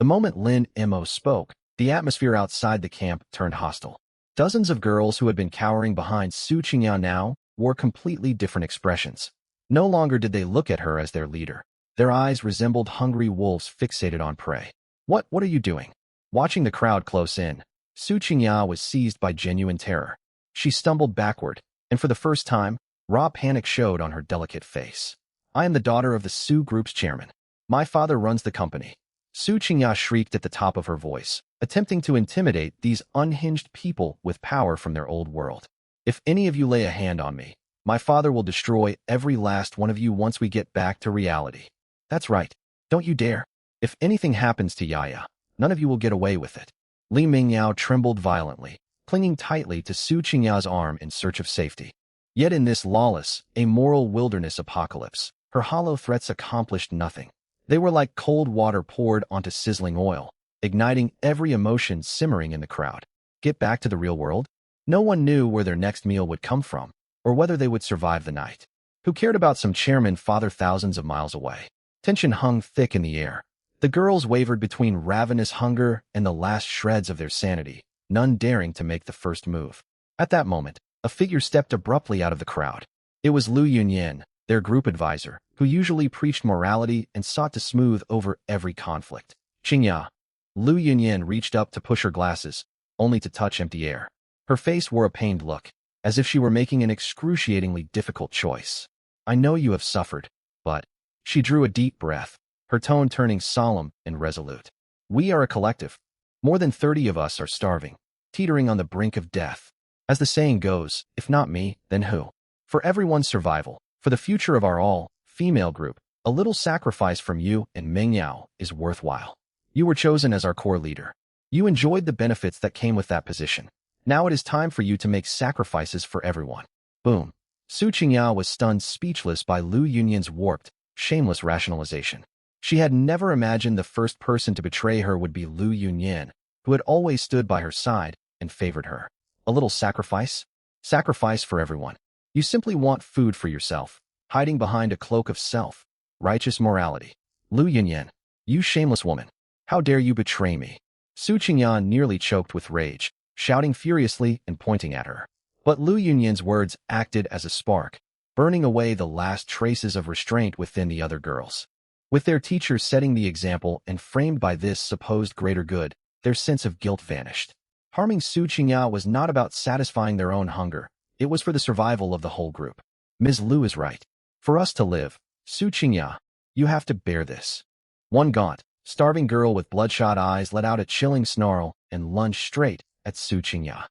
The moment Lin Imo spoke, the atmosphere outside the camp turned hostile. Dozens of girls who had been cowering behind Su Qingya now wore completely different expressions. No longer did they look at her as their leader. Their eyes resembled hungry wolves fixated on prey. What are you doing? Watching the crowd close in, Su Qingya was seized by genuine terror. She stumbled backward, and for the first time, raw panic showed on her delicate face. I am the daughter of the Su Group's chairman. My father runs the company. Su Qingya shrieked at the top of her voice, attempting to intimidate these unhinged people with power from their old world. If any of you lay a hand on me, my father will destroy every last one of you once we get back to reality. That's right. Don't you dare. If anything happens to Yaya, none of you will get away with it. Li Mingyao trembled violently, clinging tightly to Su Qingya's arm in search of safety. Yet in this lawless, amoral wilderness apocalypse, her hollow threats accomplished nothing. They were like cold water poured onto sizzling oil, igniting every emotion simmering in the crowd. Get back to the real world? No one knew where their next meal would come from, or whether they would survive the night. Who cared about some chairman father thousands of miles away? Tension hung thick in the air. The girls wavered between ravenous hunger and the last shreds of their sanity, none daring to make the first move. At that moment, a figure stepped abruptly out of the crowd. It was Lu Yunyan, their group advisor, who usually preached morality and sought to smooth over every conflict. Qingya. Lu Yunyan reached up to push her glasses, only to touch empty air. Her face wore a pained look, as if she were making an excruciatingly difficult choice. I know you have suffered, but... She drew a deep breath, her tone turning solemn and resolute. We are a collective. More than 30 of us are starving, teetering on the brink of death. As the saying goes, if not me, then who? For everyone's survival, for the future of our all-female group, a little sacrifice from you and Meng Yao is worthwhile. You were chosen as our core leader. You enjoyed the benefits that came with that position. Now it is time for you to make sacrifices for everyone. Boom. Su Qingya was stunned speechless by Lu Yunyan's warped, shameless rationalization. She had never imagined the first person to betray her would be Lu Yunyan, who had always stood by her side and favored her. A little sacrifice? Sacrifice for everyone. You simply want food for yourself, hiding behind a cloak of self-righteous morality. Lu Yunyan, you shameless woman. How dare you betray me? Su Qingyan nearly choked with rage, shouting furiously and pointing at her. But Lu Yunyan's words acted as a spark, burning away the last traces of restraint within the other girls. With their teacher setting the example and framed by this supposed greater good, their sense of guilt vanished. Harming Su Qingya was not about satisfying their own hunger, it was for the survival of the whole group. Ms. Lu is right. For us to live, Su Qingya, you have to bear this. One gaunt, starving girl with bloodshot eyes let out a chilling snarl and lunged straight at Su Qingya.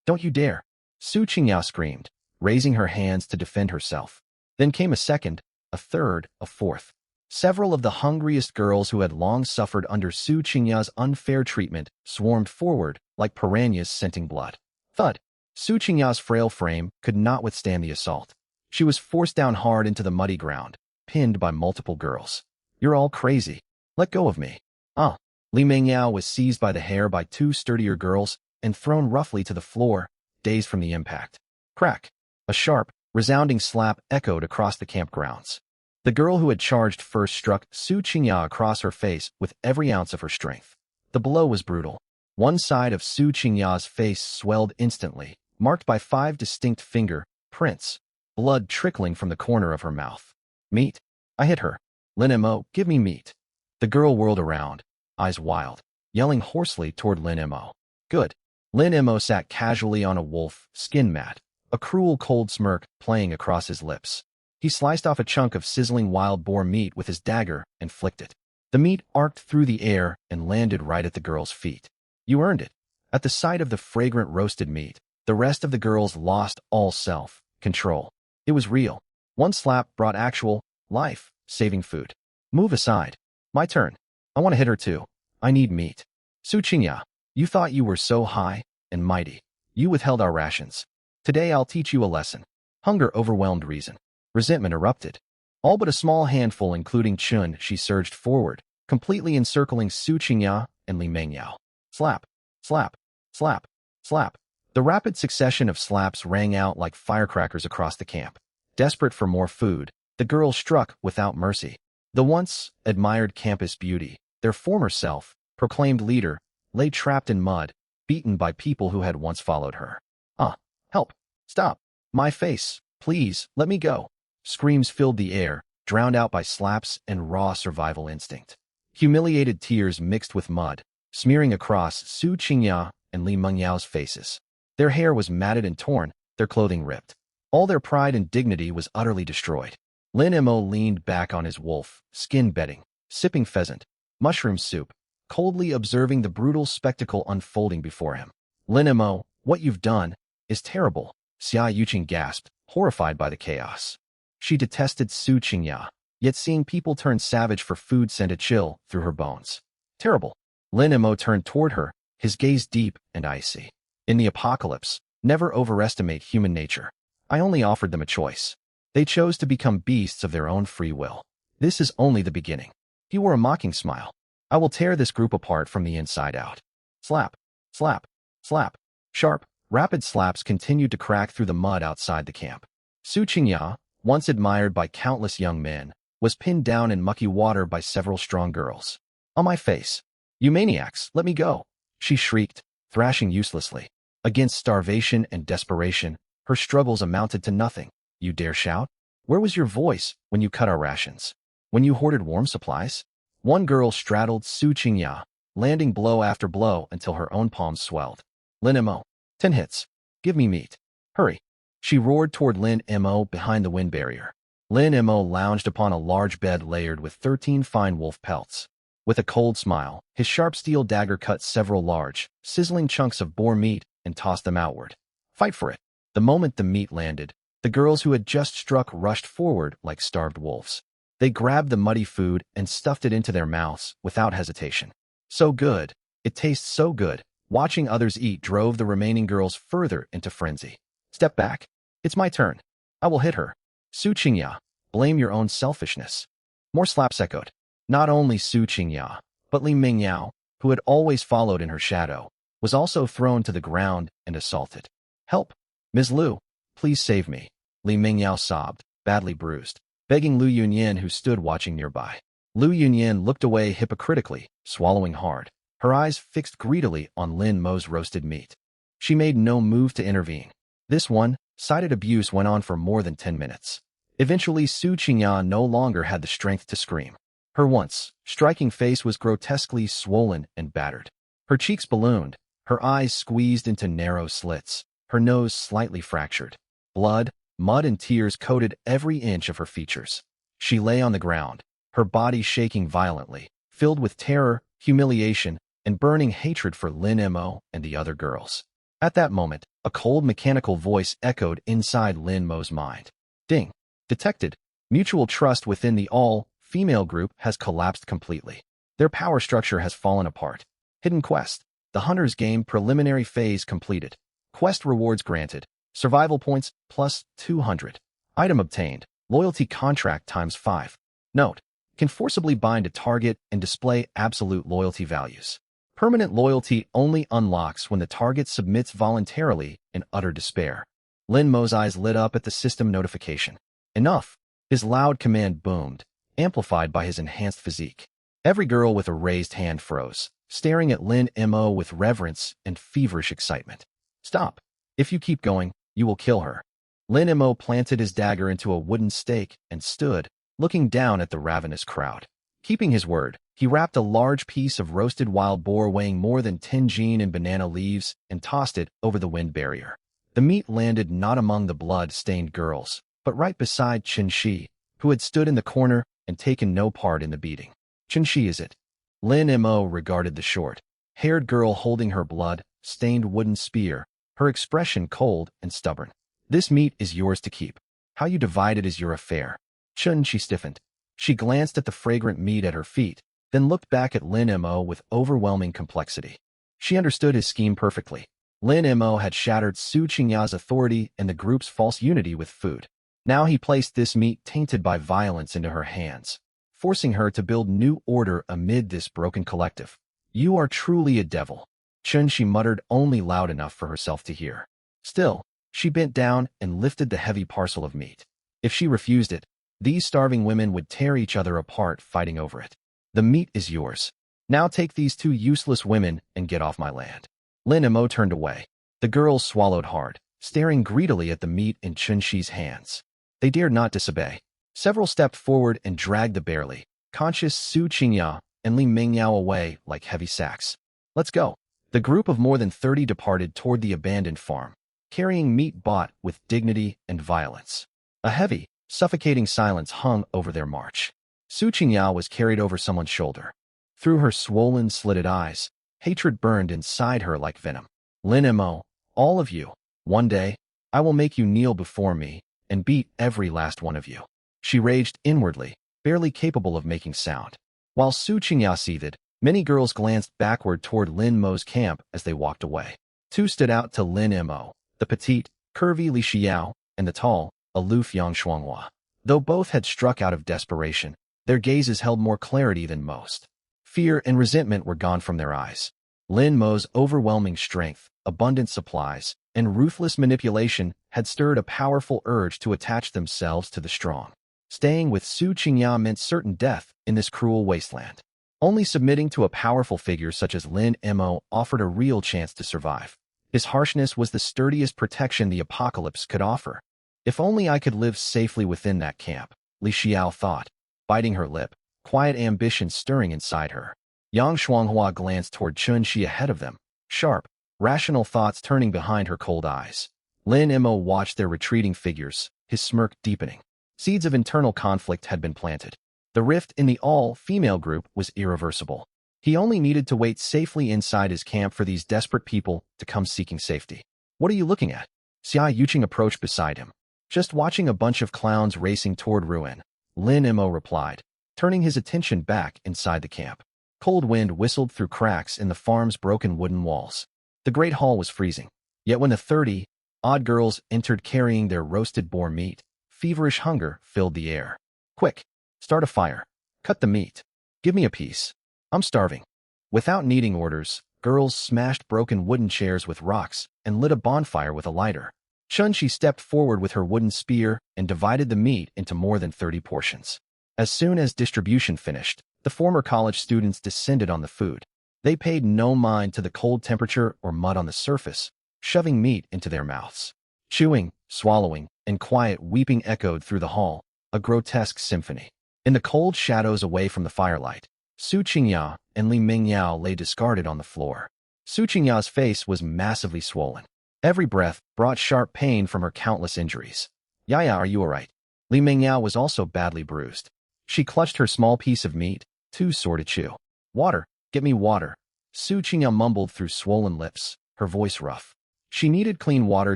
Don't you dare! Su Qingya screamed, raising her hands to defend herself. Then came a second, a third, a fourth. Several of the hungriest girls who had long suffered under Su Qingya's unfair treatment swarmed forward like piranhas scenting blood. Thud! Su Qingya's frail frame could not withstand the assault. She was forced down hard into the muddy ground, pinned by multiple girls. You're all crazy. Let go of me. Li Mingyao was seized by the hair by two sturdier girls and thrown roughly to the floor, dazed from the impact. Crack! A sharp, resounding slap echoed across the campgrounds. The girl who had charged first struck Su Qingya across her face with every ounce of her strength. The blow was brutal. One side of Su Qingya's face swelled instantly, marked by 5 distinct finger prints, blood trickling from the corner of her mouth. Meat? I hit her. Lin Mo, give me meat. The girl whirled around, eyes wild, yelling hoarsely toward Lin Mo. Good. Lin Mo sat casually on a wolf skin mat, a cruel cold smirk playing across his lips. He sliced off a chunk of sizzling wild boar meat with his dagger and flicked it. The meat arced through the air and landed right at the girl's feet. You earned it. At the sight of the fragrant roasted meat, the rest of the girls lost all self-control. It was real. One slap brought actual, life-saving food. Move aside. My turn. I want to hit her too. I need meat. Su Qingya, you thought you were so high and mighty. You withheld our rations. Today I'll teach you a lesson. Hunger overwhelmed reason. Resentment erupted. All but a small handful, including Chun, she surged forward, completely encircling Su Qingya and Li Mingyao. Slap, slap, slap, slap. The rapid succession of slaps rang out like firecrackers across the camp. Desperate for more food, the girl struck without mercy. The once admired campus beauty, Their former self, proclaimed leader, lay trapped in mud, beaten by people who had once followed her. Ah, help! Stop! My face! Please, let me go! Screams filled the air, drowned out by slaps and raw survival instinct. Humiliated tears mixed with mud, smearing across Su Qingya and Li Mengyao's faces. Their hair was matted and torn, their clothing ripped. All their pride and dignity was utterly destroyed. Lin Mo leaned back on his wolf, skin bedding, sipping pheasant, mushroom soup, coldly observing the brutal spectacle unfolding before him. Lin Mo, what you've done is terrible, Xia Yuqing gasped, horrified by the chaos. She detested Su Qingya, yet seeing people turn savage for food sent a chill through her bones. Terrible. Lin Mo turned toward her, his gaze deep and icy. In the apocalypse, never overestimate human nature. I only offered them a choice. They chose to become beasts of their own free will. This is only the beginning. He wore a mocking smile. I will tear this group apart from the inside out. Slap, slap, slap. Sharp, rapid slaps continued to crack through the mud outside the camp. Su Qingya, once admired by countless young men, was pinned down in mucky water by several strong girls. On my face. You maniacs, let me go! She shrieked, thrashing uselessly. Against starvation and desperation, her struggles amounted to nothing. You dare shout? Where was your voice when you cut our rations? When you hoarded warm supplies? One girl straddled Su Qingya, landing blow after blow until her own palms swelled. Lin Mo, 10 hits. Give me meat. Hurry. She roared toward Lin Mo behind the wind barrier. Lin Mo lounged upon a large bed layered with 13 fine wolf pelts. With a cold smile, his sharp steel dagger cut several large, sizzling chunks of boar meat and tossed them outward. Fight for it. The moment the meat landed, the girls who had just struck rushed forward like starved wolves. They grabbed the muddy food and stuffed it into their mouths without hesitation. So good. It tastes so good. Watching others eat drove the remaining girls further into frenzy. Step back. It's my turn. I will hit her. Su Qingya, blame your own selfishness. More slaps echoed. Not only Su Qingya, but Li Mengyao, who had always followed in her shadow, was also thrown to the ground and assaulted. Help! Ms. Lu, please save me. Li Mengyao sobbed, badly bruised, begging Lu Yunyan, who stood watching nearby. Lu Yunyan looked away hypocritically, swallowing hard, her eyes fixed greedily on Lin Mo's roasted meat. She made no move to intervene. This one-sided abuse went on for more than 10 minutes. Eventually, Su Qingya no longer had the strength to scream. Her once striking face was grotesquely swollen and battered. Her cheeks ballooned, her eyes squeezed into narrow slits, her nose slightly fractured. Blood, mud, and tears coated every inch of her features. She lay on the ground, her body shaking violently, filled with terror, humiliation, and burning hatred for Lin Mo and the other girls. At that moment, a cold mechanical voice echoed inside Lin Mo's mind. Ding! Detected. Mutual trust within the all-female group has collapsed completely. Their power structure has fallen apart. Hidden quest. The Hunter's Game preliminary phase completed. Quest rewards granted. Survival points plus 200. Item obtained. Loyalty contract times 5. Note. Can forcibly bind a target and display absolute loyalty values. Permanent loyalty only unlocks when the target submits voluntarily in utter despair. Lin Mo's eyes lit up at the system notification. Enough! His loud command boomed, amplified by his enhanced physique. Every girl with a raised hand froze, staring at Lin Mo with reverence and feverish excitement. Stop! If you keep going, you will kill her. Lin Mo planted his dagger into a wooden stake and stood, looking down at the ravenous crowd. Keeping his word, he wrapped a large piece of roasted wild boar weighing more than 10 jin in banana leaves and tossed it over the wind barrier. The meat landed not among the blood-stained girls, but right beside Chen Shi, who had stood in the corner and taken no part in the beating. Chen Shi, is it? Lin Mo regarded the short-haired girl holding her blood-stained wooden spear, her expression cold and stubborn. This meat is yours to keep. How you divide it is your affair. Chen Shi stiffened. She glanced at the fragrant meat at her feet, then looked back at Lin Mo with overwhelming complexity. She understood his scheme perfectly. Lin Mo had shattered Su Qingya's authority and the group's false unity with food. Now he placed this meat tainted by violence into her hands, forcing her to build new order amid this broken collective. You are truly a devil. Chen Shi muttered only loud enough for herself to hear. Still, she bent down and lifted the heavy parcel of meat. If she refused it, these starving women would tear each other apart fighting over it. The meat is yours. Now take these two useless women and get off my land. Lin Mo turned away. The girls swallowed hard, staring greedily at the meat in Chunxi's hands. They dared not disobey. Several stepped forward and dragged the barely conscious Su Qingya and Li Mingyao away like heavy sacks. Let's go. The group of more than 30 departed toward the abandoned farm, carrying meat bought with dignity and violence. A heavy, suffocating silence hung over their march. Su Qingya was carried over someone's shoulder. Through her swollen, slitted eyes, hatred burned inside her like venom. Lin Mo, all of you, one day, I will make you kneel before me and beat every last one of you. She raged inwardly, barely capable of making sound. While Su Qingya seethed, many girls glanced backward toward Lin Mo's camp as they walked away. Two stood out to Lin Mo, the petite, curvy Li Xiao, and the tall, aloof Yang Shuanghua. Though both had struck out of desperation, their gazes held more clarity than most. Fear and resentment were gone from their eyes. Lin Mo's overwhelming strength, abundant supplies, and ruthless manipulation had stirred a powerful urge to attach themselves to the strong. Staying with Su Qingya meant certain death in this cruel wasteland. Only submitting to a powerful figure such as Lin Mo offered a real chance to survive. His harshness was the sturdiest protection the apocalypse could offer. If only I could live safely within that camp, Li Xiao thought, biting her lip, quiet ambition stirring inside her. Yang Shuanghua glanced toward Chunxi ahead of them, sharp, rational thoughts turning behind her cold eyes. Lin Mo watched their retreating figures, his smirk deepening. Seeds of internal conflict had been planted. The rift in the all-female group was irreversible. He only needed to wait safely inside his camp for these desperate people to come seeking safety. What are you looking at? Xia Yuqing approached beside him. Just watching a bunch of clowns racing toward ruin, Lin Mo replied, turning his attention back inside the camp. Cold wind whistled through cracks in the farm's broken wooden walls. The great hall was freezing. Yet when the 30-odd girls entered carrying their roasted boar meat, feverish hunger filled the air. Quick, start a fire. Cut the meat. Give me a piece. I'm starving. Without needing orders, girls smashed broken wooden chairs with rocks and lit a bonfire with a lighter. Chunxi stepped forward with her wooden spear and divided the meat into more than 30 portions. As soon as distribution finished, the former college students descended on the food. They paid no mind to the cold temperature or mud on the surface, shoving meat into their mouths. Chewing, swallowing, and quiet weeping echoed through the hall, a grotesque symphony. In the cold shadows away from the firelight, Su Qingya and Li Mingyao lay discarded on the floor. Su Qingya's face was massively swollen. Every breath brought sharp pain from her countless injuries. Yaya, are you all right? Li Mingyao was also badly bruised. She clutched her small piece of meat, too sore to chew. Water, get me water. Su Qingya mumbled through swollen lips, her voice rough. She needed clean water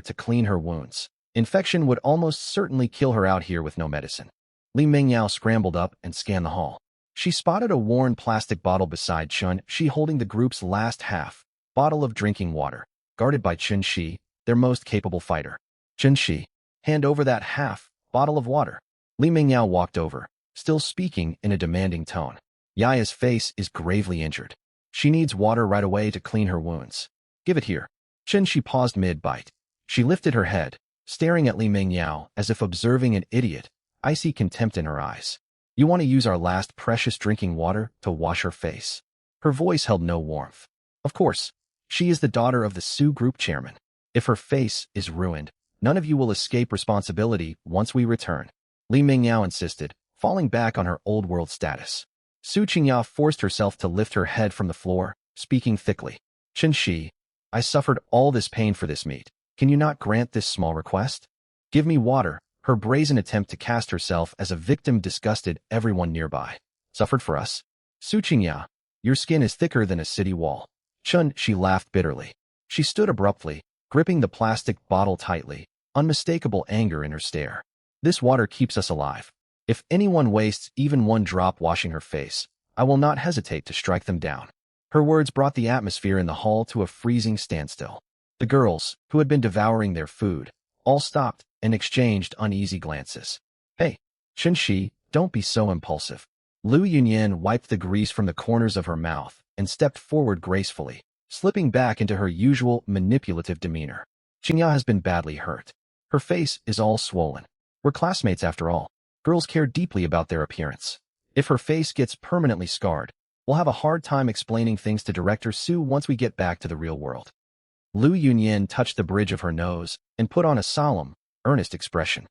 to clean her wounds. Infection would almost certainly kill her out here with no medicine. Li Mingyao scrambled up and scanned the hall. She spotted a worn plastic bottle beside Chun-Shi holding the group's last half bottle of drinking water, guarded by Chun-Shi, their most capable fighter. Chun-Shi, hand over that half bottle of water. Li Mingyao walked over, still speaking in a demanding tone. Yaya's face is gravely injured. She needs water right away to clean her wounds. Give it here. Chun-Shi paused mid-bite. She lifted her head, staring at Li Mingyao as if observing an idiot, icy contempt in her eyes. You want to use our last precious drinking water to wash her face? Her voice held no warmth. Of course, she is the daughter of the Su Group chairman. If her face is ruined, none of you will escape responsibility once we return. Li Mingyao insisted, falling back on her old-world status. Su Qingya forced herself to lift her head from the floor, speaking thickly. Chun-Shi, I suffered all this pain for this meat. Can you not grant this small request? Give me water. Her brazen attempt to cast herself as a victim disgusted everyone nearby. Suffered for us? Su Qingya, your skin is thicker than a city wall. Chun-Shi laughed bitterly. She stood abruptly, gripping the plastic bottle tightly, unmistakable anger in her stare. This water keeps us alive. If anyone wastes even one drop washing her face, I will not hesitate to strike them down. Her words brought the atmosphere in the hall to a freezing standstill. The girls, who had been devouring their food, all stopped and exchanged uneasy glances. Hey, Chun-Shi, don't be so impulsive. Lu Yunyan wiped the grease from the corners of her mouth and stepped forward gracefully, slipping back into her usual manipulative demeanor. Qingya has been badly hurt. Her face is all swollen. We're classmates after all. Girls care deeply about their appearance. If her face gets permanently scarred, We'll have a hard time explaining things to Director Su once we get back to the real world. Lu Yunyin touched the bridge of her nose and put on a solemn, earnest expression.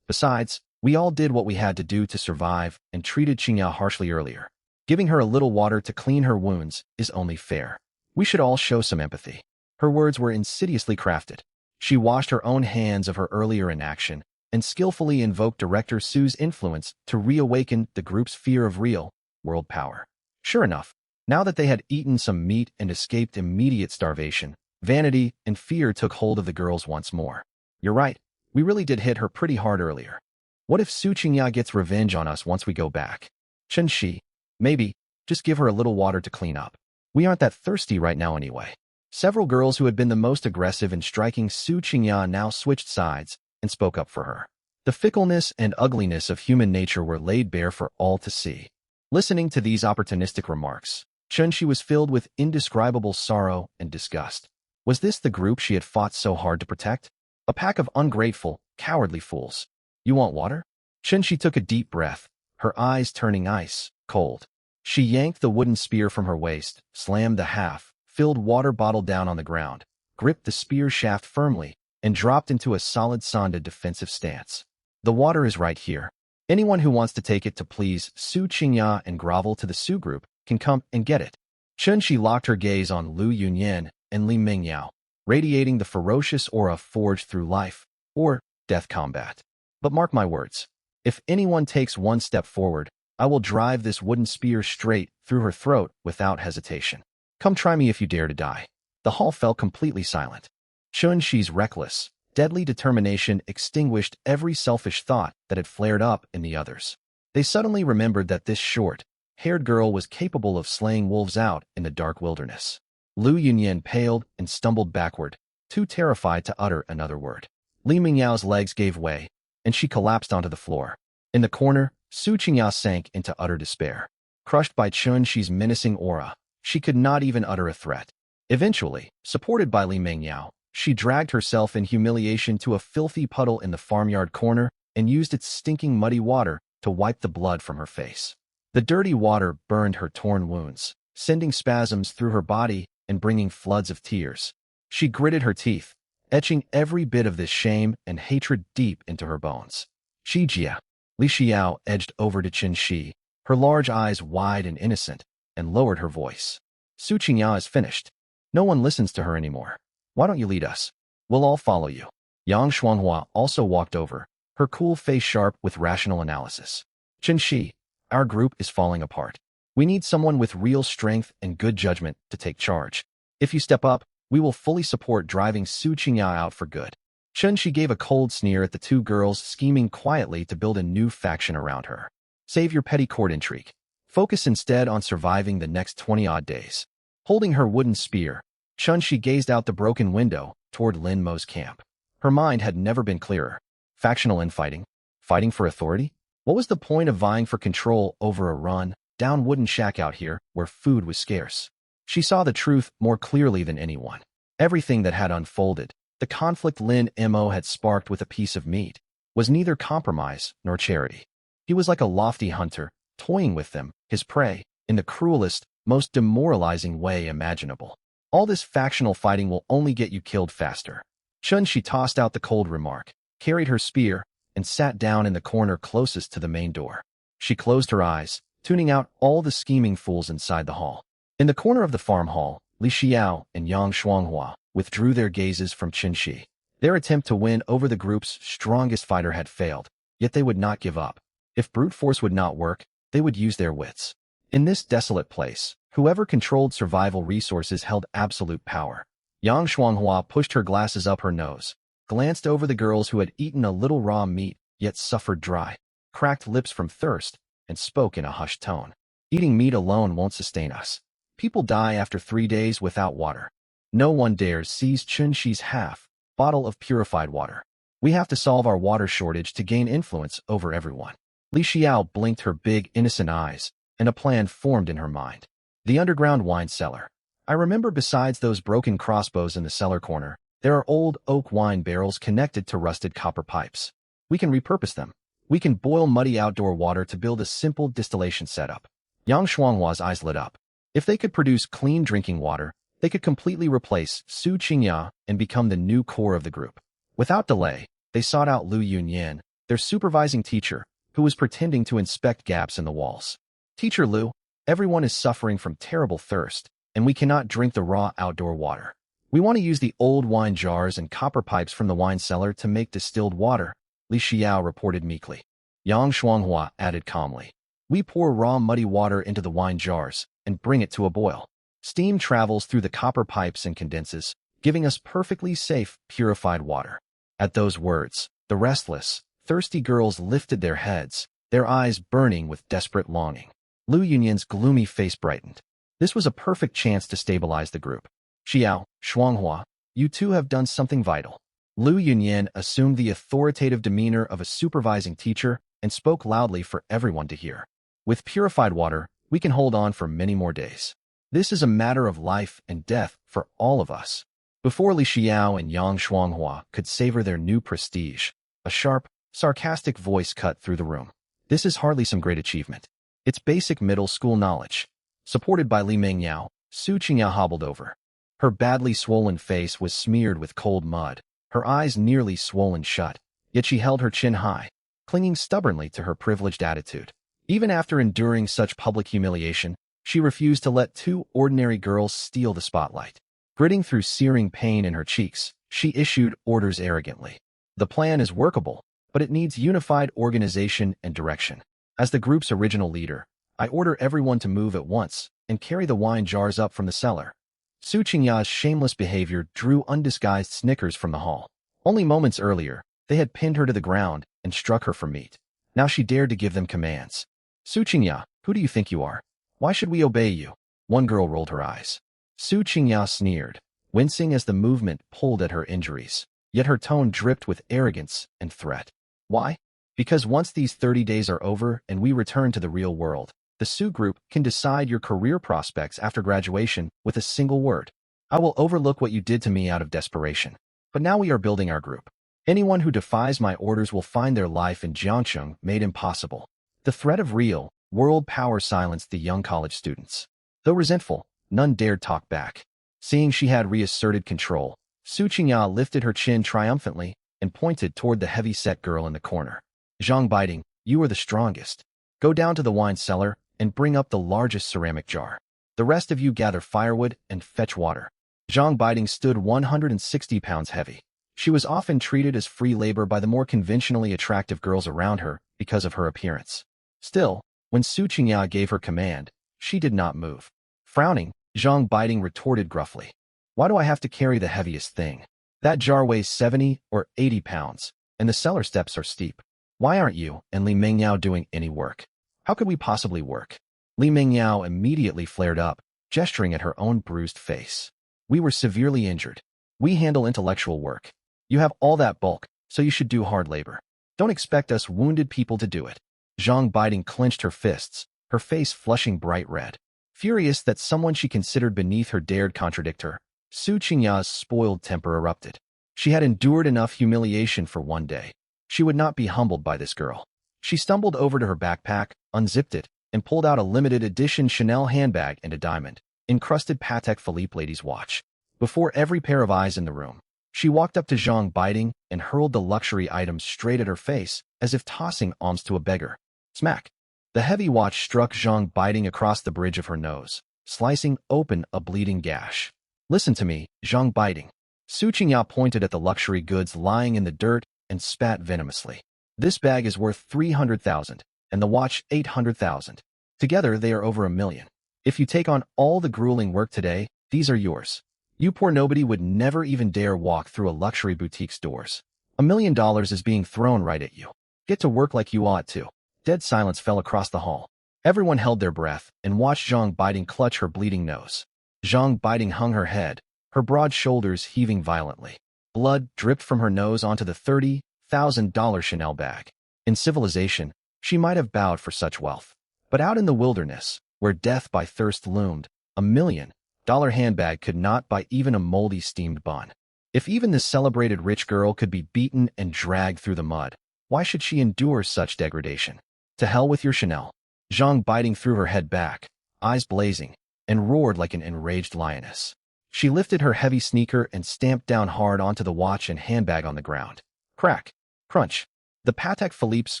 Besides, we all did what we had to do to survive and treated Qingya harshly earlier. Giving her a little water to clean her wounds is only fair. We should all show some empathy. Her words were insidiously crafted. She washed her own hands of her earlier inaction and skillfully invoked Director Su's influence to reawaken the group's fear of real world power. Sure enough, now that they had eaten some meat and escaped immediate starvation, vanity and fear took hold of the girls once more. You're right, we really did hit her pretty hard earlier. What if Su Qingya gets revenge on us once we go back? Chen Shi, maybe, just give her a little water to clean up. We aren't that thirsty right now anyway. Several girls who had been the most aggressive in striking Su Qingya now switched sides and spoke up for her. The fickleness and ugliness of human nature were laid bare for all to see. Listening to these opportunistic remarks, Chen Shi was filled with indescribable sorrow and disgust. Was this the group she had fought so hard to protect? A pack of ungrateful, cowardly fools. You want water? Chen Shi took a deep breath, her eyes turning ice cold. She yanked the wooden spear from her waist, slammed the half-filled water bottle down on the ground, gripped the spear shaft firmly, and dropped into a solid Sanda defensive stance. The water is right here. Anyone who wants to take it to please Su Qingya and grovel to the Su group can come and get it. Chen Shi locked her gaze on Lu Yunyin and Li Mingyao, radiating the ferocious aura forged through life, or death combat. But mark my words, if anyone takes one step forward, I will drive this wooden spear straight through her throat without hesitation. Come try me if you dare to die. The hall fell completely silent. Chen Shi's reckless, deadly determination extinguished every selfish thought that had flared up in the others. They suddenly remembered that this short-haired girl was capable of slaying wolves out in the dark wilderness. Lu Yunyin paled and stumbled backward, too terrified to utter another word. Li Mingyao's legs gave way, and she collapsed onto the floor. In the corner, Su Qingya sank into utter despair. Crushed by Chen Shi's menacing aura, she could not even utter a threat. Eventually, supported by Li Mingyao, she dragged herself in humiliation to a filthy puddle in the farmyard corner and used its stinking muddy water to wipe the blood from her face. The dirty water burned her torn wounds, sending spasms through her body and bringing floods of tears. She gritted her teeth, etching every bit of this shame and hatred deep into her bones. Xijia. Li Xiao edged over to Chen Shi, her large eyes wide and innocent, and lowered her voice. Su Qingya is finished. No one listens to her anymore. Why don't you lead us? We'll all follow you. Yang Shuanghua also walked over, her cool face sharp with rational analysis. Chen Shi, our group is falling apart. We need someone with real strength and good judgment to take charge. If you step up, we will fully support driving Su Qingya out for good. Chen Shi gave a cold sneer at the two girls scheming quietly to build a new faction around her. Save your petty court intrigue. Focus instead on surviving the next 20-odd days. Holding her wooden spear, Chen Shi gazed out the broken window toward Lin Mo's camp. Her mind had never been clearer. Factional infighting? Fighting for authority? What was the point of vying for control over a run-down wooden shack out here where food was scarce? She saw the truth more clearly than anyone. Everything that had unfolded, the conflict Lin Mo had sparked with a piece of meat, was neither compromise nor charity. He was like a lofty hunter, toying with them, his prey, in the cruelest, most demoralizing way imaginable. All this factional fighting will only get you killed faster. Chen Shi tossed out the cold remark, carried her spear, and sat down in the corner closest to the main door. She closed her eyes, tuning out all the scheming fools inside the hall. In the corner of the farm hall, Li Xiao and Yang Shuanghua withdrew their gazes from Chen Shi. Their attempt to win over the group's strongest fighter had failed, yet they would not give up. If brute force would not work, they would use their wits. In this desolate place, whoever controlled survival resources held absolute power. Yang Shuanghua pushed her glasses up her nose, glanced over the girls who had eaten a little raw meat, yet suffered dry, cracked lips from thirst, and spoke in a hushed tone. Eating meat alone won't sustain us. People die after 3 days without water. No one dares seize Chen Shi's half-bottle of purified water. We have to solve our water shortage to gain influence over everyone. Li Xiao blinked her big, innocent eyes, and a plan formed in her mind. The underground wine cellar. I remember besides those broken crossbows in the cellar corner, there are old oak wine barrels connected to rusted copper pipes. We can repurpose them. We can boil muddy outdoor water to build a simple distillation setup. Yang Shuanghua's eyes lit up. If they could produce clean drinking water, they could completely replace Su Qingya and become the new core of the group. Without delay, they sought out Lu Yunyan, their supervising teacher, who was pretending to inspect gaps in the walls. Teacher Lu, everyone is suffering from terrible thirst, and we cannot drink the raw outdoor water. We want to use the old wine jars and copper pipes from the wine cellar to make distilled water, Li Xiao reported meekly. Yang Shuanghua added calmly. We pour raw muddy water into the wine jars and bring it to a boil. Steam travels through the copper pipes and condenses, giving us perfectly safe, purified water. At those words, the restless, thirsty girls lifted their heads, their eyes burning with desperate longing. Lu Yunyan's gloomy face brightened. This was a perfect chance to stabilize the group. Xiao, Shuanghua, you two have done something vital. Lu Yunyan assumed the authoritative demeanor of a supervising teacher and spoke loudly for everyone to hear. With purified water, we can hold on for many more days. This is a matter of life and death for all of us. Before Li Xiao and Yang Shuanghua could savor their new prestige, a sharp, sarcastic voice cut through the room. This is hardly some great achievement. It's basic middle school knowledge. Supported by Li Mengyao, Su Qingya hobbled over. Her badly swollen face was smeared with cold mud, her eyes nearly swollen shut, yet she held her chin high, clinging stubbornly to her privileged attitude. Even after enduring such public humiliation, she refused to let two ordinary girls steal the spotlight. Gritting through searing pain in her cheeks, she issued orders arrogantly. The plan is workable, but it needs unified organization and direction. As the group's original leader, I order everyone to move at once and carry the wine jars up from the cellar. Su Qingya's shameless behavior drew undisguised snickers from the hall. Only moments earlier, they had pinned her to the ground and struck her for meat. Now she dared to give them commands. Su Qingya, who do you think you are? Why should we obey you? One girl rolled her eyes. Su Qingya sneered, wincing as the movement pulled at her injuries. Yet her tone dripped with arrogance and threat. Why? Because once these 30 days are over and we return to the real world, the Su Group can decide your career prospects after graduation with a single word. I will overlook what you did to me out of desperation. But now we are building our group. Anyone who defies my orders will find their life in Jiangcheng made impossible. The threat of real, world power silenced the young college students. Though resentful, none dared talk back. Seeing she had reasserted control, Su Qingya lifted her chin triumphantly and pointed toward the heavy-set girl in the corner. Zhang Biding, you are the strongest. Go down to the wine cellar and bring up the largest ceramic jar. The rest of you gather firewood and fetch water. Zhang Biding stood 160 pounds heavy. She was often treated as free labor by the more conventionally attractive girls around her because of her appearance. Still, when Su Qingya gave her command, she did not move. Frowning, Zhang Biding retorted gruffly. Why do I have to carry the heaviest thing? That jar weighs 70 or 80 pounds, and the cellar steps are steep. Why aren't you and Li Mengyao doing any work? How could we possibly work? Li Mengyao immediately flared up, gesturing at her own bruised face. We were severely injured. We handle intellectual work. You have all that bulk, so you should do hard labor. Don't expect us wounded people to do it. Zhang Biding clenched her fists, her face flushing bright red. Furious that someone she considered beneath her dared contradict her, Su Qingya's spoiled temper erupted. She had endured enough humiliation for one day. She would not be humbled by this girl. She stumbled over to her backpack, unzipped it, and pulled out a limited edition Chanel handbag and a diamond-encrusted Patek Philippe lady's watch. Before every pair of eyes in the room, she walked up to Zhang Biding and hurled the luxury items straight at her face, as if tossing alms to a beggar. Smack! The heavy watch struck Zhang Biding across the bridge of her nose, slicing open a bleeding gash. Listen to me, Zhang Biding. Su Qingya pointed at the luxury goods lying in the dirt and spat venomously. This bag is worth 300,000, and the watch 800,000. Together they are over $1 million. If you take on all the grueling work today, these are yours. You poor nobody would never even dare walk through a luxury boutique's doors. $1 million is being thrown right at you. Get to work like you ought to. Dead silence fell across the hall. Everyone held their breath and watched Zhang Biding clutch her bleeding nose. Zhang Biding hung her head, her broad shoulders heaving violently. Blood dripped from her nose onto the $30,000 Chanel bag. In civilization, she might have bowed for such wealth. But out in the wilderness, where death by thirst loomed, $1 million handbag could not buy even a moldy steamed bun. If even this celebrated rich girl could be beaten and dragged through the mud, why should she endure such degradation? To hell with your Chanel. Zhang Biding threw her head back, eyes blazing, and roared like an enraged lioness. She lifted her heavy sneaker and stamped down hard onto the watch and handbag on the ground. Crack! Crunch! The Patek Philippe's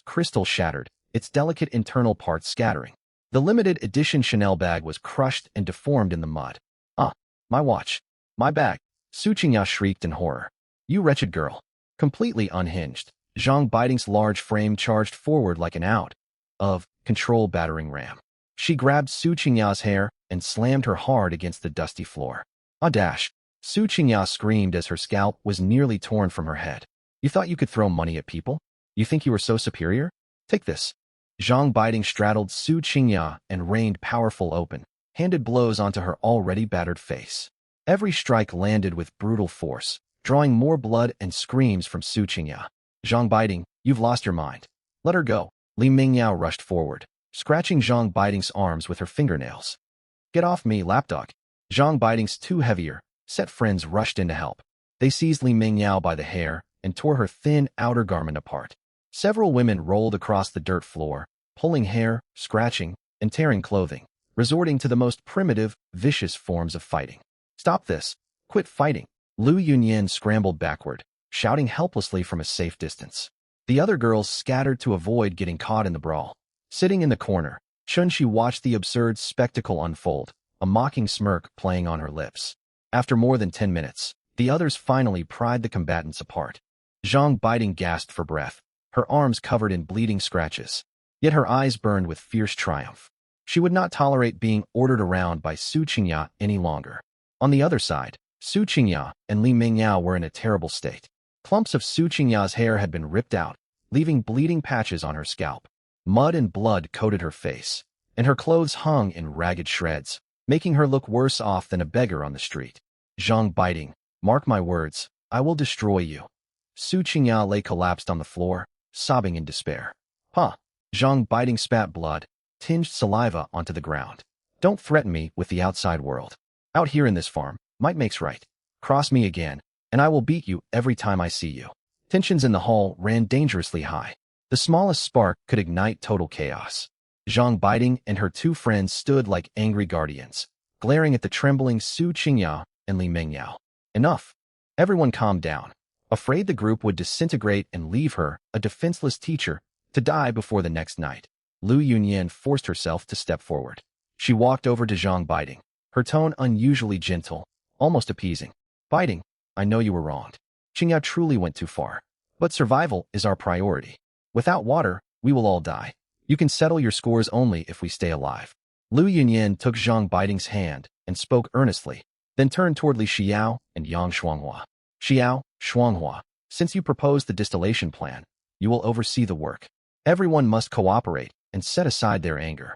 crystal shattered, its delicate internal parts scattering. The limited edition Chanel bag was crushed and deformed in the mud. Ah, my watch. My bag. Su Qingya shrieked in horror. You wretched girl. Completely unhinged, Zhang Biding's large frame charged forward like an out of control battering ram. She grabbed Su Qingya's hair and slammed her hard against the dusty floor. Ah dash! Su Qingya screamed as her scalp was nearly torn from her head. You thought you could throw money at people? You think you were so superior? Take this. Zhang Biding straddled Su Qingya and rained powerful open-handed blows onto her already battered face. Every strike landed with brutal force, drawing more blood and screams from Su Qingya. Zhang Biding, you've lost your mind. Let her go. Li Mingyao rushed forward, scratching Zhang Biding's arms with her fingernails. Get off me, lapdog. Zhang Biding's two heavier, set friends rushed in to help. They seized Li Mingyao by the hair and tore her thin outer garment apart. Several women rolled across the dirt floor, pulling hair, scratching, and tearing clothing, resorting to the most primitive, vicious forms of fighting. Stop this. Quit fighting. Lu Yunyan scrambled backward, shouting helplessly from a safe distance. The other girls scattered to avoid getting caught in the brawl. Sitting in the corner, Chunxi watched the absurd spectacle unfold, a mocking smirk playing on her lips. After more than 10 minutes, the others finally pried the combatants apart. Zhang Biding gasped for breath, her arms covered in bleeding scratches. Yet her eyes burned with fierce triumph. She would not tolerate being ordered around by Su Qingya any longer. On the other side, Su Qingya and Li Mingyao were in a terrible state. Clumps of Su Qingya's hair had been ripped out, leaving bleeding patches on her scalp. Mud and blood coated her face, and her clothes hung in ragged shreds, making her look worse off than a beggar on the street. Zhang Biding, mark my words, I will destroy you. Su Qingya lay collapsed on the floor, sobbing in despair. Huh. Zhang Biding spat blood, tinged saliva onto the ground. Don't threaten me with the outside world. Out here in this farm, might makes right. Cross me again, and I will beat you every time I see you. Tensions in the hall ran dangerously high. The smallest spark could ignite total chaos. Zhang Biding and her two friends stood like angry guardians, glaring at the trembling Su Qingya and Li Mingyao. Enough. Everyone calmed down, afraid the group would disintegrate and leave her, a defenseless teacher, to die before the next night. Lu Yunyan forced herself to step forward. She walked over to Zhang Biding, her tone unusually gentle, almost appeasing. Biding, I know you were wronged. Qingya truly went too far. But survival is our priority. Without water, we will all die. You can settle your scores only if we stay alive. Lu Yunyan took Zhang Biding's hand and spoke earnestly, then turned toward Li Xiao and Yang Shuanghua. Xiao, Shuanghua, since you proposed the distillation plan, you will oversee the work. Everyone must cooperate and set aside their anger.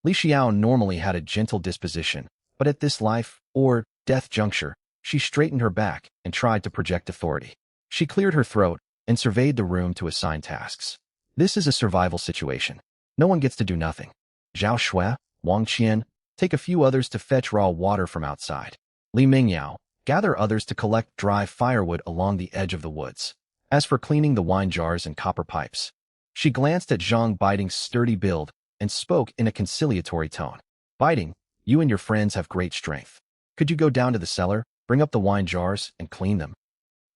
Li Xiao normally had a gentle disposition, but at this life, or death juncture, she straightened her back and tried to project authority. She cleared her throat and surveyed the room to assign tasks. This is a survival situation. No one gets to do nothing. Zhao Shui, Wang Qian, take a few others to fetch raw water from outside. Li Mingyao, gather others to collect dry firewood along the edge of the woods. As for cleaning the wine jars and copper pipes, she glanced at Zhang Biding's sturdy build and spoke in a conciliatory tone. Biding, you and your friends have great strength. Could you go down to the cellar, bring up the wine jars, and clean them?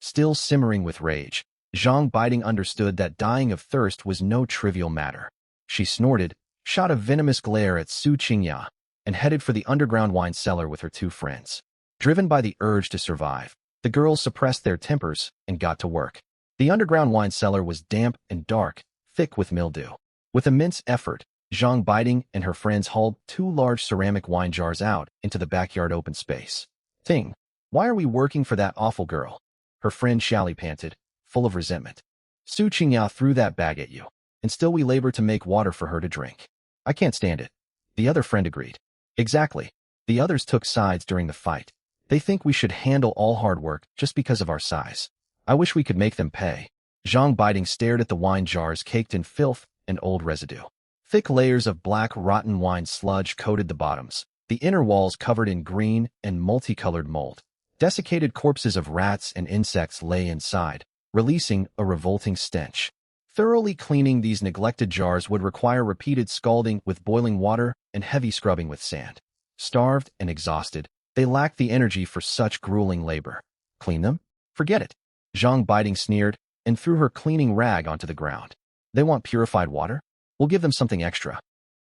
Still simmering with rage, Zhang Biding understood that dying of thirst was no trivial matter. She snorted, shot a venomous glare at Su Qingya, and headed for the underground wine cellar with her two friends. Driven by the urge to survive, the girls suppressed their tempers and got to work. The underground wine cellar was damp and dark, thick with mildew. With immense effort, Zhang Biding and her friends hauled two large ceramic wine jars out into the backyard open space. Ting, why are we working for that awful girl? Her friend Xiaoli panted, full of resentment. Su Qingya threw that bag at you, and still we labor to make water for her to drink. I can't stand it. The other friend agreed. Exactly. The others took sides during the fight. They think we should handle all hard work just because of our size. I wish we could make them pay. Zhang Biding stared at the wine jars caked in filth and old residue. Thick layers of black rotten wine sludge coated the bottoms, the inner walls covered in green and multicolored mold. Desiccated corpses of rats and insects lay inside, releasing a revolting stench. Thoroughly cleaning these neglected jars would require repeated scalding with boiling water and heavy scrubbing with sand. Starved and exhausted, they lacked the energy for such grueling labor. Clean them? Forget it. Zhang Biding sneered and threw her cleaning rag onto the ground. They want purified water? We'll give them something extra.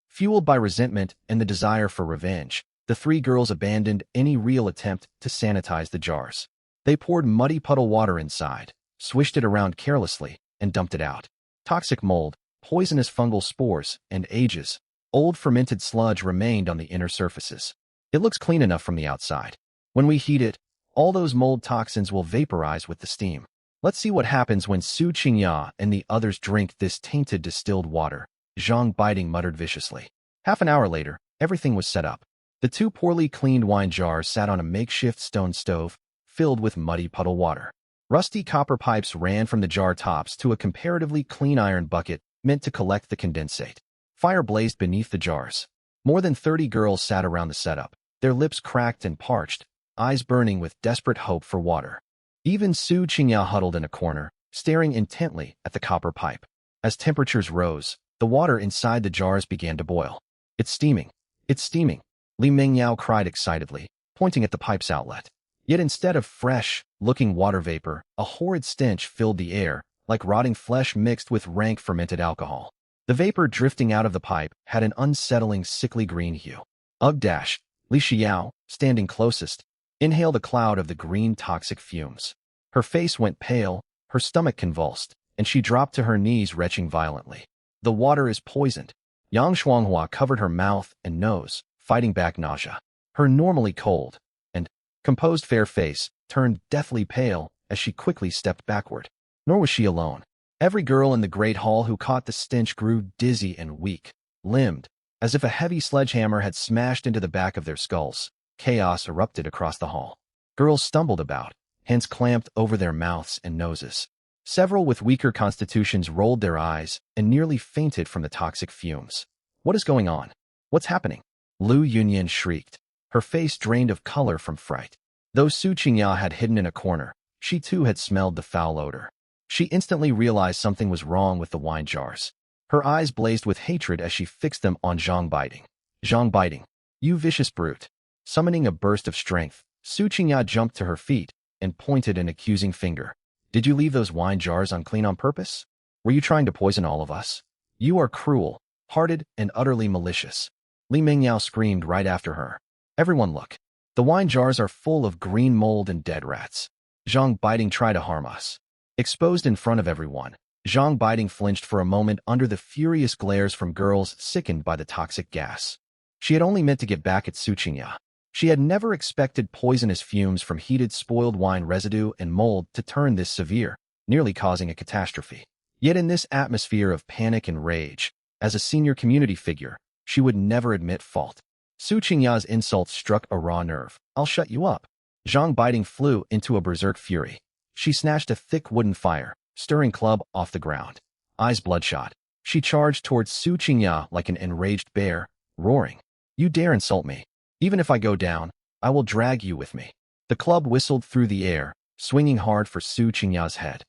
Fueled by resentment and the desire for revenge, the three girls abandoned any real attempt to sanitize the jars. They poured muddy puddle water inside, swished it around carelessly, and dumped it out. Toxic mold, poisonous fungal spores, and old fermented sludge remained on the inner surfaces. It looks clean enough from the outside. When we heat it, all those mold toxins will vaporize with the steam. Let's see what happens when Su Qingya and the others drink this tainted distilled water, Zhang Biding muttered viciously. Half an hour later, everything was set up. The two poorly cleaned wine jars sat on a makeshift stone stove, filled with muddy puddle water. Rusty copper pipes ran from the jar tops to a comparatively clean iron bucket meant to collect the condensate. Fire blazed beneath the jars. More than 30 girls sat around the setup, their lips cracked and parched, eyes burning with desperate hope for water. Even Su Qingya huddled in a corner, staring intently at the copper pipe. As temperatures rose, the water inside the jars began to boil. It's steaming. It's steaming, Li Mingyao cried excitedly, pointing at the pipe's outlet. Yet instead of fresh-looking water vapor, a horrid stench filled the air, like rotting flesh mixed with rank fermented alcohol. The vapor drifting out of the pipe had an unsettling sickly green hue. Ugh! Li Xiao, standing closest, inhaled a cloud of the green toxic fumes. Her face went pale, her stomach convulsed, and she dropped to her knees retching violently. The water is poisoned. Yang Shuanghua covered her mouth and nose, fighting back nausea. Her normally cold and composed fair face turned deathly pale as she quickly stepped backward. Nor was she alone. Every girl in the great hall who caught the stench grew dizzy and weak-limbed, as if a heavy sledgehammer had smashed into the back of their skulls. Chaos erupted across the hall. Girls stumbled about, hands clamped over their mouths and noses. Several with weaker constitutions rolled their eyes and nearly fainted from the toxic fumes. What is going on? What's happening? Lu Yunyan shrieked, her face drained of color from fright. Though Su Qingya had hidden in a corner, she too had smelled the foul odor. She instantly realized something was wrong with the wine jars. Her eyes blazed with hatred as she fixed them on Zhang Biding. Zhang Biding, you vicious brute. Summoning a burst of strength, Su Qingya jumped to her feet and pointed an accusing finger. Did you leave those wine jars unclean on purpose? Were you trying to poison all of us? You are cruel-hearted and utterly malicious. Li Mingyao screamed right after her. Everyone look. The wine jars are full of green mold and dead rats. Zhang Biding tried to harm us. Exposed in front of everyone, Zhang Biding flinched for a moment under the furious glares from girls sickened by the toxic gas. She had only meant to get back at Su Qingya. She had never expected poisonous fumes from heated spoiled wine residue and mold to turn this severe, nearly causing a catastrophe. Yet in this atmosphere of panic and rage, as a senior community figure, she would never admit fault. Su Qingya's insults struck a raw nerve. I'll shut you up. Zhang Biding flew into a berserk fury. She snatched a thick wooden fire-stirring club off the ground. Eyes bloodshot, she charged towards Su Qingya like an enraged bear, roaring, "You dare insult me! Even if I go down, I will drag you with me." The club whistled through the air, swinging hard for Su Qingya's head.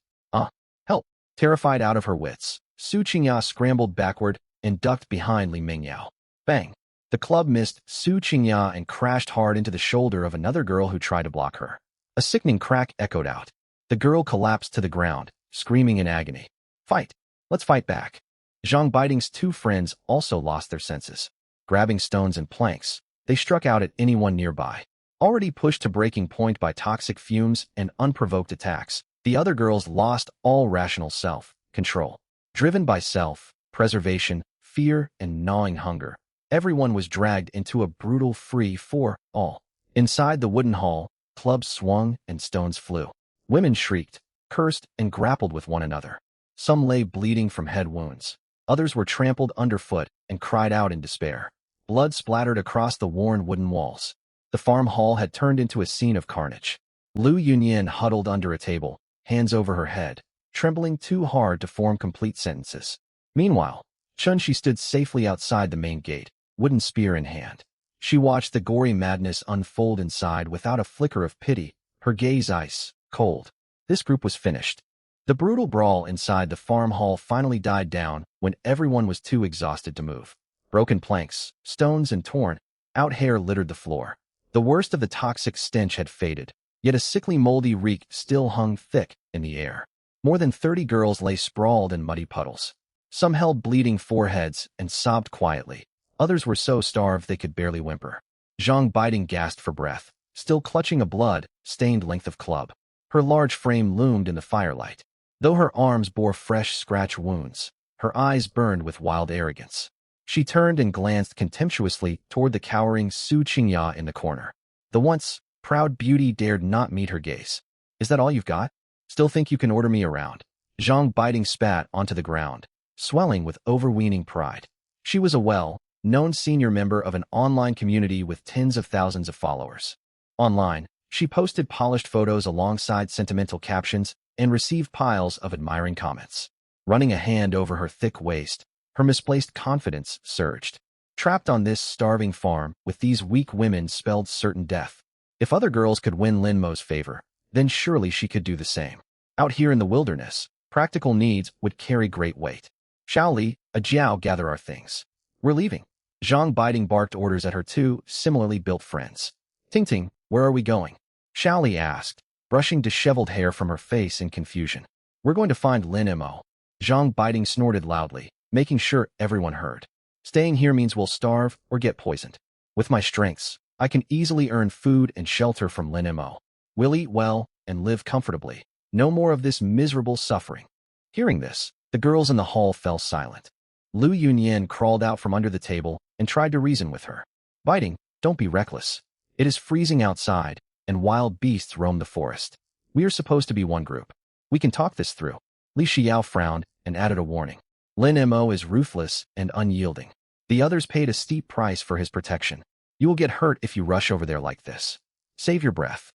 Help! Terrified out of her wits, Su Qingya scrambled backward and ducked behind Li Mingyao. Bang! The club missed Su Qingya and crashed hard into the shoulder of another girl who tried to block her. A sickening crack echoed out. The girl collapsed to the ground, screaming in agony. Fight! Let's fight back. Zhang Biding's two friends also lost their senses. Grabbing stones and planks, they struck out at anyone nearby. Already pushed to breaking point by toxic fumes and unprovoked attacks, the other girls lost all rational self-control. Driven by self-preservation, fear, and gnawing hunger, everyone was dragged into a brutal free-for-all. Inside the wooden hall, clubs swung and stones flew. Women shrieked, cursed, and grappled with one another. Some lay bleeding from head wounds. Others were trampled underfoot and cried out in despair. Blood splattered across the worn wooden walls. The farm hall had turned into a scene of carnage. Lu Yunyan huddled under a table, hands over her head, trembling too hard to form complete sentences. Meanwhile, Chunshi stood safely outside the main gate, wooden spear in hand. She watched the gory madness unfold inside without a flicker of pity, her gaze ice-cold. This group was finished. The brutal brawl inside the farm hall finally died down when everyone was too exhausted to move. Broken planks, stones, and torn Out hair littered the floor. The worst of the toxic stench had faded, yet a sickly moldy reek still hung thick in the air. More than 30 girls lay sprawled in muddy puddles. Some held bleeding foreheads and sobbed quietly. Others were so starved they could barely whimper. Zhang Biding gasped for breath, still clutching a blood-stained length of club. Her large frame loomed in the firelight. Though her arms bore fresh scratch wounds, her eyes burned with wild arrogance. She turned and glanced contemptuously toward the cowering Su Qingya in the corner. The once proud beauty dared not meet her gaze. Is that all you've got? Still think you can order me around? Zhang Biding spat onto the ground, swelling with overweening pride. She was a well-known senior member of an online community with tens of thousands of followers. Online, she posted polished photos alongside sentimental captions and received piles of admiring comments. Running a hand over her thick waist, her misplaced confidence surged. Trapped on this starving farm with these weak women spelled certain death. If other girls could win Lin Mo's favor, then surely she could do the same. Out here in the wilderness, practical needs would carry great weight. Xiaoli, Jiao, gather our things. We're leaving. Zhang Biding barked orders at her two similarly built friends. Ting, where are we going? Xiaoli asked, brushing disheveled hair from her face in confusion. We're going to find Lin Mo. Zhang Biding snorted loudly, making sure everyone heard. Staying here means we'll starve or get poisoned. With my strengths, I can easily earn food and shelter from Lin Mo. We'll eat well and live comfortably. No more of this miserable suffering. Hearing this, the girls in the hall fell silent. Lu Yunyan crawled out from under the table and tried to reason with her. Biding, don't be reckless. It is freezing outside, and wild beasts roam the forest. We are supposed to be one group. We can talk this through. Li Xiao frowned and added a warning. Lin Mo is ruthless and unyielding. The others paid a steep price for his protection. You will get hurt if you rush over there like this. Save your breath.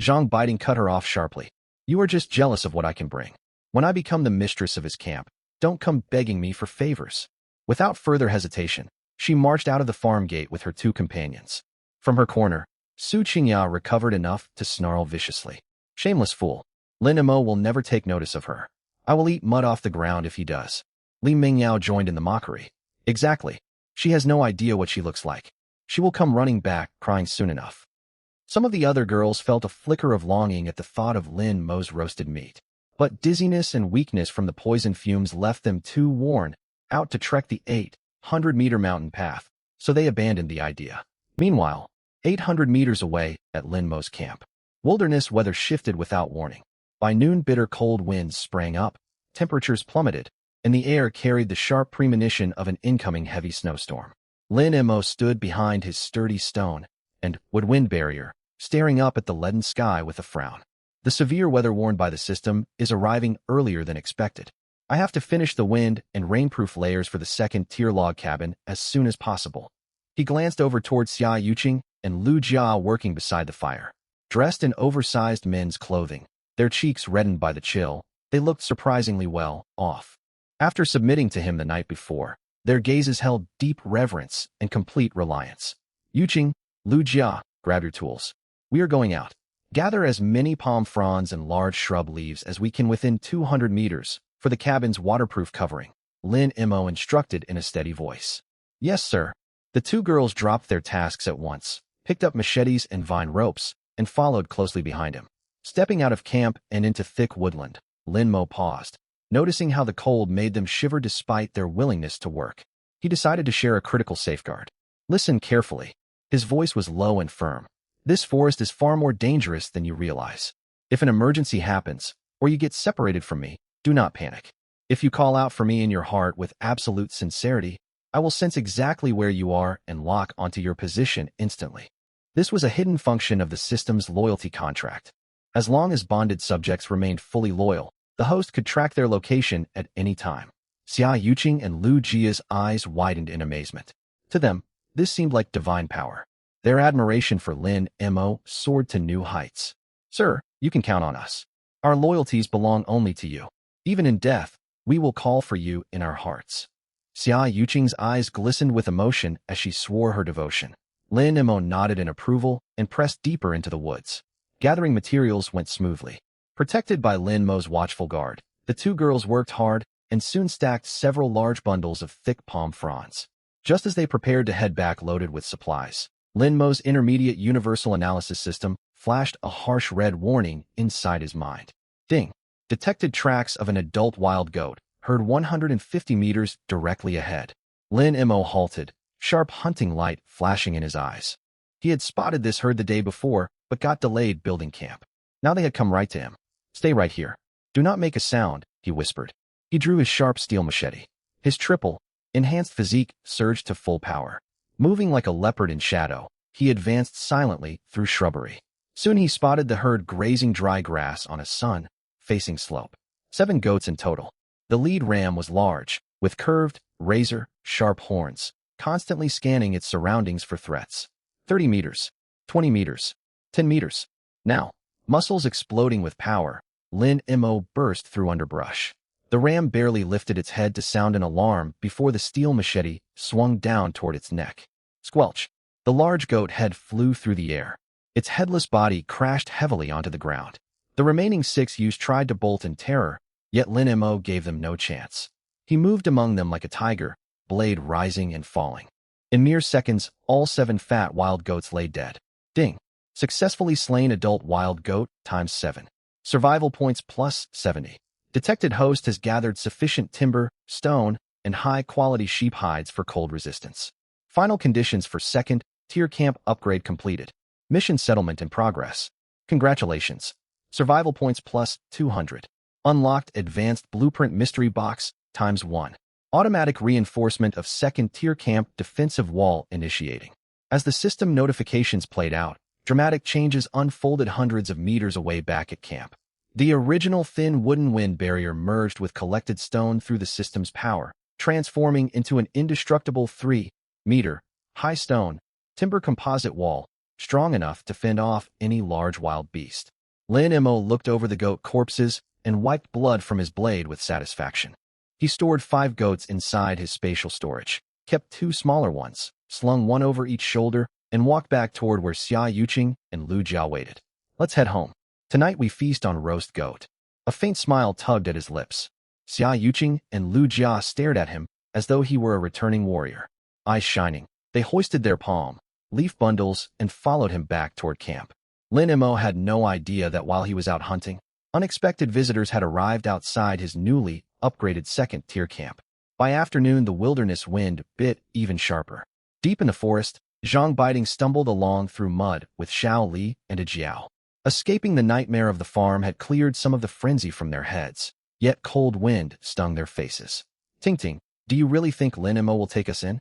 Zhang Biding cut her off sharply. You are just jealous of what I can bring. When I become the mistress of his camp, don't come begging me for favors. Without further hesitation, she marched out of the farm gate with her two companions. From her corner, Su Qingya recovered enough to snarl viciously. Shameless fool. Lin Mo will never take notice of her. I will eat mud off the ground if he does. Li Mingyao joined in the mockery. Exactly. She has no idea what she looks like. She will come running back, crying soon enough. Some of the other girls felt a flicker of longing at the thought of Lin Mo's roasted meat. But dizziness and weakness from the poison fumes left them too worn out to trek the 800-meter mountain path, so they abandoned the idea. Meanwhile, 800 meters away at Lin Mo's camp, wilderness weather shifted without warning. By noon, bitter cold winds sprang up, temperatures plummeted, and the air carried the sharp premonition of an incoming heavy snowstorm. Lin Mo stood behind his sturdy stone and wood-wind barrier, staring up at the leaden sky with a frown. The severe weather warned by the system is arriving earlier than expected. I have to finish the wind and rainproof layers for the second-tier log cabin as soon as possible. He glanced over towards Xia Yuqing and Lu Jia working beside the fire. Dressed in oversized men's clothing, their cheeks reddened by the chill, they looked surprisingly well off. After submitting to him the night before, their gazes held deep reverence and complete reliance. Yuqing, Lu Jia, grab your tools. We are going out. Gather as many palm fronds and large shrub leaves as we can within 200 meters for the cabin's waterproof covering, Lin Mo instructed in a steady voice. Yes, sir. The two girls dropped their tasks at once, picked up machetes and vine ropes, and followed closely behind him. Stepping out of camp and into thick woodland, Lin Mo paused, noticing how the cold made them shiver despite their willingness to work. He decided to share a critical safeguard. Listen carefully. His voice was low and firm. This forest is far more dangerous than you realize. If an emergency happens, or you get separated from me, do not panic. If you call out for me in your heart with absolute sincerity, I will sense exactly where you are and lock onto your position instantly. This was a hidden function of the system's loyalty contract. As long as bonded subjects remained fully loyal, the host could track their location at any time. Xia Yuqing and Lu Jia's eyes widened in amazement. To them, this seemed like divine power. Their admiration for Lin Mo soared to new heights. Sir, you can count on us. Our loyalties belong only to you. Even in death, we will call for you in our hearts. Xia Yuqing's eyes glistened with emotion as she swore her devotion. Lin Mo nodded in approval and pressed deeper into the woods. Gathering materials went smoothly. Protected by Lin Mo's watchful guard, the two girls worked hard and soon stacked several large bundles of thick palm fronds. Just as they prepared to head back loaded with supplies, Linmo's intermediate universal analysis system flashed a harsh red warning inside his mind. Ding! Detected tracks of an adult wild goat, heard 150 meters directly ahead. Lin Mo halted, sharp hunting light flashing in his eyes. He had spotted this herd the day before, but got delayed building camp. Now they had come right to him. Stay right here. Do not make a sound, he whispered. He drew his sharp steel machete. His triple, enhanced physique surged to full power. Moving like a leopard in shadow, he advanced silently through shrubbery. Soon he spotted the herd grazing dry grass on a sun-facing slope. 7 goats in total. The lead ram was large, with curved, razor-sharp horns, constantly scanning its surroundings for threats. 30 meters, 20 meters, 10 meters. Now, muscles exploding with power, Lin Mo burst through underbrush. The ram barely lifted its head to sound an alarm before the steel machete swung down toward its neck. Squelch! The large goat head flew through the air. Its headless body crashed heavily onto the ground. The remaining 6 youths tried to bolt in terror, yet Lin Mo gave them no chance. He moved among them like a tiger, blade rising and falling. In mere seconds, all 7 fat wild goats lay dead. Ding! Successfully slain adult wild goat times 7. Survival points plus 70. Detected host has gathered sufficient timber, stone, and high-quality sheep hides for cold resistance. Final conditions for second tier camp upgrade completed. Mission settlement in progress. Congratulations. Survival points plus 200. Unlocked advanced blueprint mystery box times 1. Automatic reinforcement of second tier camp defensive wall initiating. As the system notifications played out, dramatic changes unfolded hundreds of meters away back at camp. The original thin wooden wind barrier merged with collected stone through the system's power, transforming into an indestructible 3-meter high stone, timber composite wall, strong enough to fend off any large wild beast. Lin Mo looked over the goat corpses and wiped blood from his blade with satisfaction. He stored 5 goats inside his spatial storage, kept 2 smaller ones, slung one over each shoulder, and walked back toward where Xia Yuqing and Lu Jiao waited. Let's head home. Tonight we feast on roast goat. A faint smile tugged at his lips. Xia Yuqing and Lu Jia stared at him as though he were a returning warrior. Eyes shining, they hoisted their palm, leaf bundles, and followed him back toward camp. Lin Mo had no idea that while he was out hunting, unexpected visitors had arrived outside his newly upgraded second-tier camp. By afternoon, the wilderness wind bit even sharper. Deep in the forest, Zhang Baiting stumbled along through mud with Xiao Li and a Jiao. Escaping the nightmare of the farm had cleared some of the frenzy from their heads, yet cold wind stung their faces. Ting, do you really think Lin Mo will take us in?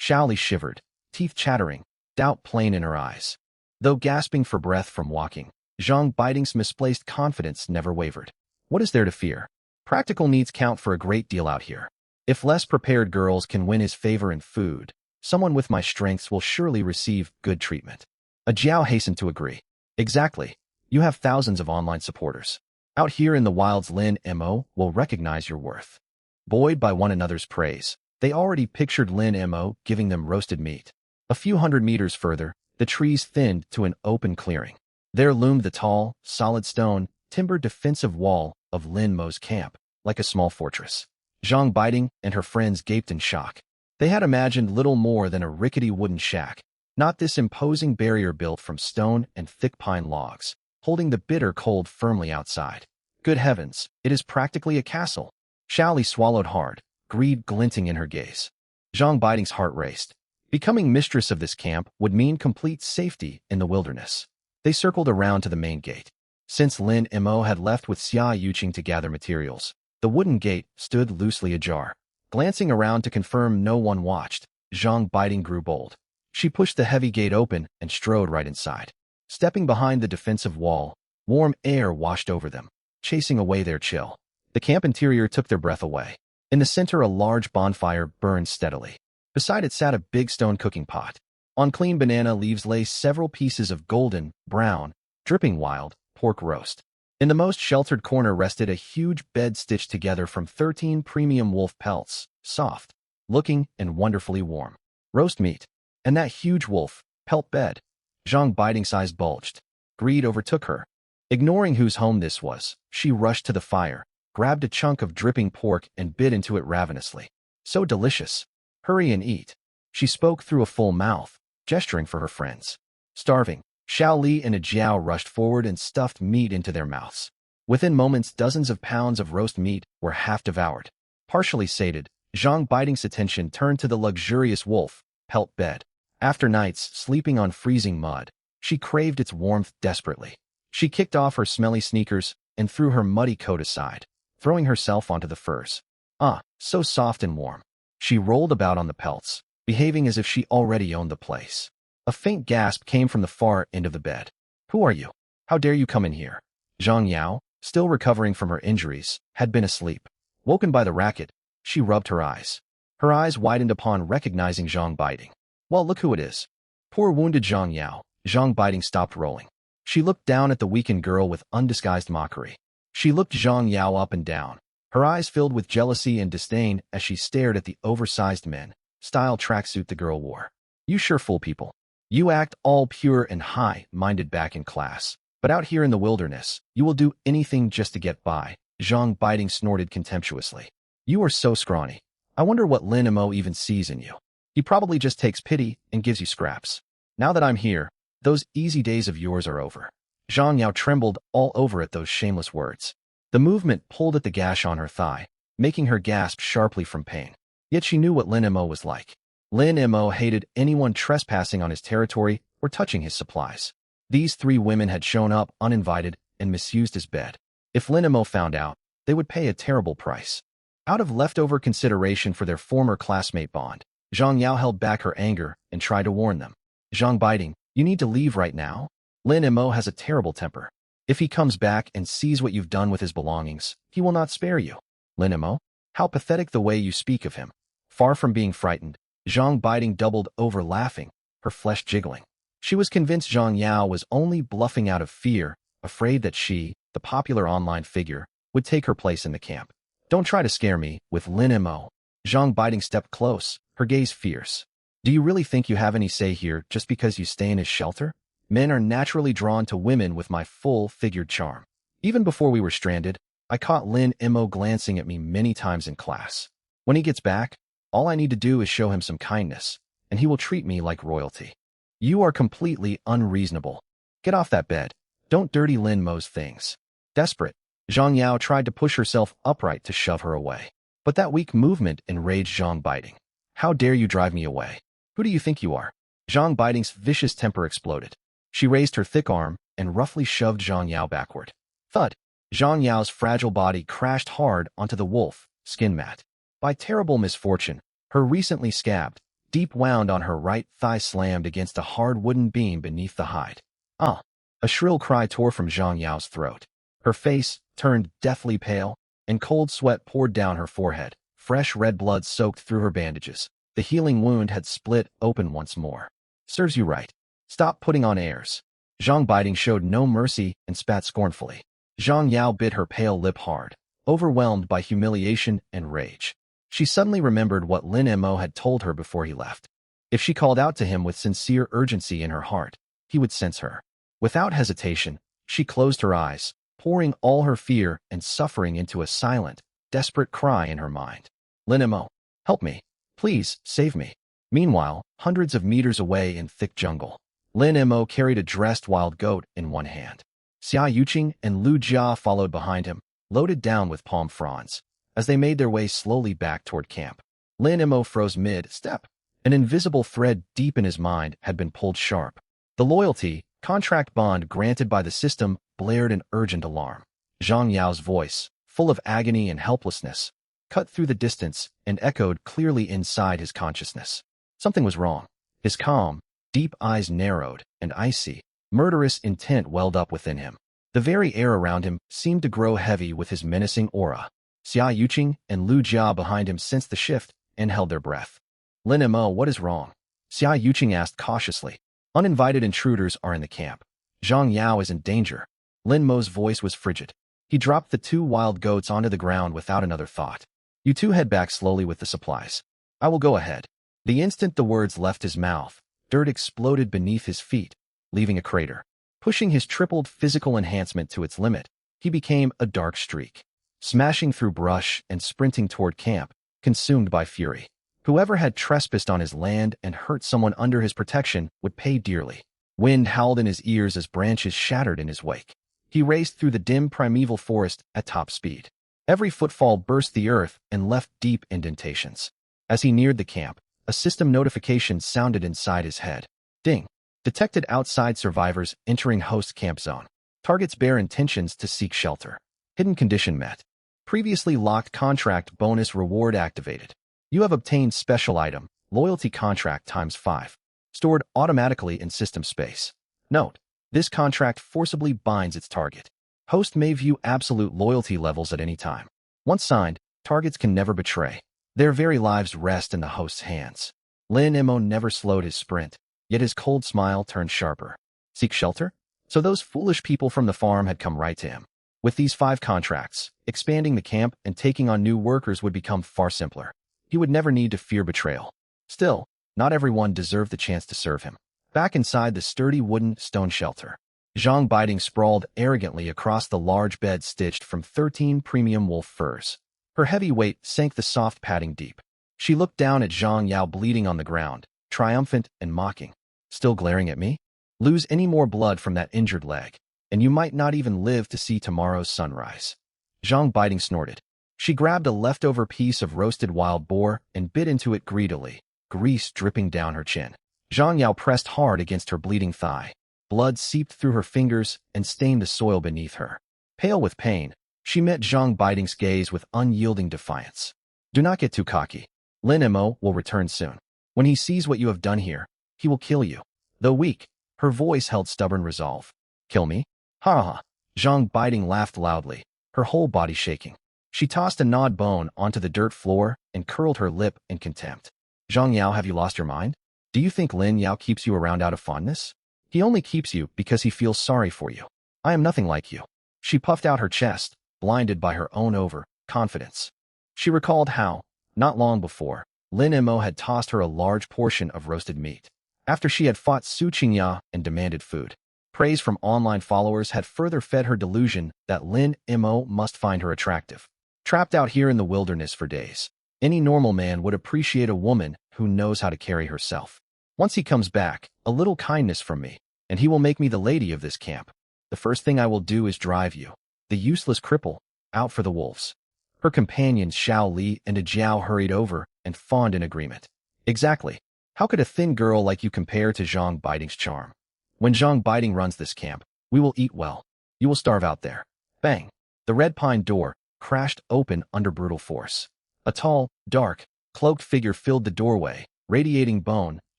Xiao Li shivered, teeth chattering, doubt plain in her eyes. Though gasping for breath from walking, Zhang Baiting's misplaced confidence never wavered. What is there to fear? Practical needs count for a great deal out here. If less prepared girls can win his favor in food, someone with my strengths will surely receive good treatment. A Jiao hastened to agree. Exactly. You have thousands of online supporters. Out here in the wilds, Lin Mo will recognize your worth. Buoyed by one another's praise, they already pictured Lin Mo giving them roasted meat. A few hundred meters further, the trees thinned to an open clearing. There loomed the tall, solid stone, timber defensive wall of Lin Mo's camp, like a small fortress. Zhang Baiting and her friends gaped in shock. They had imagined little more than a rickety wooden shack, not this imposing barrier built from stone and thick pine logs, holding the bitter cold firmly outside. Good heavens, it is practically a castle. Xiao Li swallowed hard, greed glinting in her gaze. Zhang Baiting's heart raced. Becoming mistress of this camp would mean complete safety in the wilderness. They circled around to the main gate. Since Lin Mo had left with Xia Yuqing to gather materials, the wooden gate stood loosely ajar. Glancing around to confirm no one watched, Zhang Baiting grew bold. She pushed the heavy gate open and strode right inside. Stepping behind the defensive wall, warm air washed over them, chasing away their chill. The camp interior took their breath away. In the center, a large bonfire burned steadily. Beside it sat a big stone cooking pot. On clean banana leaves lay several pieces of golden, brown, dripping wild pork roast. In the most sheltered corner rested a huge bed stitched together from 13 premium wolf pelts, soft, looking and wonderfully warm. Roast meat. And that huge wolf pelt bed. Zhang Baiting's eyes bulged. Greed overtook her. Ignoring whose home this was, she rushed to the fire, grabbed a chunk of dripping pork and bit into it ravenously. So delicious. Hurry and eat. She spoke through a full mouth, gesturing for her friends. Starving, Xiao Li and a Jiao rushed forward and stuffed meat into their mouths. Within moments, dozens of pounds of roast meat were half devoured. Partially sated, Zhang Baiting's attention turned to the luxurious wolf pelt bed. After nights sleeping on freezing mud, she craved its warmth desperately. She kicked off her smelly sneakers and threw her muddy coat aside, throwing herself onto the furs. Ah, so soft and warm. She rolled about on the pelts, behaving as if she already owned the place. A faint gasp came from the far end of the bed. Who are you? How dare you come in here? Zhang Yao, still recovering from her injuries, had been asleep. Woken by the racket, she rubbed her eyes. Her eyes widened upon recognizing Zhang Baiting. Well, look who it is. Poor wounded Zhang Yao. Zhang Baiting stopped rolling. She looked down at the weakened girl with undisguised mockery. She looked Zhang Yao up and down, her eyes filled with jealousy and disdain as she stared at the oversized men-style tracksuit the girl wore. You sure fool people. You act all pure and high-minded back in class, but out here in the wilderness, you will do anything just to get by. Zhang Baiting snorted contemptuously. You are so scrawny. I wonder what Lin Mo even sees in you. He probably just takes pity and gives you scraps. Now that I'm here, those easy days of yours are over. Zhang Yao trembled all over at those shameless words. The movement pulled at the gash on her thigh, making her gasp sharply from pain. Yet she knew what Lin Mo was like. Lin Mo hated anyone trespassing on his territory or touching his supplies. These three women had shown up uninvited and misused his bed. If Lin Mo found out, they would pay a terrible price. Out of leftover consideration for their former classmate bond, Zhang Yao held back her anger and tried to warn them. Zhang Baiting, you need to leave right now. Lin Mo has a terrible temper. If he comes back and sees what you've done with his belongings, he will not spare you. Lin Mo, how pathetic the way you speak of him. Far from being frightened, Zhang Baiting doubled over laughing, her flesh jiggling. She was convinced Zhang Yao was only bluffing out of fear, afraid that she, the popular online figure, would take her place in the camp. Don't try to scare me with Lin Mo. Zhang Baiting stepped close, her gaze fierce. Do you really think you have any say here just because you stay in his shelter? Men are naturally drawn to women with my full-figured charm. Even before we were stranded, I caught Lin Mo glancing at me many times in class. When he gets back, all I need to do is show him some kindness, and he will treat me like royalty. You are completely unreasonable. Get off that bed. Don't dirty Lin Mo's things. Desperate, Zhang Yao tried to push herself upright to shove her away. But that weak movement enraged Zhang Baiting. How dare you drive me away? Who do you think you are? Zhang Baiting's vicious temper exploded. She raised her thick arm and roughly shoved Zhang Yao backward. Thud! Zhang Yao's fragile body crashed hard onto the wolf skin mat. By terrible misfortune, her recently scabbed, deep wound on her right thigh slammed against a hard wooden beam beneath the hide. Ah! A shrill cry tore from Zhang Yao's throat. Her face turned deathly pale, and cold sweat poured down her forehead. Fresh red blood soaked through her bandages. The healing wound had split open once more. Serves you right. Stop putting on airs. Zhang Baiting showed no mercy and spat scornfully. Zhang Yao bit her pale lip hard, overwhelmed by humiliation and rage. She suddenly remembered what Lin Mo had told her before he left. If she called out to him with sincere urgency in her heart, he would sense her. Without hesitation, she closed her eyes, pouring all her fear and suffering into a silent, desperate cry in her mind. Lin Mo, help me. Please, save me. Meanwhile, hundreds of meters away in thick jungle, Lin Mo carried a dressed wild goat in one hand. Xia Yuqing and Lu Jia followed behind him, loaded down with palm fronds. As they made their way slowly back toward camp, Lin Mo froze mid-step. An invisible thread deep in his mind had been pulled sharp. The loyalty, contract bond granted by the system blared an urgent alarm. Zhang Yao's voice, full of agony and helplessness, cut through the distance and echoed clearly inside his consciousness. Something was wrong. His calm, deep eyes narrowed, and icy, murderous intent welled up within him. The very air around him seemed to grow heavy with his menacing aura. Xia Yuqing and Lu Jia behind him sensed the shift and held their breath. Lin Mo, what is wrong? Xia Yuqing asked cautiously. Uninvited intruders are in the camp. Zhang Yao is in danger. Lin Mo's voice was frigid. He dropped the two wild goats onto the ground without another thought. You two head back slowly with the supplies. I will go ahead. The instant the words left his mouth, dirt exploded beneath his feet, leaving a crater. Pushing his tripled physical enhancement to its limit, he became a dark streak, smashing through brush and sprinting toward camp, consumed by fury. Whoever had trespassed on his land and hurt someone under his protection would pay dearly. Wind howled in his ears as branches shattered in his wake. He raced through the dim primeval forest at top speed. Every footfall burst the earth and left deep indentations. As he neared the camp, a system notification sounded inside his head. Ding. Detected outside survivors entering host camp zone. Targets bear intentions to seek shelter. Hidden condition met. Previously locked contract bonus reward activated. You have obtained special item, loyalty contract ×5. Stored automatically in system space. Note, this contract forcibly binds its target. Host may view absolute loyalty levels at any time. Once signed, targets can never betray. Their very lives rest in the host's hands. Lin Mo never slowed his sprint, yet his cold smile turned sharper. Seek shelter? So those foolish people from the farm had come right to him. With these 5 contracts, expanding the camp and taking on new workers would become far simpler. He would never need to fear betrayal. Still, not everyone deserved the chance to serve him. Back inside the sturdy wooden stone shelter, Zhang Biding sprawled arrogantly across the large bed stitched from 13 premium wolf furs. Her heavy weight sank the soft padding deep. She looked down at Zhang Yao bleeding on the ground, triumphant and mocking. Still glaring at me? Lose any more blood from that injured leg, and you might not even live to see tomorrow's sunrise. Zhang Biding snorted. She grabbed a leftover piece of roasted wild boar and bit into it greedily, grease dripping down her chin. Zhang Yao pressed hard against her bleeding thigh. Blood seeped through her fingers and stained the soil beneath her. Pale with pain, she met Zhang Biding's gaze with unyielding defiance. Do not get too cocky. Lin Mo will return soon. When he sees what you have done here, he will kill you. Though weak, her voice held stubborn resolve. Kill me? Ha ha. Zhang Biding laughed loudly, her whole body shaking. She tossed a gnawed bone onto the dirt floor and curled her lip in contempt. Zhang Yao, have you lost your mind? Do you think Lin Yao keeps you around out of fondness? He only keeps you because he feels sorry for you. I am nothing like you. She puffed out her chest, blinded by her own overconfidence. She recalled how, not long before, Lin Mo had tossed her a large portion of roasted meat. After she had fought Su Qingya and demanded food. Praise from online followers had further fed her delusion that Lin Mo must find her attractive. Trapped out here in the wilderness for days, any normal man would appreciate a woman who knows how to carry herself. Once he comes back, a little kindness from me, and he will make me the lady of this camp. The first thing I will do is drive you, the useless cripple, out for the wolves. Her companions Xiao Li and Jiao hurried over and fawned in agreement. Exactly. How could a thin girl like you compare to Zhang Biding's charm? When Zhang Biding runs this camp, we will eat well. You will starve out there. Bang. The red pine door crashed open under brutal force. A tall, dark, cloaked figure filled the doorway, radiating bone,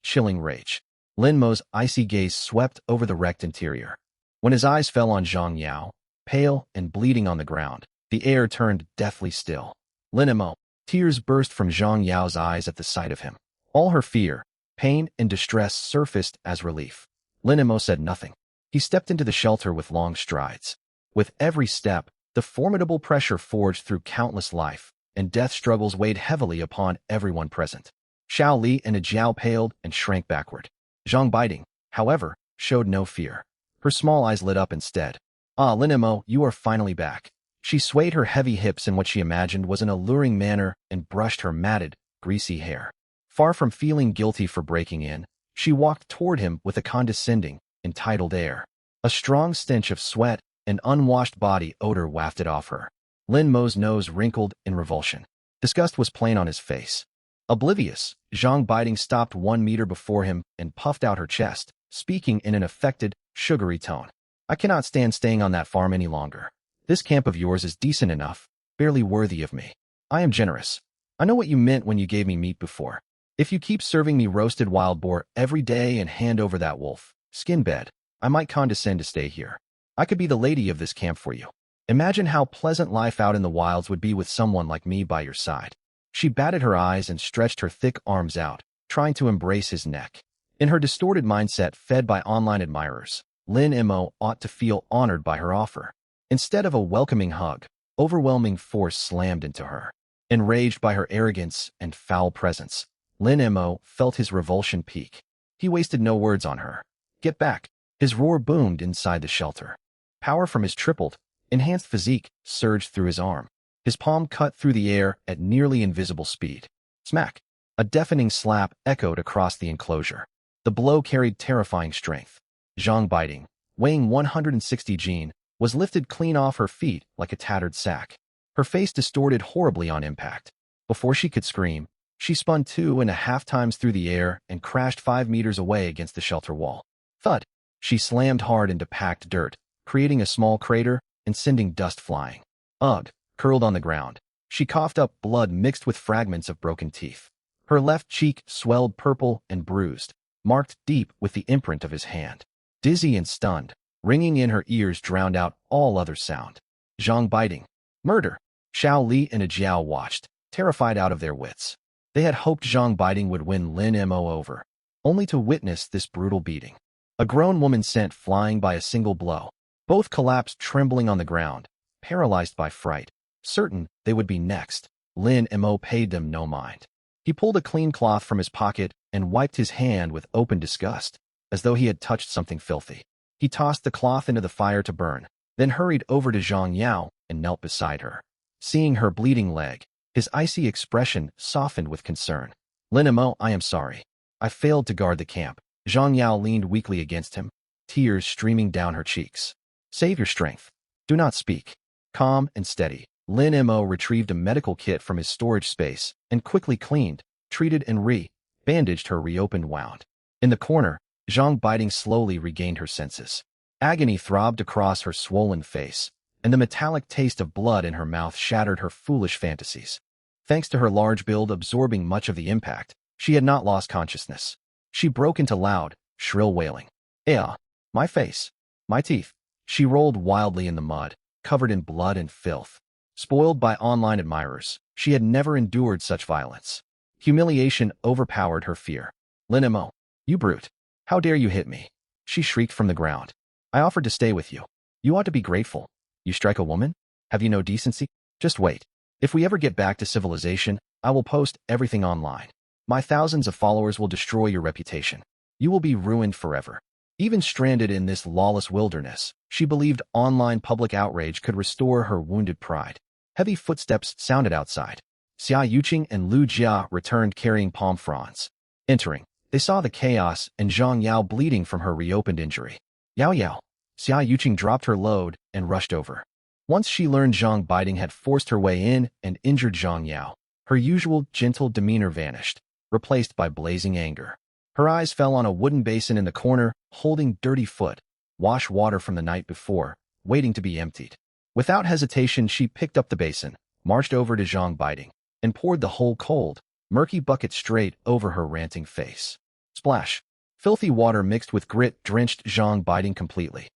chilling rage. Lin Mo's icy gaze swept over the wrecked interior. When his eyes fell on Zhang Yao, pale and bleeding on the ground, the air turned deathly still. Lin Mo, tears burst from Zhang Yao's eyes at the sight of him. All her fear, pain, and distress surfaced as relief. Lin Mo said nothing. He stepped into the shelter with long strides. With every step, the formidable pressure forged through countless life and death struggles weighed heavily upon everyone present. Xiao Li and Jiao paled and shrank backward. Zhang Biding, however, showed no fear. Her small eyes lit up instead. Ah, Lin Mo, you are finally back. She swayed her heavy hips in what she imagined was an alluring manner and brushed her matted, greasy hair. Far from feeling guilty for breaking in, she walked toward him with a condescending, entitled air. A strong stench of sweat and unwashed body odor wafted off her. Lin Mo's nose wrinkled in revulsion. Disgust was plain on his face. Oblivious, Zhang Biding stopped 1 meter before him and puffed out her chest, speaking in an affected, sugary tone. I cannot stand staying on that farm any longer. This camp of yours is decent enough, barely worthy of me. I am generous. I know what you meant when you gave me meat before. If you keep serving me roasted wild boar every day and hand over that wolf skin bed, I might condescend to stay here. I could be the lady of this camp for you. Imagine how pleasant life out in the wilds would be with someone like me by your side. She batted her eyes and stretched her thick arms out, trying to embrace his neck. In her distorted mindset fed by online admirers, Lin Mo ought to feel honored by her offer. Instead of a welcoming hug, overwhelming force slammed into her. Enraged by her arrogance and foul presence, Lin Mo felt his revulsion peak. He wasted no words on her. Get back! His roar boomed inside the shelter. Power from his tripled, enhanced physique surged through his arm. His palm cut through the air at nearly invisible speed. Smack! A A deafening slap echoed across the enclosure. The blow carried terrifying strength. Zhang Baiting, weighing 160 jin, was lifted clean off her feet like a tattered sack. Her face distorted horribly on impact. Before she could scream, she spun 2.5 times through the air and crashed 5 meters away against the shelter wall. Thud! She slammed hard into packed dirt, creating a small crater and sending dust flying. Ugh! Curled on the ground, she coughed up blood mixed with fragments of broken teeth. Her left cheek swelled purple and bruised, marked deep with the imprint of his hand. Dizzy and stunned, ringing in her ears drowned out all other sound. Zhang Baiting. Murder! Xiao Li and Ajiao watched, terrified out of their wits. They had hoped Zhang Baiting would win Lin Mo over, only to witness this brutal beating. A grown woman sent flying by a single blow. Both collapsed trembling on the ground, paralyzed by fright, certain they would be next. Lin Mo paid them no mind. He pulled a clean cloth from his pocket and wiped his hand with open disgust, as though he had touched something filthy. He tossed the cloth into the fire to burn, then hurried over to Zhang Yao and knelt beside her. Seeing her bleeding leg, his icy expression softened with concern. Lin Mo, I am sorry. I failed to guard the camp. Zhang Yao leaned weakly against him, tears streaming down her cheeks. Save your strength. Do not speak. Calm and steady, Lin Mo retrieved a medical kit from his storage space and quickly cleaned, treated and bandaged her reopened wound. In the corner, Zhang Baiting slowly regained her senses. Agony throbbed across her swollen face, and the metallic taste of blood in her mouth shattered her foolish fantasies. Thanks to her large build absorbing much of the impact, she had not lost consciousness. She broke into loud, shrill wailing. My face. My teeth. She rolled wildly in the mud, covered in blood and filth. Spoiled by online admirers, she had never endured such violence. Humiliation overpowered her fear. Lin Mo, you brute. How dare you hit me? She shrieked from the ground. I offered to stay with you. You ought to be grateful. You strike a woman? Have you no decency? Just wait. If we ever get back to civilization, I will post everything online. My thousands of followers will destroy your reputation. You will be ruined forever. Even stranded in this lawless wilderness, she believed online public outrage could restore her wounded pride. Heavy footsteps sounded outside. Xia Yuqing and Lu Jia returned carrying palm fronds. Entering, they saw the chaos and Zhang Yao bleeding from her reopened injury. Yao Yao. Xia Yuqing dropped her load and rushed over. Once she learned Zhang Baiting had forced her way in and injured Zhang Yao, her usual gentle demeanor vanished, replaced by blazing anger. Her eyes fell on a wooden basin in the corner, holding dirty foot, wash water from the night before, waiting to be emptied. Without hesitation, she picked up the basin, marched over to Zhang Baiting, and poured the whole cold, murky bucket straight over her ranting face. Splash! Filthy water mixed with grit drenched Zhang Baiting completely.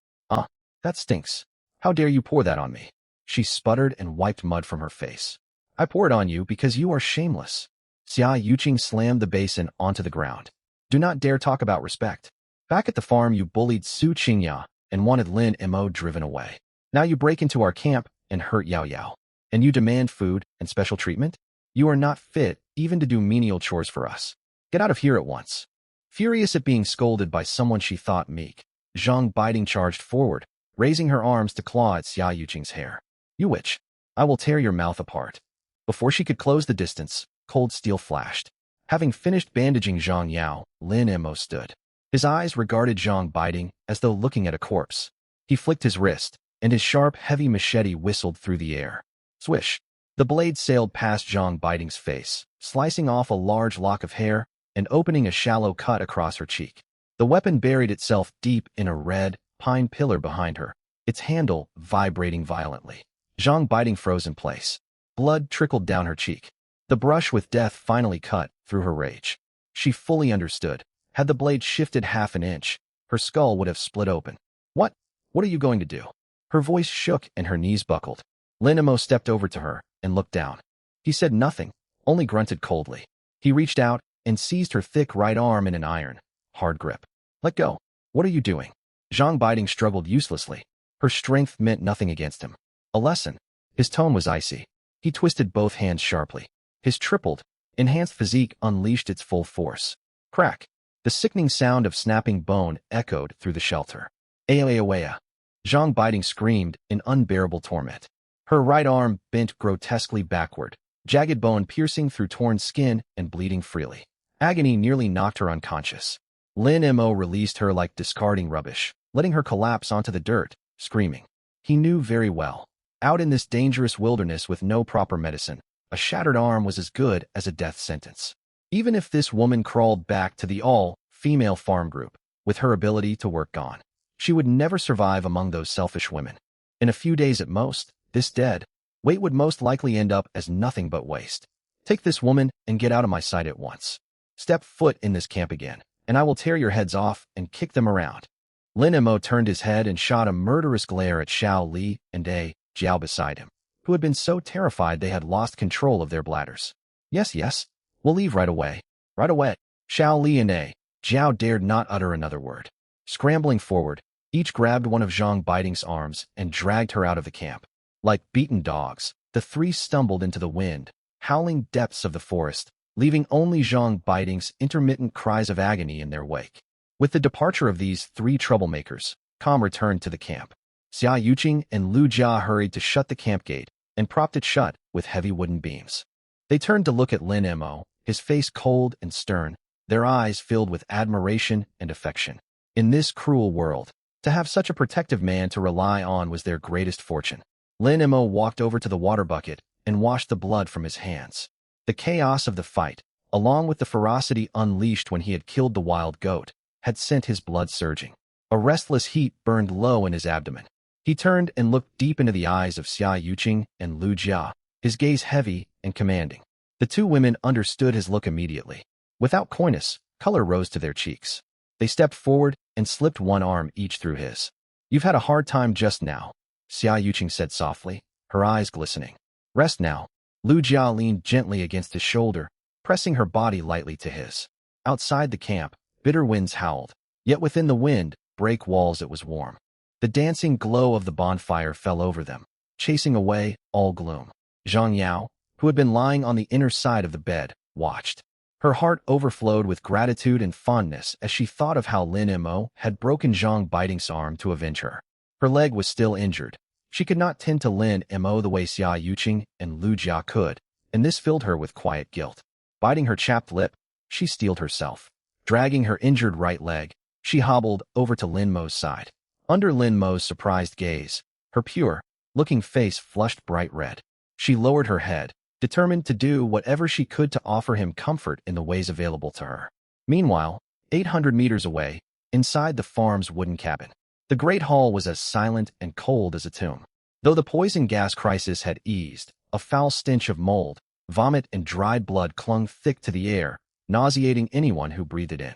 That stinks. How dare you pour that on me? She sputtered and wiped mud from her face. I pour it on you because you are shameless. Xia Yuqing slammed the basin onto the ground. Do not dare talk about respect. Back at the farm you bullied Su Qingya and wanted Lin Mo driven away. Now you break into our camp and hurt Yao Yao. And you demand food and special treatment? You are not fit even to do menial chores for us. Get out of here at once. Furious at being scolded by someone she thought meek, Zhang Baiting charged forward, raising her arms to claw at Xia Yuqing's hair. You witch! I will tear your mouth apart. Before she could close the distance, cold steel flashed. Having finished bandaging Zhang Yao, Lin Mo stood. His eyes regarded Zhang Baiting as though looking at a corpse. He flicked his wrist, and his sharp, heavy machete whistled through the air. Swish! The blade sailed past Zhang Baiting's face, slicing off a large lock of hair and opening a shallow cut across her cheek. The weapon buried itself deep in a red, pine pillar behind her, its handle vibrating violently. Zhang Baiting froze in place. Blood trickled down her cheek. The brush with death finally cut through her rage. She fully understood. Had the blade shifted half an inch, her skull would have split open. What? What are you going to do? Her voice shook and her knees buckled. Lin Mo stepped over to her and looked down. He said nothing, only grunted coldly. He reached out and seized her thick right arm in an iron, hard grip. Let go. What are you doing? Zhang Baiting struggled uselessly. Her strength meant nothing against him. A lesson. His tone was icy. He twisted both hands sharply. His tripled, enhanced physique unleashed its full force. Crack! The sickening sound of snapping bone echoed through the shelter. Aoeawea! Zhang Baiting screamed in unbearable torment. Her right arm bent grotesquely backward, jagged bone piercing through torn skin and bleeding freely. Agony nearly knocked her unconscious. Lin Mo released her like discarding rubbish, letting her collapse onto the dirt, screaming. He knew very well. Out in this dangerous wilderness with no proper medicine, a shattered arm was as good as a death sentence. Even if this woman crawled back to the all-female farm group, with her ability to work gone, she would never survive among those selfish women. In a few days at most, this dead weight would most likely end up as nothing but waste. Take this woman and get out of my sight at once. Step foot in this camp again, and I will tear your heads off and kick them around. Lin Mo turned his head and shot a murderous glare at Xiao Li and A. Jiao beside him, who had been so terrified they had lost control of their bladders. Yes, we'll leave right away. Right away. Xiao Li and A. Jiao dared not utter another word. Scrambling forward, each grabbed one of Zhang Baiting's arms and dragged her out of the camp. Like beaten dogs, the three stumbled into the wind, howling depths of the forest, leaving only Zhang Baiting's intermittent cries of agony in their wake. With the departure of these three troublemakers, calm returned to the camp. Xia Yuqing and Lu Jia hurried to shut the camp gate and propped it shut with heavy wooden beams. They turned to look at Lin Mo, his face cold and stern, their eyes filled with admiration and affection. In this cruel world, to have such a protective man to rely on was their greatest fortune. Lin Mo walked over to the water bucket and washed the blood from his hands. The chaos of the fight, along with the ferocity unleashed when he had killed the wild goat, had sent his blood surging. A restless heat burned low in his abdomen. He turned and looked deep into the eyes of Xia Yuqing and Lu Jia, his gaze heavy and commanding. The two women understood his look immediately. Without coyness, color rose to their cheeks. They stepped forward and slipped one arm each through his. You've had a hard time just now, Xia Yuqing said softly, her eyes glistening. Rest now. Lu Jia leaned gently against his shoulder, pressing her body lightly to his. Outside the camp, bitter winds howled, yet within the wind, break walls it was warm. The dancing glow of the bonfire fell over them, chasing away all gloom. Zhang Yao, who had been lying on the inner side of the bed, watched. Her heart overflowed with gratitude and fondness as she thought of how Lin Mo had broken Zhang Baiting's arm to avenge her. Her leg was still injured. She could not tend to Lin Mo the way Xia Yuqing and Lu Jia could, and this filled her with quiet guilt. Biting her chapped lip, she steeled herself. Dragging her injured right leg, she hobbled over to Lin Mo's side. Under Lin Mo's surprised gaze, her pure-looking face flushed bright red. She lowered her head, determined to do whatever she could to offer him comfort in the ways available to her. Meanwhile, 800 meters away, inside the farm's wooden cabin, the great hall was as silent and cold as a tomb. Though the poison gas crisis had eased, a foul stench of mold, vomit, and dried blood clung thick to the air, nauseating anyone who breathed it in.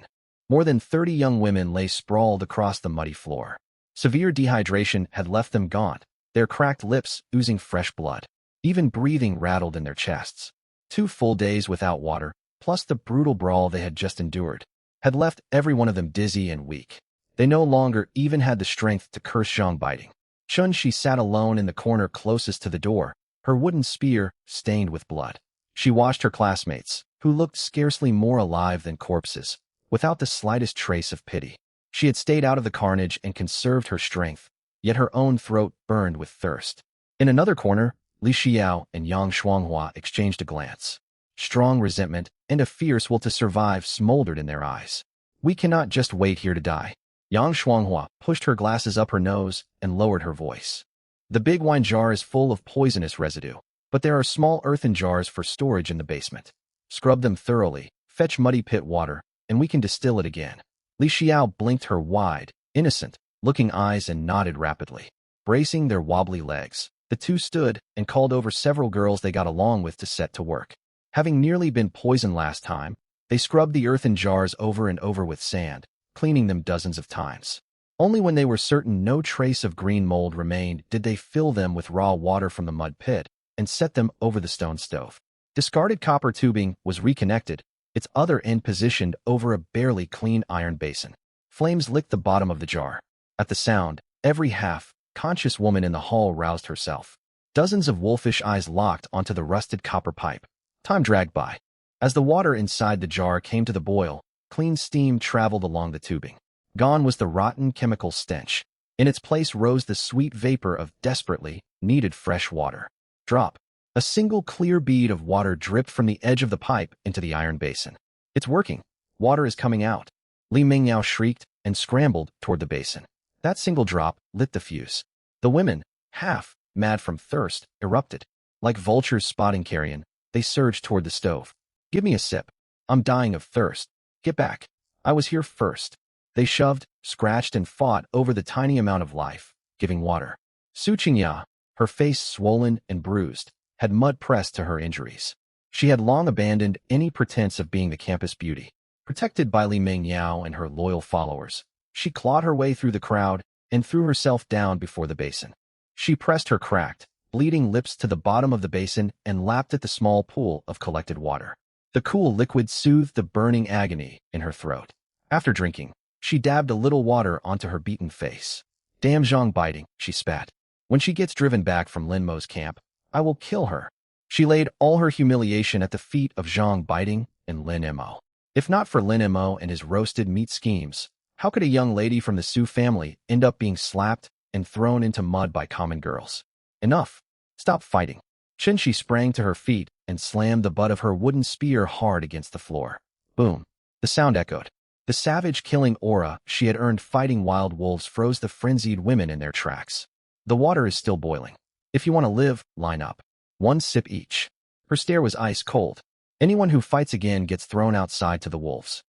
More than 30 young women lay sprawled across the muddy floor. Severe dehydration had left them gaunt, their cracked lips oozing fresh blood. Even breathing rattled in their chests. 2 full days without water, plus the brutal brawl they had just endured, had left every one of them dizzy and weak. They no longer even had the strength to curse Zhang Baiting. Chun-Shi sat alone in the corner closest to the door, her wooden spear stained with blood. She watched her classmates, who looked scarcely more alive than corpses, without the slightest trace of pity. She had stayed out of the carnage and conserved her strength, yet her own throat burned with thirst. In another corner, Li Xiao and Yang Shuanghua exchanged a glance. Strong resentment and a fierce will to survive smoldered in their eyes. We cannot just wait here to die. Yang Shuanghua pushed her glasses up her nose and lowered her voice. The big wine jar is full of poisonous residue, but there are small earthen jars for storage in the basement. Scrub them thoroughly, fetch muddy pit water, and we can distill it again. Li Xiao blinked her wide, innocent-looking eyes and nodded rapidly. Bracing their wobbly legs, the two stood and called over several girls they got along with to set to work. Having nearly been poisoned last time, they scrubbed the earthen jars over and over with sand, cleaning them dozens of times. Only when they were certain no trace of green mold remained did they fill them with raw water from the mud pit and set them over the stone stove. Discarded copper tubing was reconnected, its other end positioned over a barely clean iron basin. Flames licked the bottom of the jar. At the sound, every half-conscious woman in the hall roused herself. Dozens of wolfish eyes locked onto the rusted copper pipe. Time dragged by. As the water inside the jar came to the boil, clean steam traveled along the tubing. Gone was the rotten chemical stench. In its place rose the sweet vapor of desperately needed fresh water. Drop. A single clear bead of water dripped from the edge of the pipe into the iron basin. It's working. Water is coming out. Li Mingyao shrieked and scrambled toward the basin. That single drop lit the fuse. The women, half mad from thirst, erupted. Like vultures spotting carrion, they surged toward the stove. Give me a sip. I'm dying of thirst. Get back. I was here first. They shoved, scratched, and fought over the tiny amount of life, giving water. Su Qingya, her face swollen and bruised, had mud pressed to her injuries. She had long abandoned any pretense of being the campus beauty. Protected by Li Mingyao and her loyal followers, she clawed her way through the crowd and threw herself down before the basin. She pressed her cracked, bleeding lips to the bottom of the basin and lapped at the small pool of collected water. The cool liquid soothed the burning agony in her throat. After drinking, she dabbed a little water onto her beaten face. Damn Zhang Biting, she spat. When she gets driven back from Lin Mo's camp, I will kill her. She laid all her humiliation at the feet of Zhang Biting and Lin Mo. If not for Lin Mo and his roasted meat schemes, how could a young lady from the Su family end up being slapped and thrown into mud by common girls? Enough. Stop fighting. Chen Shi sprang to her feet and slammed the butt of her wooden spear hard against the floor. Boom. The sound echoed. The savage killing aura she had earned fighting wild wolves froze the frenzied women in their tracks. The water is still boiling. If you want to live, line up. One sip each. Her stare was ice cold. Anyone who fights again gets thrown outside to the wolves.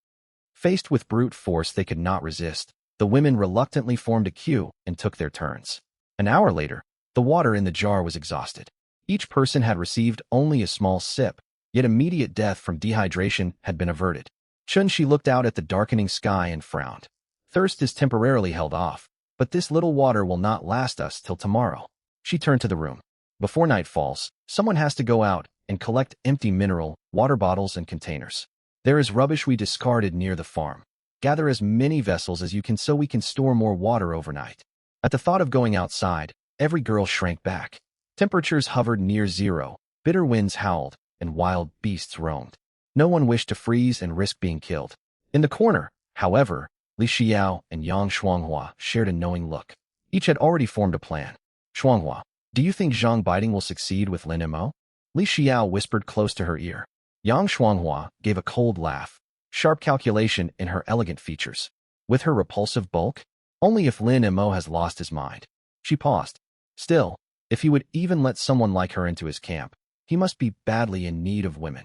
Faced with brute force they could not resist, the women reluctantly formed a queue and took their turns. An hour later, the water in the jar was exhausted. Each person had received only a small sip, yet immediate death from dehydration had been averted. Chen Shi looked out at the darkening sky and frowned. Thirst is temporarily held off, but this little water will not last us till tomorrow. She turned to the room. Before night falls, someone has to go out and collect empty mineral, water bottles, and containers. There is rubbish we discarded near the farm. Gather as many vessels as you can so we can store more water overnight. At the thought of going outside, every girl shrank back. Temperatures hovered near zero, bitter winds howled, and wild beasts roamed. No one wished to freeze and risk being killed. In the corner, however, Li Xiao and Yang Shuanghua shared a knowing look. Each had already formed a plan. Shuanghua, do you think Zhang Biting will succeed with Lin Mo? Li Xiao whispered close to her ear. Yang Shuanghua gave a cold laugh, sharp calculation in her elegant features. With her repulsive bulk? Only if Lin Mo has lost his mind. She paused. Still, if he would even let someone like her into his camp, he must be badly in need of women.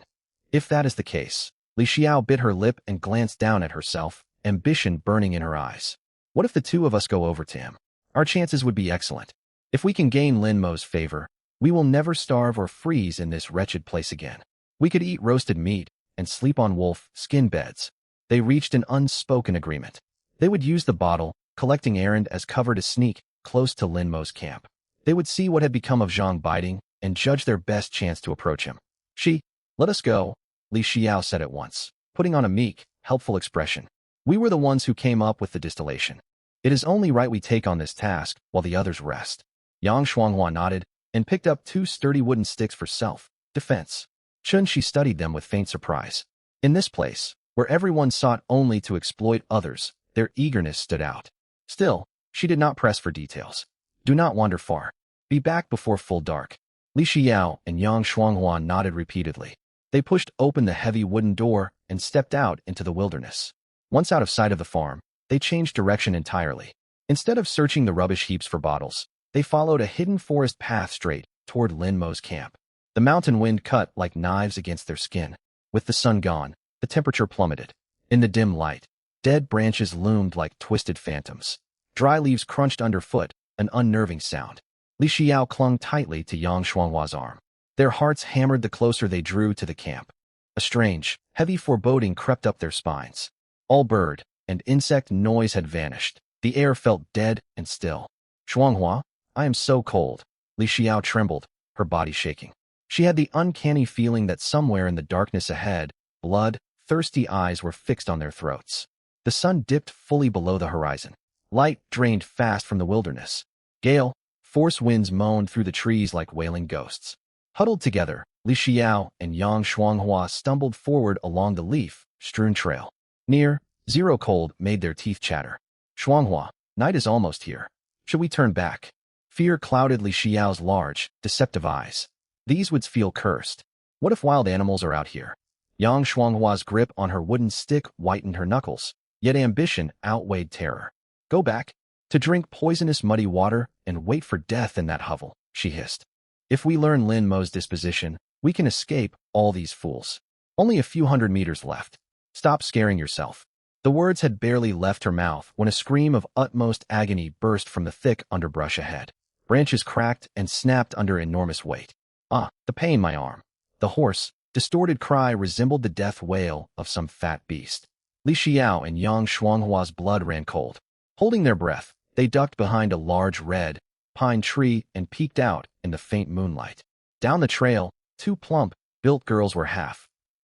If that is the case, Li Xiao bit her lip and glanced down at herself, ambition burning in her eyes. What if the two of us go over to him? Our chances would be excellent. If we can gain Lin Mo's favor, we will never starve or freeze in this wretched place again. We could eat roasted meat and sleep on wolf skin beds. They reached an unspoken agreement. They would use the bottle, collecting errand as cover to sneak close to Lin Mo's camp. They would see what had become of Zhang Biting and judge their best chance to approach him. Let us go, Li Xiao said at once, putting on a meek, helpful expression. We were the ones who came up with the distillation. It is only right we take on this task while the others rest. Yang Shuanghua nodded and picked up 2 sturdy wooden sticks for self-defense. Chen Shi studied them with faint surprise. In this place, where everyone sought only to exploit others, their eagerness stood out. Still, she did not press for details. Do not wander far. Be back before full dark. Li Xiao and Yang Shuanghua nodded repeatedly. They pushed open the heavy wooden door and stepped out into the wilderness. Once out of sight of the farm, they changed direction entirely. Instead of searching the rubbish heaps for bottles, they followed a hidden forest path straight toward Lin Mo's camp. The mountain wind cut like knives against their skin. With the sun gone, the temperature plummeted. In the dim light, dead branches loomed like twisted phantoms. Dry leaves crunched underfoot, an unnerving sound. Li Xiao clung tightly to Yang Shuanghua's arm. Their hearts hammered the closer they drew to the camp. A strange, heavy foreboding crept up their spines. All bird and insect noise had vanished. The air felt dead and still. Shuanghua, I am so cold. Li Xiao trembled, her body shaking. She had the uncanny feeling that somewhere in the darkness ahead, blood-thirsty eyes were fixed on their throats. The sun dipped fully below the horizon. Light drained fast from the wilderness. Gale, force winds moaned through the trees like wailing ghosts. Huddled together, Li Xiao and Yang Shuanghua stumbled forward along the leaf-strewn trail. Near, zero cold made their teeth chatter. Shuanghua, night is almost here. Should we turn back? Fear clouded Li Xiao's large, deceptive eyes. These would feel cursed. What if wild animals are out here? Yang Shuanghua's grip on her wooden stick whitened her knuckles, yet ambition outweighed terror. Go back, to drink poisonous muddy water and wait for death in that hovel, she hissed. If we learn Lin Mo's disposition, we can escape all these fools. Only a few hundred meters left. Stop scaring yourself. The words had barely left her mouth when a scream of utmost agony burst from the thick underbrush ahead. Branches cracked and snapped under enormous weight. Ah, the pain, my arm. The hoarse, distorted cry resembled the death wail of some fat beast. Li Xiao and Yang Shuanghua's blood ran cold. Holding their breath, they ducked behind a large red pine tree and peeked out in the faint moonlight. Down the trail, two plump, built girls were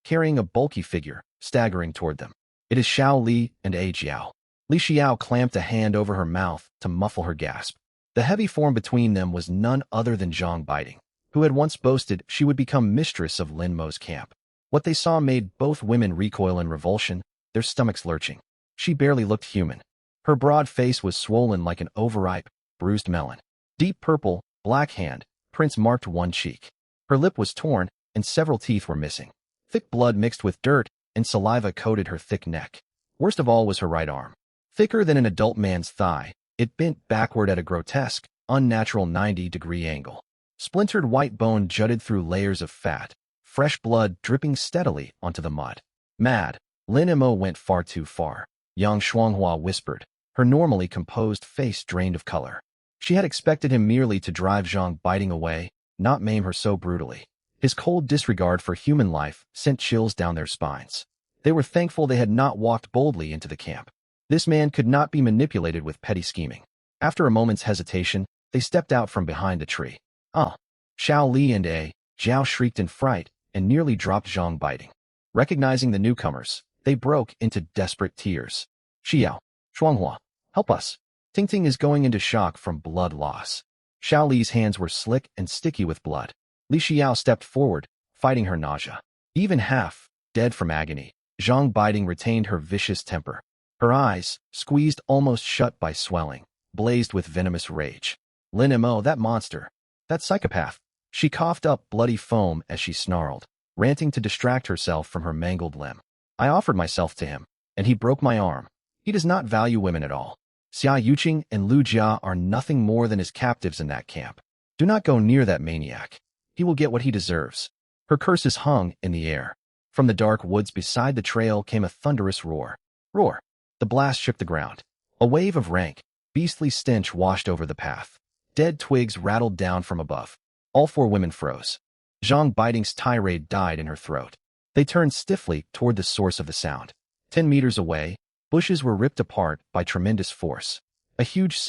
carrying a bulky figure, staggering toward them. It is Xiao Li and A Jiao. Li Xiao clamped a hand over her mouth to muffle her gasp. The heavy form between them was none other than Zhang Baiting, who had once boasted she would become mistress of Lin Mo's camp. What they saw made both women recoil in revulsion, their stomachs lurching. She barely looked human. Her broad face was swollen like an overripe, bruised melon. Deep purple, black hand prints marked one cheek. Her lip was torn, and several teeth were missing. Thick blood mixed with dirt and saliva coated her thick neck. Worst of all was her right arm. Thicker than an adult man's thigh, it bent backward at a grotesque, unnatural 90-degree angle. Splintered white bone jutted through layers of fat, fresh blood dripping steadily onto the mud. Mad, Lin Mo went far too far, Yang Shuanghua whispered, her normally composed face drained of color. She had expected him merely to drive Zhang Baiting away, not maim her so brutally. His cold disregard for human life sent chills down their spines. They were thankful they had not walked boldly into the camp. This man could not be manipulated with petty scheming. After a moment's hesitation, they stepped out from behind the tree. Ah! Xiao Li and A Jiao shrieked in fright and nearly dropped Zhang Baiting. Recognizing the newcomers, they broke into desperate tears. Xiao, Shuanghua, help us. Tingting is going into shock from blood loss. Xiao Li's hands were slick and sticky with blood. Li Xiao stepped forward, fighting her nausea. Even half, dead from agony, Zhang Baiting retained her vicious temper. Her eyes, squeezed almost shut by swelling, blazed with venomous rage. Lin Mo, that monster. That psychopath. She coughed up bloody foam as she snarled, ranting to distract herself from her mangled limb. I offered myself to him, and he broke my arm. He does not value women at all. Xia Yuqing and Lu Jia are nothing more than his captives in that camp. Do not go near that maniac. He will get what he deserves. Her curses hung in the air. From the dark woods beside the trail came a thunderous roar. Roar! The blast shook the ground. A wave of rank, beastly stench washed over the path. Dead twigs rattled down from above. All four women froze. Zhang Baiting's tirade died in her throat. They turned stiffly toward the source of the sound. 10 meters away, bushes were ripped apart by tremendous force. A huge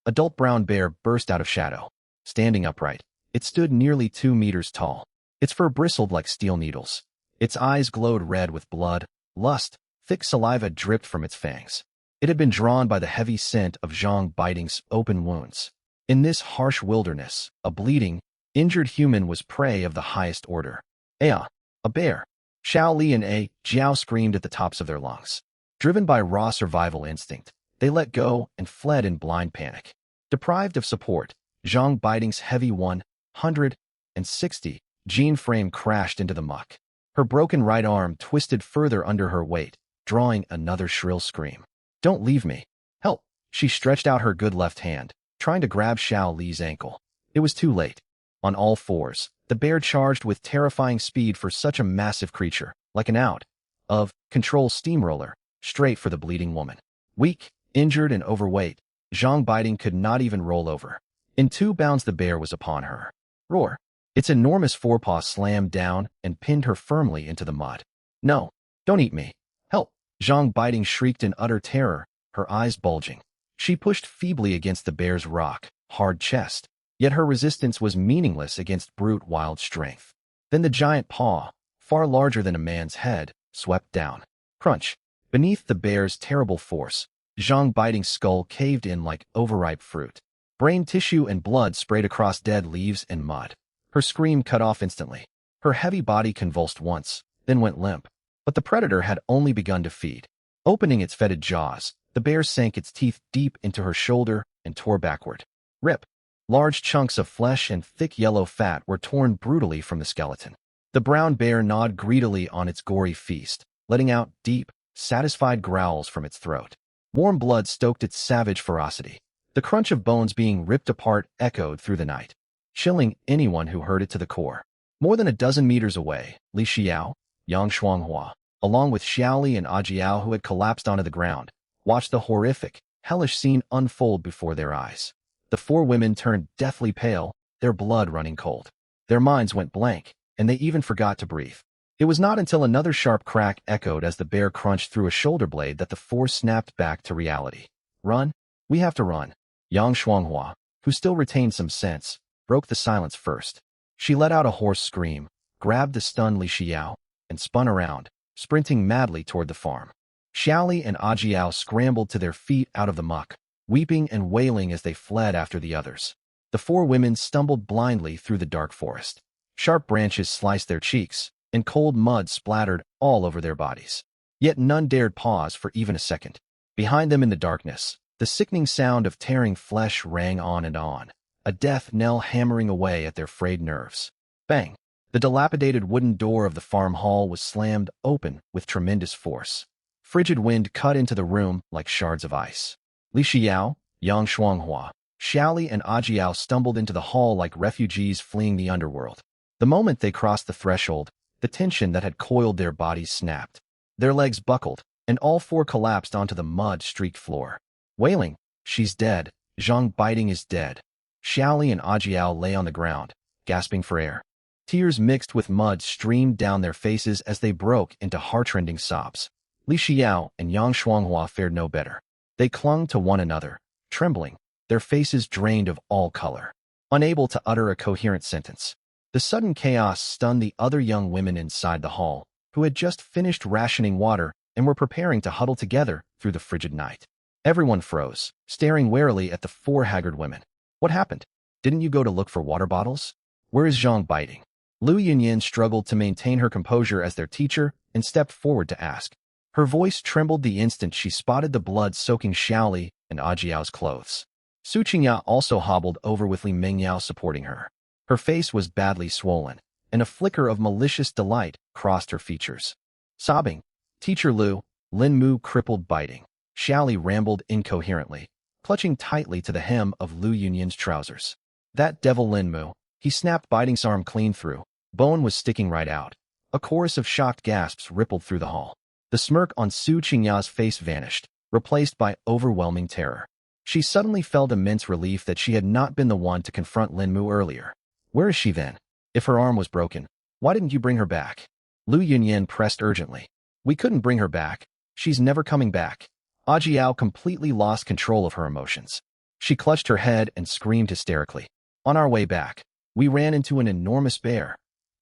adult brown bear burst out of shadow. Standing upright, it stood nearly 2 meters tall. Its fur bristled like steel needles. Its eyes glowed red with blood, lust, thick saliva dripped from its fangs. It had been drawn by the heavy scent of Zhang Baiting's open wounds. In this harsh wilderness, a bleeding, injured human was prey of the highest order. A bear! Xiao Li and A Jiao screamed at the tops of their lungs. Driven by raw survival instinct, they let go and fled in blind panic. Deprived of support, Zhang Baiting's heavy 160 gene frame crashed into the muck. Her broken right arm twisted further under her weight, drawing another shrill scream. Don't leave me. Help! She stretched out her good left hand, trying to grab Xiao Li's ankle. It was too late. On all fours, the bear charged with terrifying speed for such a massive creature, like an out-of-control steamroller, straight for the bleeding woman. Weak, injured, and overweight, Zhang Baiting could not even roll over. In 2 bounds the bear was upon her. Roar! Its enormous forepaw slammed down and pinned her firmly into the mud. No, don't eat me. Help! Zhang Baiting shrieked in utter terror, her eyes bulging. She pushed feebly against the bear's rock, hard chest, yet her resistance was meaningless against brute wild strength. Then the giant paw, far larger than a man's head, swept down. Crunch! Beneath the bear's terrible force, Zhang Baiting's skull caved in like overripe fruit. Brain tissue and blood sprayed across dead leaves and mud. Her scream cut off instantly. Her heavy body convulsed once, then went limp. But the predator had only begun to feed. Opening its fetid jaws, the bear sank its teeth deep into her shoulder and tore backward. Rip! Large chunks of flesh and thick yellow fat were torn brutally from the skeleton. The brown bear gnawed greedily on its gory feast, letting out deep, satisfied growls from its throat. Warm blood stoked its savage ferocity. The crunch of bones being ripped apart echoed through the night, chilling anyone who heard it to the core. More than a dozen meters away, Li Xiao, Yang Shuanghua, along with Xiaoli and Ajiao, who had collapsed onto the ground, watched the horrific, hellish scene unfold before their eyes. The four women turned deathly pale, their blood running cold. Their minds went blank, and they even forgot to breathe. It was not until another sharp crack echoed as the bear crunched through a shoulder blade that the four snapped back to reality. Run? We have to run. Yang Shuanghua, who still retained some sense, broke the silence first. She let out a hoarse scream, grabbed the stunned Li Xiao, and spun around, sprinting madly toward the farm. Xiaoli and Ajiao scrambled to their feet out of the muck, weeping and wailing as they fled after the others. The four women stumbled blindly through the dark forest. Sharp branches sliced their cheeks, and cold mud splattered all over their bodies. Yet none dared pause for even a second. Behind them in the darkness, the sickening sound of tearing flesh rang on and on, a death knell hammering away at their frayed nerves. Bang! The dilapidated wooden door of the farm hall was slammed open with tremendous force. Frigid wind cut into the room like shards of ice. Li Xiao, Yang Shuanghua, Xiaoli, and Ajiao stumbled into the hall like refugees fleeing the underworld. The moment they crossed the threshold, the tension that had coiled their bodies snapped. Their legs buckled, and all four collapsed onto the mud-streaked floor. Wailing, "She's dead. Zhang Baiting is dead." Xiaoli and Ajiao lay on the ground, gasping for air. Tears mixed with mud streamed down their faces as they broke into heartrending sobs. Li Xiao and Yang Shuanghua fared no better. They clung to one another, trembling, their faces drained of all color, unable to utter a coherent sentence. The sudden chaos stunned the other young women inside the hall, who had just finished rationing water and were preparing to huddle together through the frigid night. Everyone froze, staring warily at the four haggard women. What happened? Didn't you go to look for water bottles? Where is Zhang Baiting? Lu Yunyan struggled to maintain her composure as their teacher and stepped forward to ask. Her voice trembled the instant she spotted the blood-soaking Xiaoli and Ajiao's clothes. Su Qingya also hobbled over with Li Mengyao supporting her. Her face was badly swollen, and a flicker of malicious delight crossed her features. Sobbing, "Teacher Lu, Lin Mu crippled Baiting." Xiaoli rambled incoherently, clutching tightly to the hem of Lu Yunyan's trousers. That devil Lin Mu, he snapped Baiting's arm clean through. Bone was sticking right out. A chorus of shocked gasps rippled through the hall. The smirk on Su Qingya's face vanished, replaced by overwhelming terror. She suddenly felt immense relief that she had not been the one to confront Lin Mu earlier. Where is she then? If her arm was broken, why didn't you bring her back? Lu Yunyan pressed urgently. We couldn't bring her back. She's never coming back. Ajiao completely lost control of her emotions. She clutched her head and screamed hysterically. On our way back, we ran into an enormous bear.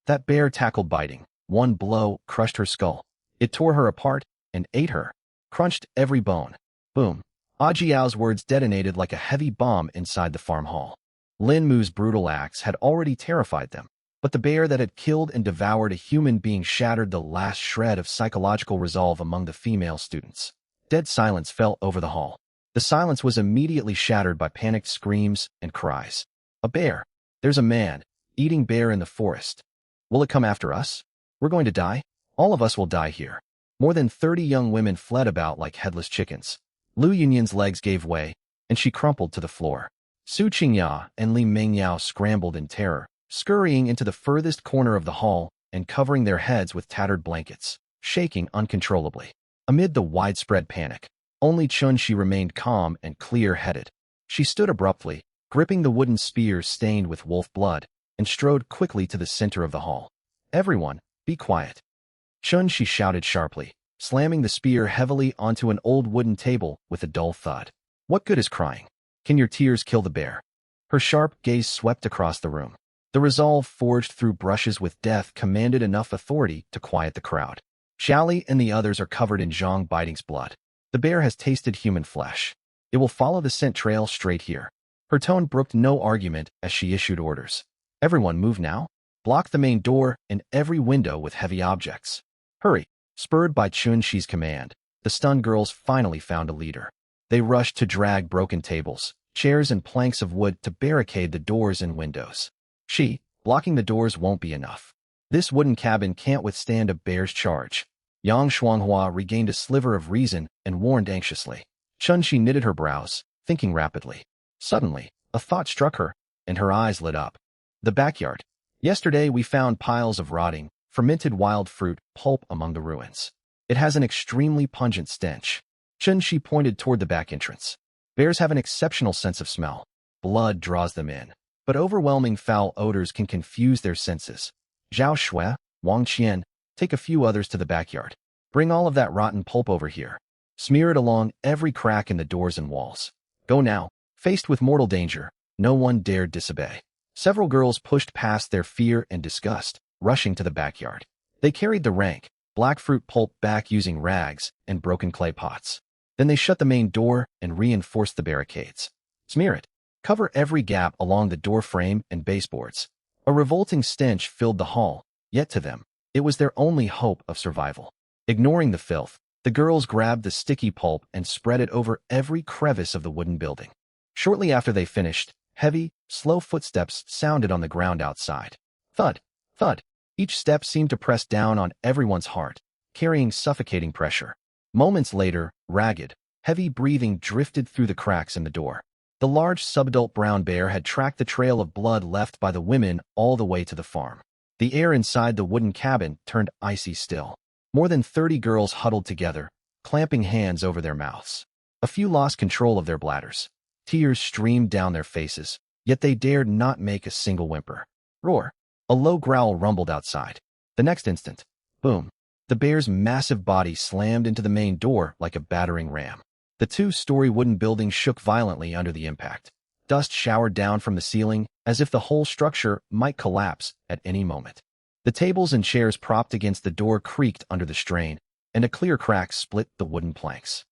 That bear tackled Baiting. One blow crushed her skull. It tore her apart and ate her, crunched every bone. Boom. Ajiao's words detonated like a heavy bomb inside the farm hall. Lin Mu's brutal acts had already terrified them, but the bear that had killed and devoured a human being shattered the last shred of psychological resolve among the female students. Dead silence fell over the hall. The silence was immediately shattered by panicked screams and cries. A bear. There's a man, eating bear in the forest. Will it come after us? We're going to die? All of us will die here. More than 30 young women fled about like headless chickens. Lu Yunyan's legs gave way, and she crumpled to the floor. Su Qingya and Li Mengyao scrambled in terror, scurrying into the furthest corner of the hall and covering their heads with tattered blankets, shaking uncontrollably. Amid the widespread panic, only Chunxi remained calm and clear-headed. She stood abruptly, gripping the wooden spear stained with wolf blood, and strode quickly to the center of the hall. Everyone, be quiet. Chunxi shouted sharply, slamming the spear heavily onto an old wooden table with a dull thud. What good is crying? Can your tears kill the bear? Her sharp gaze swept across the room. The resolve forged through brushes with death commanded enough authority to quiet the crowd. Xiaoli and the others are covered in Zhang Baiting's blood. The bear has tasted human flesh. It will follow the scent trail straight here. Her tone brooked no argument as she issued orders. Everyone move now. Block the main door and every window with heavy objects. Hurry. Spurred by Chunxi's command, the stunned girls finally found a leader. They rushed to drag broken tables, chairs and planks of wood to barricade the doors and windows. Blocking the doors won't be enough. This wooden cabin can't withstand a bear's charge. Yang Shuanghua regained a sliver of reason and warned anxiously. Chun-Shi knitted her brows, thinking rapidly. Suddenly, a thought struck her, and her eyes lit up. The backyard. Yesterday we found piles of rotting, fermented wild fruit pulp among the ruins. It has an extremely pungent stench. Chun-Shi pointed toward the back entrance. Bears have an exceptional sense of smell. Blood draws them in. But overwhelming foul odors can confuse their senses. Zhao Shui, Wang Qian, take a few others to the backyard. Bring all of that rotten pulp over here. Smear it along every crack in the doors and walls. Go now. Faced with mortal danger, no one dared disobey. Several girls pushed past their fear and disgust, rushing to the backyard. They carried the rank, black fruit pulp back using rags and broken clay pots. Then they shut the main door and reinforced the barricades. Smear it. Cover every gap along the door frame and baseboards. A revolting stench filled the hall, yet to them, it was their only hope of survival. Ignoring the filth, the girls grabbed the sticky pulp and spread it over every crevice of the wooden building. Shortly after they finished, heavy, slow footsteps sounded on the ground outside. Thud, thud. Each step seemed to press down on everyone's heart, carrying suffocating pressure. Moments later, ragged, heavy breathing drifted through the cracks in the door. The large subadult brown bear had tracked the trail of blood left by the women all the way to the farm. The air inside the wooden cabin turned icy still. More than 30 girls huddled together, clamping hands over their mouths. A few lost control of their bladders. Tears streamed down their faces, yet they dared not make a single whimper. Roar! A low growl rumbled outside. The next instant, boom! The bear's massive body slammed into the main door like a battering ram. The two-story wooden building shook violently under the impact. Dust showered down from the ceiling, as if the whole structure might collapse at any moment. The tables and chairs propped against the door creaked under the strain, and a clear crack split the wooden planks.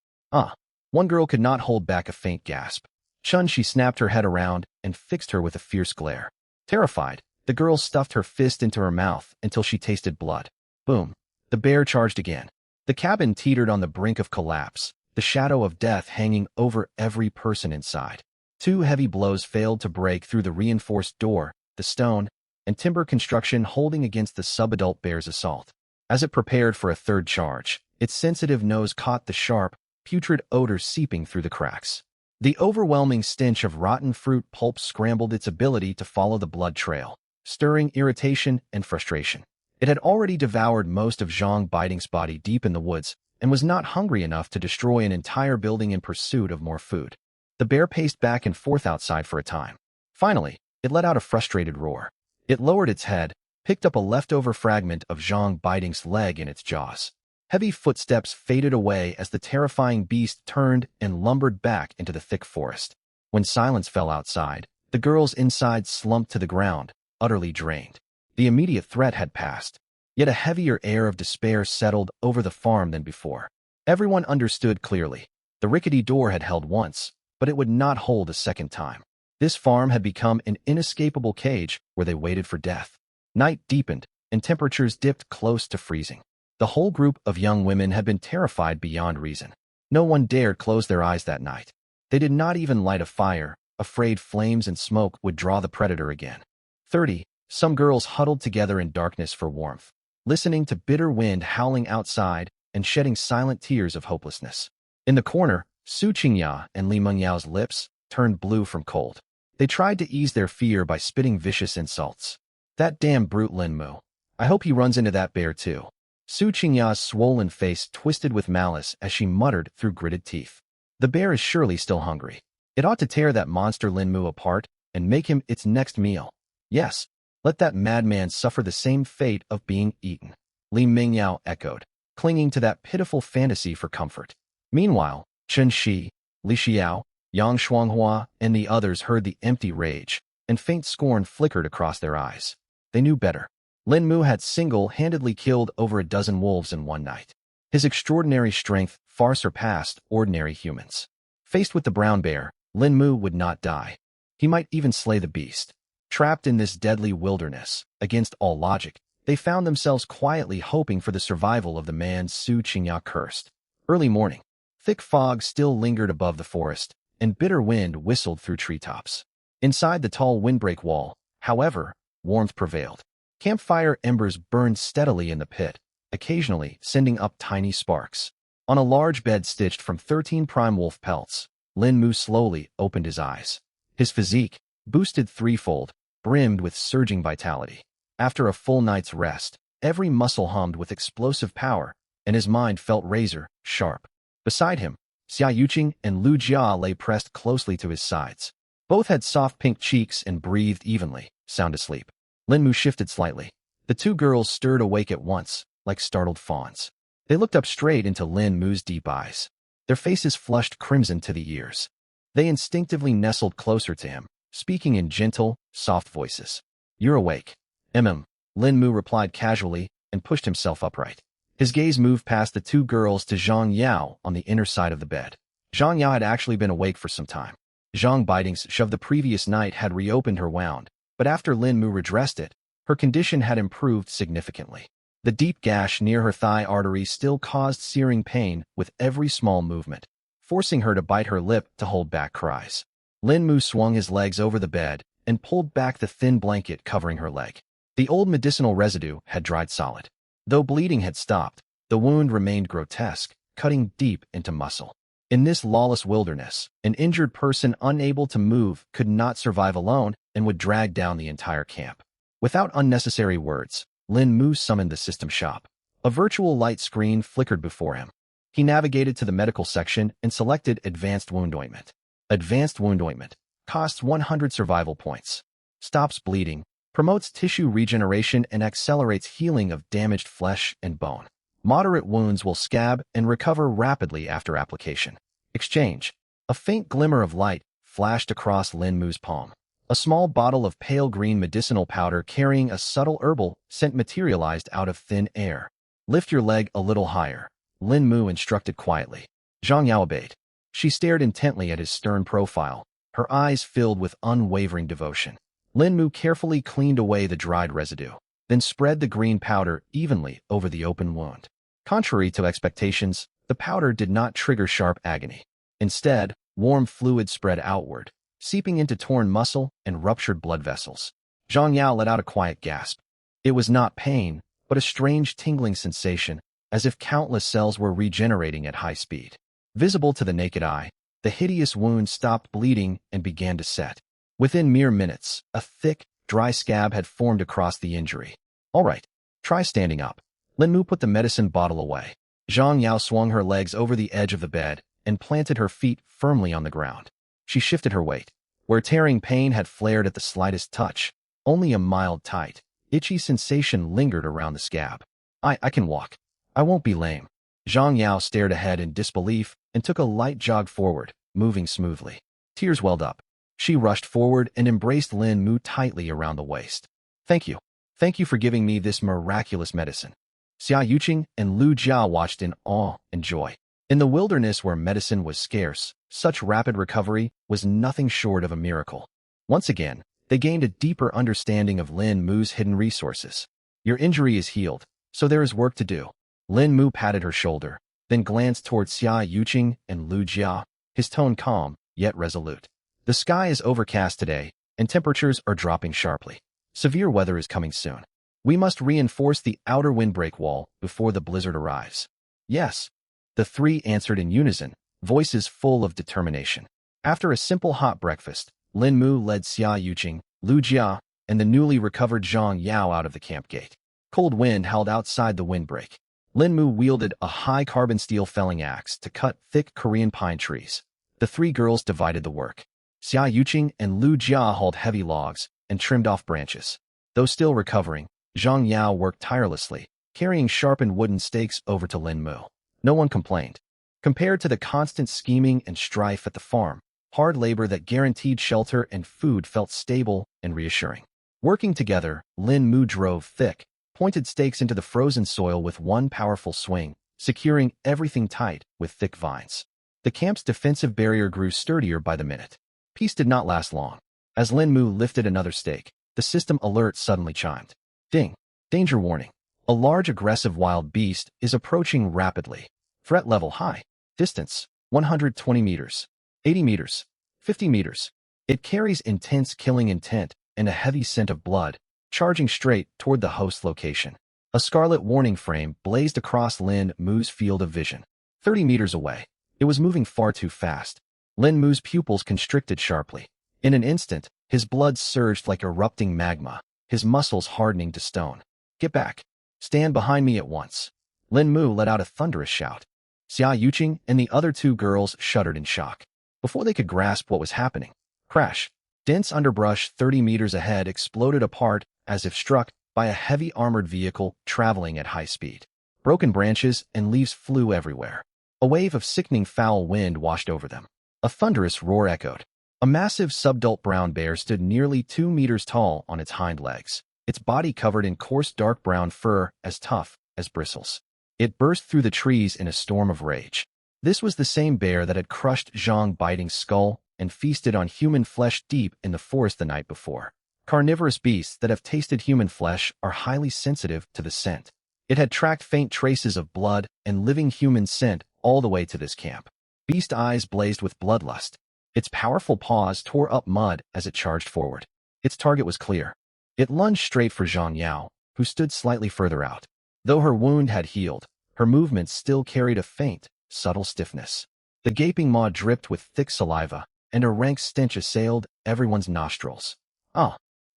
One girl could not hold back a faint gasp. Chun-Shi snapped her head around and fixed her with a fierce glare. Terrified, the girl stuffed her fist into her mouth until she tasted blood. Boom! The bear charged again. The cabin teetered on the brink of collapse, the shadow of death hanging over every person inside. Two heavy blows failed to break through the reinforced door, the stone, and timber construction holding against the subadult bear's assault. As it prepared for a third charge, its sensitive nose caught the sharp, putrid odor seeping through the cracks. The overwhelming stench of rotten fruit pulp scrambled its ability to follow the blood trail, stirring irritation and frustration. It had already devoured most of Zhang Baiting's body deep in the woods and was not hungry enough to destroy an entire building in pursuit of more food. The bear paced back and forth outside for a time. Finally, it let out a frustrated roar. It lowered its head, picked up a leftover fragment of Zhang Baiting's leg in its jaws. Heavy footsteps faded away as the terrifying beast turned and lumbered back into the thick forest. When silence fell outside, the girls inside slumped to the ground, utterly drained. The immediate threat had passed, yet a heavier air of despair settled over the farm than before. Everyone understood clearly. The rickety door had held once, but it would not hold a second time. This farm had become an inescapable cage where they waited for death. Night deepened, and temperatures dipped close to freezing. The whole group of young women had been terrified beyond reason. No one dared close their eyes that night. They did not even light a fire, afraid flames and smoke would draw the predator again. 30. Some girls huddled together in darkness for warmth, listening to bitter wind howling outside and shedding silent tears of hopelessness. In the corner, Su Qingya and Li Mengyao's lips turned blue from cold. They tried to ease their fear by spitting vicious insults. That damn brute Lin Mu. I hope he runs into that bear too. Su Qingya's swollen face twisted with malice as she muttered through gritted teeth. The bear is surely still hungry. It ought to tear that monster Lin Mu apart and make him its next meal. Yes, let that madman suffer the same fate of being eaten. Li Mengyao echoed, clinging to that pitiful fantasy for comfort. Meanwhile, Chun-Shi, Li Xiao, Yang Shuanghua, and the others heard the empty rage, and faint scorn flickered across their eyes. They knew better. Lin Mu had single-handedly killed over a dozen wolves in one night. His extraordinary strength far surpassed ordinary humans. Faced with the brown bear, Lin Mu would not die. He might even slay the beast. Trapped in this deadly wilderness, against all logic, they found themselves quietly hoping for the survival of the man Su Qingya cursed. Early morning. Thick fog still lingered above the forest, and bitter wind whistled through treetops. Inside the tall windbreak wall, however, warmth prevailed. Campfire embers burned steadily in the pit, occasionally sending up tiny sparks. On a large bed stitched from 13 prime wolf pelts, Lin Mu slowly opened his eyes. His physique, boosted threefold, brimmed with surging vitality. After a full night's rest, every muscle hummed with explosive power, and his mind felt razor-sharp. Beside him, Xia Yuqing and Lu Jia lay pressed closely to his sides. Both had soft pink cheeks and breathed evenly, sound asleep. Lin Mu shifted slightly. The two girls stirred awake at once, like startled fawns. They looked up straight into Lin Mu's deep eyes. Their faces flushed crimson to the ears. They instinctively nestled closer to him, speaking in gentle, soft voices. "You're awake." Lin Mu replied casually and pushed himself upright. His gaze moved past the two girls to Zhang Yao on the inner side of the bed. Zhang Yao had actually been awake for some time. Zhang Biting's shove the previous night had reopened her wound, but after Lin Mu redressed it, her condition had improved significantly. The deep gash near her thigh artery still caused searing pain with every small movement, forcing her to bite her lip to hold back cries. Lin Mu swung his legs over the bed and pulled back the thin blanket covering her leg. The old medicinal residue had dried solid. Though bleeding had stopped, the wound remained grotesque, cutting deep into muscle. In this lawless wilderness, an injured person unable to move could not survive alone and would drag down the entire camp. Without unnecessary words, Lin Mu summoned the system shop. A virtual light screen flickered before him. He navigated to the medical section and selected Advanced Wound Ointment. Advanced Wound Ointment costs 100 survival points, stops bleeding, promotes tissue regeneration, and accelerates healing of damaged flesh and bone. Moderate wounds will scab and recover rapidly after application. Exchange. A faint glimmer of light flashed across Lin Mu's palm. A small bottle of pale green medicinal powder carrying a subtle herbal scent materialized out of thin air. "Lift your leg a little higher," Lin Mu instructed quietly. Zhang Yao obeyed. She stared intently at his stern profile, her eyes filled with unwavering devotion. Lin Mu carefully cleaned away the dried residue, then spread the green powder evenly over the open wound. Contrary to expectations, the powder did not trigger sharp agony. Instead, warm fluid spread outward, seeping into torn muscle and ruptured blood vessels. Zhang Yao let out a quiet gasp. It was not pain, but a strange tingling sensation, as if countless cells were regenerating at high speed. Visible to the naked eye, the hideous wound stopped bleeding and began to set. Within mere minutes, a thick, dry scab had formed across the injury. "All right, try standing up." Lin Mu put the medicine bottle away. Zhang Yao swung her legs over the edge of the bed and planted her feet firmly on the ground. She shifted her weight. Where tearing pain had flared at the slightest touch, only a mild, tight, itchy sensation lingered around the scab. I can walk. I won't be lame." Zhang Yao stared ahead in disbelief and took a light jog forward, moving smoothly. Tears welled up. She rushed forward and embraced Lin Mu tightly around the waist. "Thank you. Thank you for giving me this miraculous medicine." Xia Yuqing and Lu Jia watched in awe and joy. In the wilderness where medicine was scarce, such rapid recovery was nothing short of a miracle. Once again, they gained a deeper understanding of Lin Mu's hidden resources. "Your injury is healed, so there is work to do." Lin Mu patted her shoulder, then glanced towards Xia Yuqing and Lu Jia, his tone calm, yet resolute. "The sky is overcast today, and temperatures are dropping sharply. Severe weather is coming soon. We must reinforce the outer windbreak wall before the blizzard arrives." "Yes," the three answered in unison, voices full of determination. After a simple hot breakfast, Lin Mu led Xia Yuqing, Lu Jia, and the newly recovered Zhang Yao out of the camp gate. Cold wind howled outside the windbreak. Lin Mu wielded a high-carbon steel felling axe to cut thick Korean pine trees. The three girls divided the work. Xia Yuqing and Lu Jia hauled heavy logs and trimmed off branches. Though still recovering, Zhang Yao worked tirelessly, carrying sharpened wooden stakes over to Lin Mu. No one complained. Compared to the constant scheming and strife at the farm, hard labor that guaranteed shelter and food felt stable and reassuring. Working together, Lin Mu drove thick, pointed stakes into the frozen soil with one powerful swing, securing everything tight with thick vines. The camp's defensive barrier grew sturdier by the minute. Peace did not last long. As Lin Mu lifted another stake, the system alert suddenly chimed. Ding! Danger warning. A large aggressive wild beast is approaching rapidly. Threat level high. Distance, 120 meters. 80 meters. 50 meters. It carries intense killing intent and a heavy scent of blood, charging straight toward the host location. A scarlet warning frame blazed across Lin Mu's field of vision. 30 meters away. It was moving far too fast. Lin Mu's pupils constricted sharply. In an instant, his blood surged like erupting magma, his muscles hardening to stone. Get back. Stand behind me at once. Lin Mu let out a thunderous shout. Xia Yuqing and the other two girls shuddered in shock. Before they could grasp what was happening, crash. Dense underbrush 30 meters ahead exploded apart as if struck by a heavy armored vehicle traveling at high speed. Broken branches and leaves flew everywhere. A wave of sickening foul wind washed over them. A thunderous roar echoed. A massive subadult brown bear stood nearly 2 meters tall on its hind legs, its body covered in coarse dark brown fur as tough as bristles. It burst through the trees in a storm of rage. This was the same bear that had crushed Zhang Biting's skull and feasted on human flesh deep in the forest the night before. Carnivorous beasts that have tasted human flesh are highly sensitive to the scent. It had tracked faint traces of blood and living human scent all the way to this camp. Beast eyes blazed with bloodlust. Its powerful paws tore up mud as it charged forward. Its target was clear. It lunged straight for Zhang Yao, who stood slightly further out. Though her wound had healed, her movements still carried a faint, subtle stiffness. The gaping maw dripped with thick saliva, and a rank stench assailed everyone's nostrils.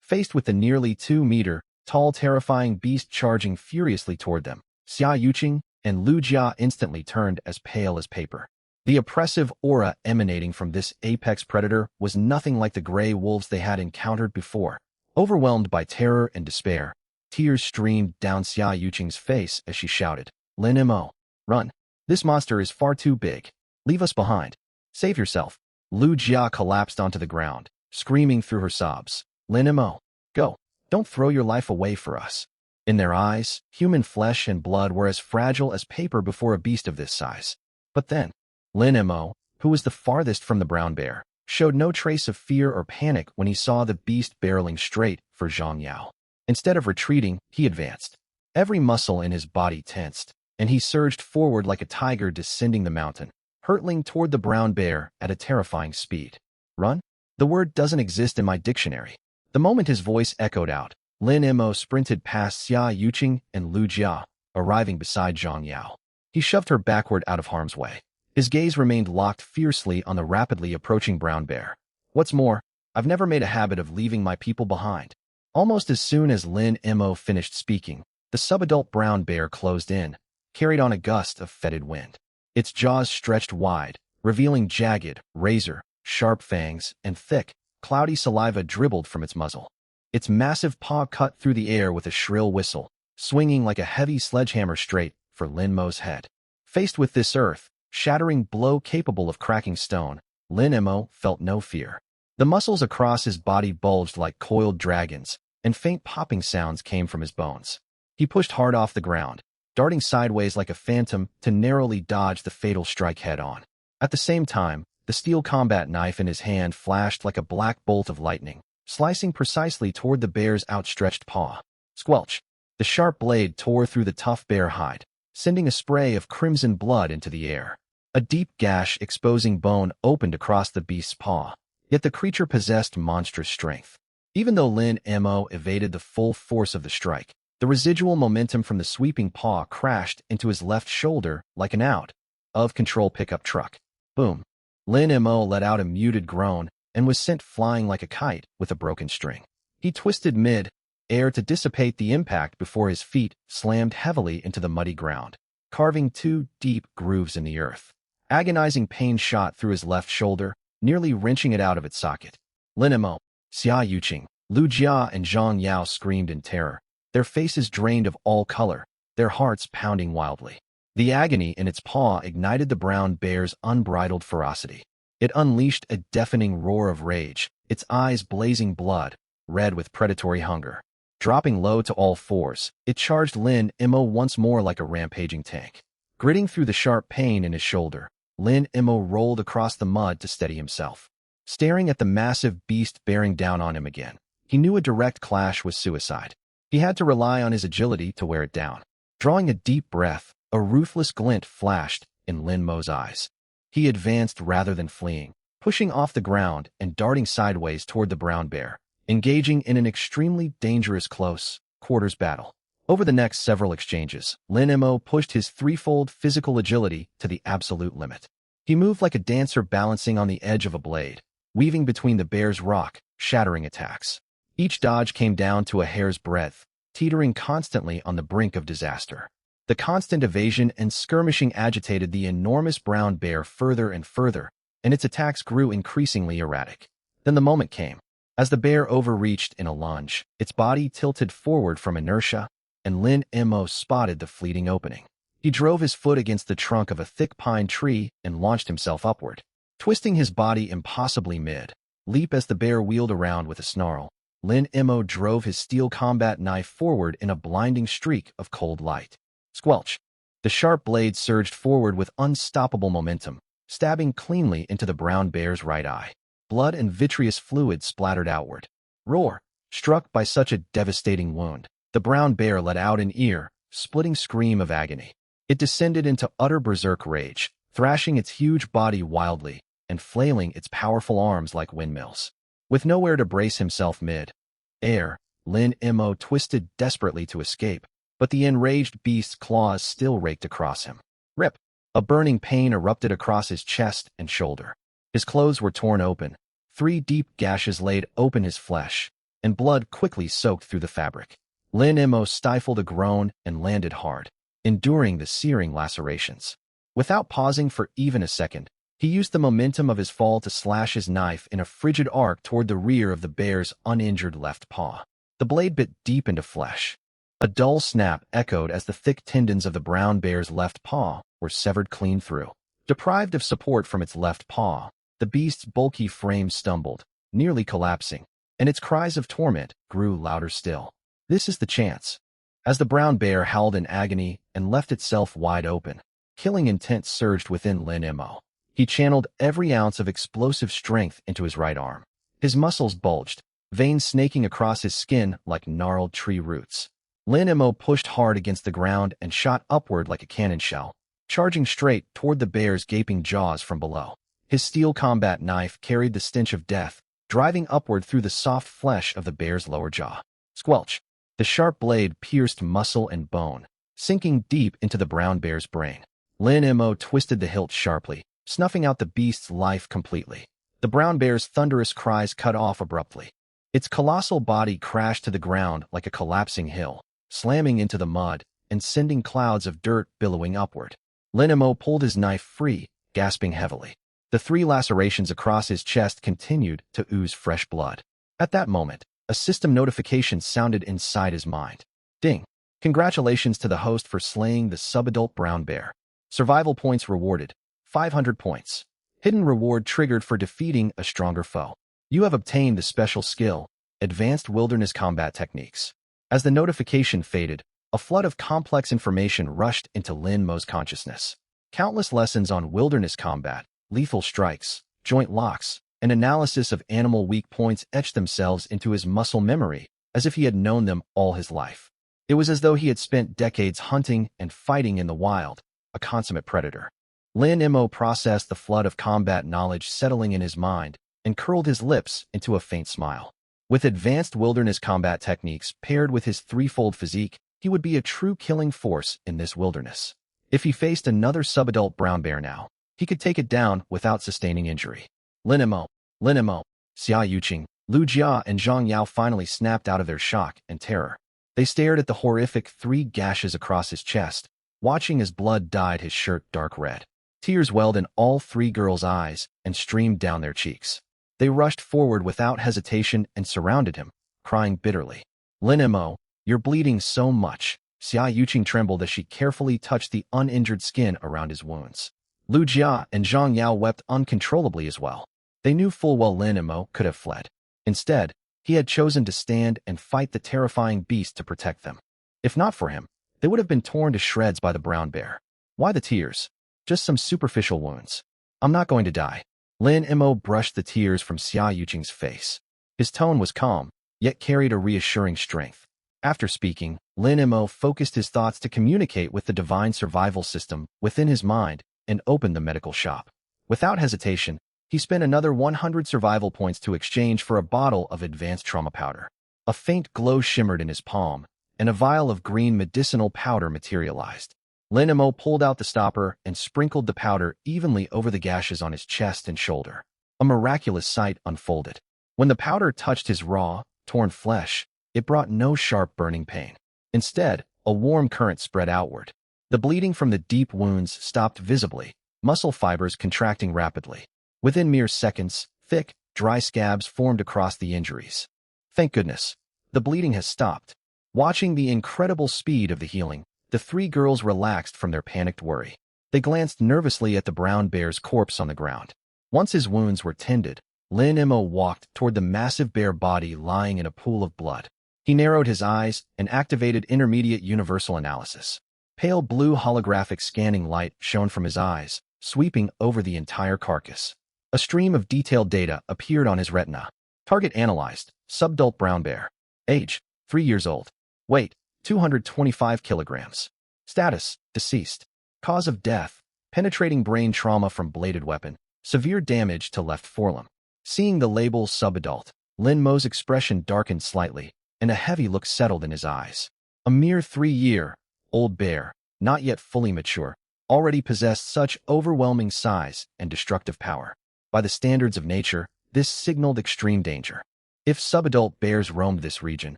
Faced with the nearly 2-meter-tall terrifying beast charging furiously toward them, Xia Yuqing and Lu Jia instantly turned as pale as paper. The oppressive aura emanating from this apex predator was nothing like the gray wolves they had encountered before. Overwhelmed by terror and despair, tears streamed down Xia Yuqing's face as she shouted, "Lin Mo, run! This monster is far too big. Leave us behind. Save yourself." Lu Jia collapsed onto the ground, screaming through her sobs, "Lin Mo, go! Don't throw your life away for us." In their eyes, human flesh and blood were as fragile as paper before a beast of this size. But then, Lin Mo, who was the farthest from the brown bear, showed no trace of fear or panic when he saw the beast barreling straight for Zhang Yao. Instead of retreating, he advanced. Every muscle in his body tensed, and he surged forward like a tiger descending the mountain, hurtling toward the brown bear at a terrifying speed. Run? The word doesn't exist in my dictionary. The moment his voice echoed out, Lin Mo sprinted past Xia Yuqing and Lu Jia, arriving beside Zhang Yao. He shoved her backward out of harm's way. His gaze remained locked fiercely on the rapidly approaching brown bear. What's more, I've never made a habit of leaving my people behind. Almost as soon as Lin Mo finished speaking, the subadult brown bear closed in, carried on a gust of fetid wind. Its jaws stretched wide, revealing jagged, razor-sharp fangs, and thick, cloudy saliva dribbled from its muzzle. Its massive paw cut through the air with a shrill whistle, swinging like a heavy sledgehammer straight for Lin Mo's head. Faced with this earth-shattering blow capable of cracking stone, Lin Mo felt no fear. The muscles across his body bulged like coiled dragons, and faint popping sounds came from his bones. He pushed hard off the ground, darting sideways like a phantom to narrowly dodge the fatal strike head-on. At the same time, the steel combat knife in his hand flashed like a black bolt of lightning, slicing precisely toward the bear's outstretched paw. Squelch! The sharp blade tore through the tough bear hide, sending a spray of crimson blood into the air. A deep gash exposing bone opened across the beast's paw, yet the creature possessed monstrous strength. Even though Lin Mo evaded the full force of the strike, the residual momentum from the sweeping paw crashed into his left shoulder like an out-of-control pickup truck. Boom! Lin Mo let out a muted groan and was sent flying like a kite with a broken string. He twisted mid-air to dissipate the impact before his feet slammed heavily into the muddy ground, carving 2 deep grooves in the earth. Agonizing pain shot through his left shoulder, nearly wrenching it out of its socket. Lin Mo, Xia Yuqing, Lu Jia, and Zhang Yao screamed in terror, their faces drained of all color, their hearts pounding wildly. The agony in its paw ignited the brown bear's unbridled ferocity. It unleashed a deafening roar of rage, its eyes blazing blood, red with predatory hunger. Dropping low to all fours, it charged Lin Mo once more like a rampaging tank. Gritting through the sharp pain in his shoulder, Lin Mo rolled across the mud to steady himself. Staring at the massive beast bearing down on him again, he knew a direct clash was suicide. He had to rely on his agility to wear it down. Drawing a deep breath, a ruthless glint flashed in Lin Mo's eyes. He advanced rather than fleeing, pushing off the ground and darting sideways toward the brown bear, engaging in an extremely dangerous close quarters battle. Over the next several exchanges, Lin Mo pushed his threefold physical agility to the absolute limit. He moved like a dancer balancing on the edge of a blade, weaving between the bear's rock-shattering attacks. Each dodge came down to a hair's breadth, teetering constantly on the brink of disaster. The constant evasion and skirmishing agitated the enormous brown bear further and further, and its attacks grew increasingly erratic. Then the moment came. As the bear overreached in a lunge, its body tilted forward from inertia, and Lin Mo spotted the fleeting opening. He drove his foot against the trunk of a thick pine tree and launched himself upward, twisting his body impossibly mid-leap as the bear wheeled around with a snarl. Lin Mo drove his steel combat knife forward in a blinding streak of cold light. Squelch! The sharp blade surged forward with unstoppable momentum, stabbing cleanly into the brown bear's right eye. Blood and vitreous fluid splattered outward. Roar! Struck by such a devastating wound, the brown bear let out an ear-splitting scream of agony. It descended into utter berserk rage, thrashing its huge body wildly and flailing its powerful arms like windmills. With nowhere to brace himself mid-air, Lin Mo twisted desperately to escape, but the enraged beast's claws still raked across him. Rip! A burning pain erupted across his chest and shoulder. His clothes were torn open, 3 deep gashes laid open his flesh, and blood quickly soaked through the fabric. Lin Mo stifled a groan and landed hard, enduring the searing lacerations. Without pausing for even a second, he used the momentum of his fall to slash his knife in a frigid arc toward the rear of the bear's uninjured left paw. The blade bit deep into flesh. A dull snap echoed as the thick tendons of the brown bear's left paw were severed clean through. Deprived of support from its left paw, the beast's bulky frame stumbled, nearly collapsing, and its cries of torment grew louder still. This is the chance. As the brown bear howled in agony and left itself wide open, killing intent surged within Lin Mo. He channeled every ounce of explosive strength into his right arm. His muscles bulged, veins snaking across his skin like gnarled tree roots. Lin Mo pushed hard against the ground and shot upward like a cannon shell, charging straight toward the bear's gaping jaws from below. His steel combat knife carried the stench of death, driving upward through the soft flesh of the bear's lower jaw. Squelch! The sharp blade pierced muscle and bone, sinking deep into the brown bear's brain. Lin Mo twisted the hilt sharply, snuffing out the beast's life completely. The brown bear's thunderous cries cut off abruptly. Its colossal body crashed to the ground like a collapsing hill, slamming into the mud and sending clouds of dirt billowing upward. Lin Mo pulled his knife free, gasping heavily. The 3 lacerations across his chest continued to ooze fresh blood. At that moment, a system notification sounded inside his mind. Ding! Congratulations to the host for slaying the subadult brown bear. Survival points rewarded. 500 points. Hidden reward triggered for defeating a stronger foe. You have obtained the special skill, Advanced Wilderness Combat Techniques. As the notification faded, a flood of complex information rushed into Lin Mo's consciousness. Countless lessons on wilderness combat, lethal strikes, joint locks, and analysis of animal weak points etched themselves into his muscle memory as if he had known them all his life. It was as though he had spent decades hunting and fighting in the wild, a consummate predator. Lin Mo processed the flood of combat knowledge settling in his mind and curled his lips into a faint smile. With advanced wilderness combat techniques paired with his threefold physique, he would be a true killing force in this wilderness. If he faced another subadult brown bear now, he could take it down without sustaining injury. Lin Mo, Xia Yuqing, Lu Jia, and Zhang Yao finally snapped out of their shock and terror. They stared at the horrific 3 gashes across his chest, watching as blood dyed his shirt dark red. Tears welled in all 3 girls' eyes and streamed down their cheeks. They rushed forward without hesitation and surrounded him, crying bitterly. Lin Mo, you're bleeding so much. Xia Yuqing trembled as she carefully touched the uninjured skin around his wounds. Lu Jia and Zhang Yao wept uncontrollably as well. They knew full well Lin Mo could have fled. Instead, he had chosen to stand and fight the terrifying beast to protect them. If not for him, they would have been torn to shreds by the brown bear. Why the tears? Just some superficial wounds. I'm not going to die. Lin Mo brushed the tears from Xia Yuqing's face. His tone was calm, yet carried a reassuring strength. After speaking, Lin Mo focused his thoughts to communicate with the divine survival system within his mind and opened the medical shop. Without hesitation, He spent another 100 survival points to exchange for a bottle of advanced trauma powder. A faint glow shimmered in his palm, and a vial of green medicinal powder materialized. Lin Mo pulled out the stopper and sprinkled the powder evenly over the gashes on his chest and shoulder. A miraculous sight unfolded. When the powder touched his raw, torn flesh, it brought no sharp burning pain. Instead, a warm current spread outward. The bleeding from the deep wounds stopped visibly, muscle fibers contracting rapidly. Within mere seconds, thick, dry scabs formed across the injuries. Thank goodness, the bleeding has stopped. Watching the incredible speed of the healing, the three girls relaxed from their panicked worry. They glanced nervously at the brown bear's corpse on the ground. Once his wounds were tended, Lin Mo walked toward the massive bear body lying in a pool of blood. He narrowed his eyes and activated intermediate universal analysis. Pale blue holographic scanning light shone from his eyes, sweeping over the entire carcass. A stream of detailed data appeared on his retina. Target analyzed, subadult brown bear. Age, 3 years old. Weight, 225 kilograms. Status, deceased. Cause of death, penetrating brain trauma from bladed weapon. Severe damage to left forelimb. Seeing the label subadult, Lin Mo's expression darkened slightly, and a heavy look settled in his eyes. A mere 3-year-old bear, not yet fully mature, already possessed such overwhelming size and destructive power. By the standards of nature, this signaled extreme danger. If subadult bears roamed this region,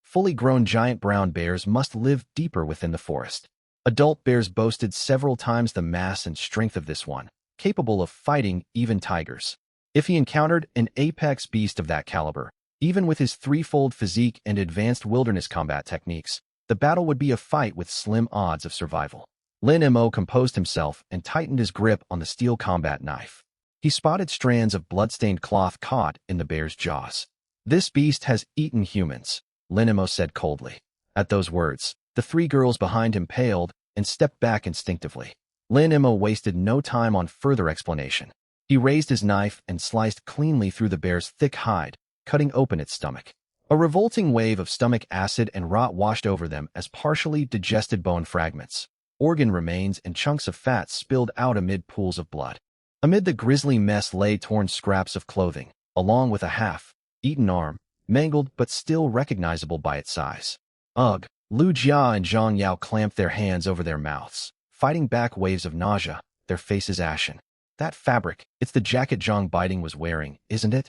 fully grown giant brown bears must live deeper within the forest. Adult bears boasted several times the mass and strength of this one, capable of fighting even tigers. If he encountered an apex beast of that caliber, even with his threefold physique and advanced wilderness combat techniques, the battle would be a fight with slim odds of survival. Lin Mo composed himself and tightened his grip on the steel combat knife. He spotted strands of blood-stained cloth caught in the bear's jaws. This beast has eaten humans, Lin Mo said coldly. At those words, the three girls behind him paled and stepped back instinctively. Lin Mo wasted no time on further explanation. He raised his knife and sliced cleanly through the bear's thick hide, cutting open its stomach. A revolting wave of stomach acid and rot washed over them as partially digested bone fragments, organ remains and chunks of fat spilled out amid pools of blood. Amid the grisly mess lay torn scraps of clothing, along with a half-eaten arm, mangled but still recognizable by its size. Ugh! Lu Jia and Zhang Yao clamped their hands over their mouths, fighting back waves of nausea, their faces ashen. That fabric, it's the jacket Zhang Baiting was wearing, isn't it?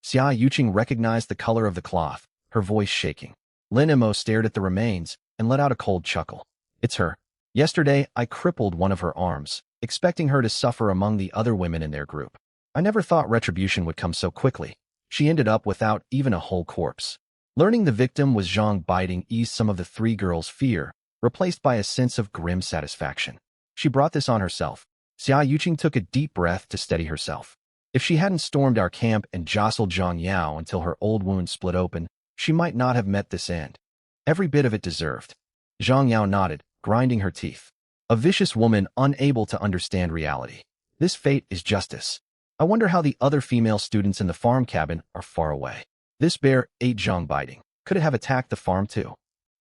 Xia Yuqing recognized the color of the cloth, her voice shaking. Lin Mo stared at the remains and let out a cold chuckle. It's her. Yesterday, I crippled one of her arms, expecting her to suffer among the other women in their group. I never thought retribution would come so quickly. She ended up without even a whole corpse. Learning the victim was Zhang Baiting eased some of the three girls' fear, replaced by a sense of grim satisfaction. She brought this on herself. Xia Yuqing took a deep breath to steady herself. If she hadn't stormed our camp and jostled Zhang Yao until her old wound split open, she might not have met this end. Every bit of it deserved. Zhang Yao nodded, grinding her teeth. A vicious woman unable to understand reality. This fate is justice. I wonder how the other female students in the farm cabin are far away. This bear ate Zhang Baiting. Could it have attacked the farm too?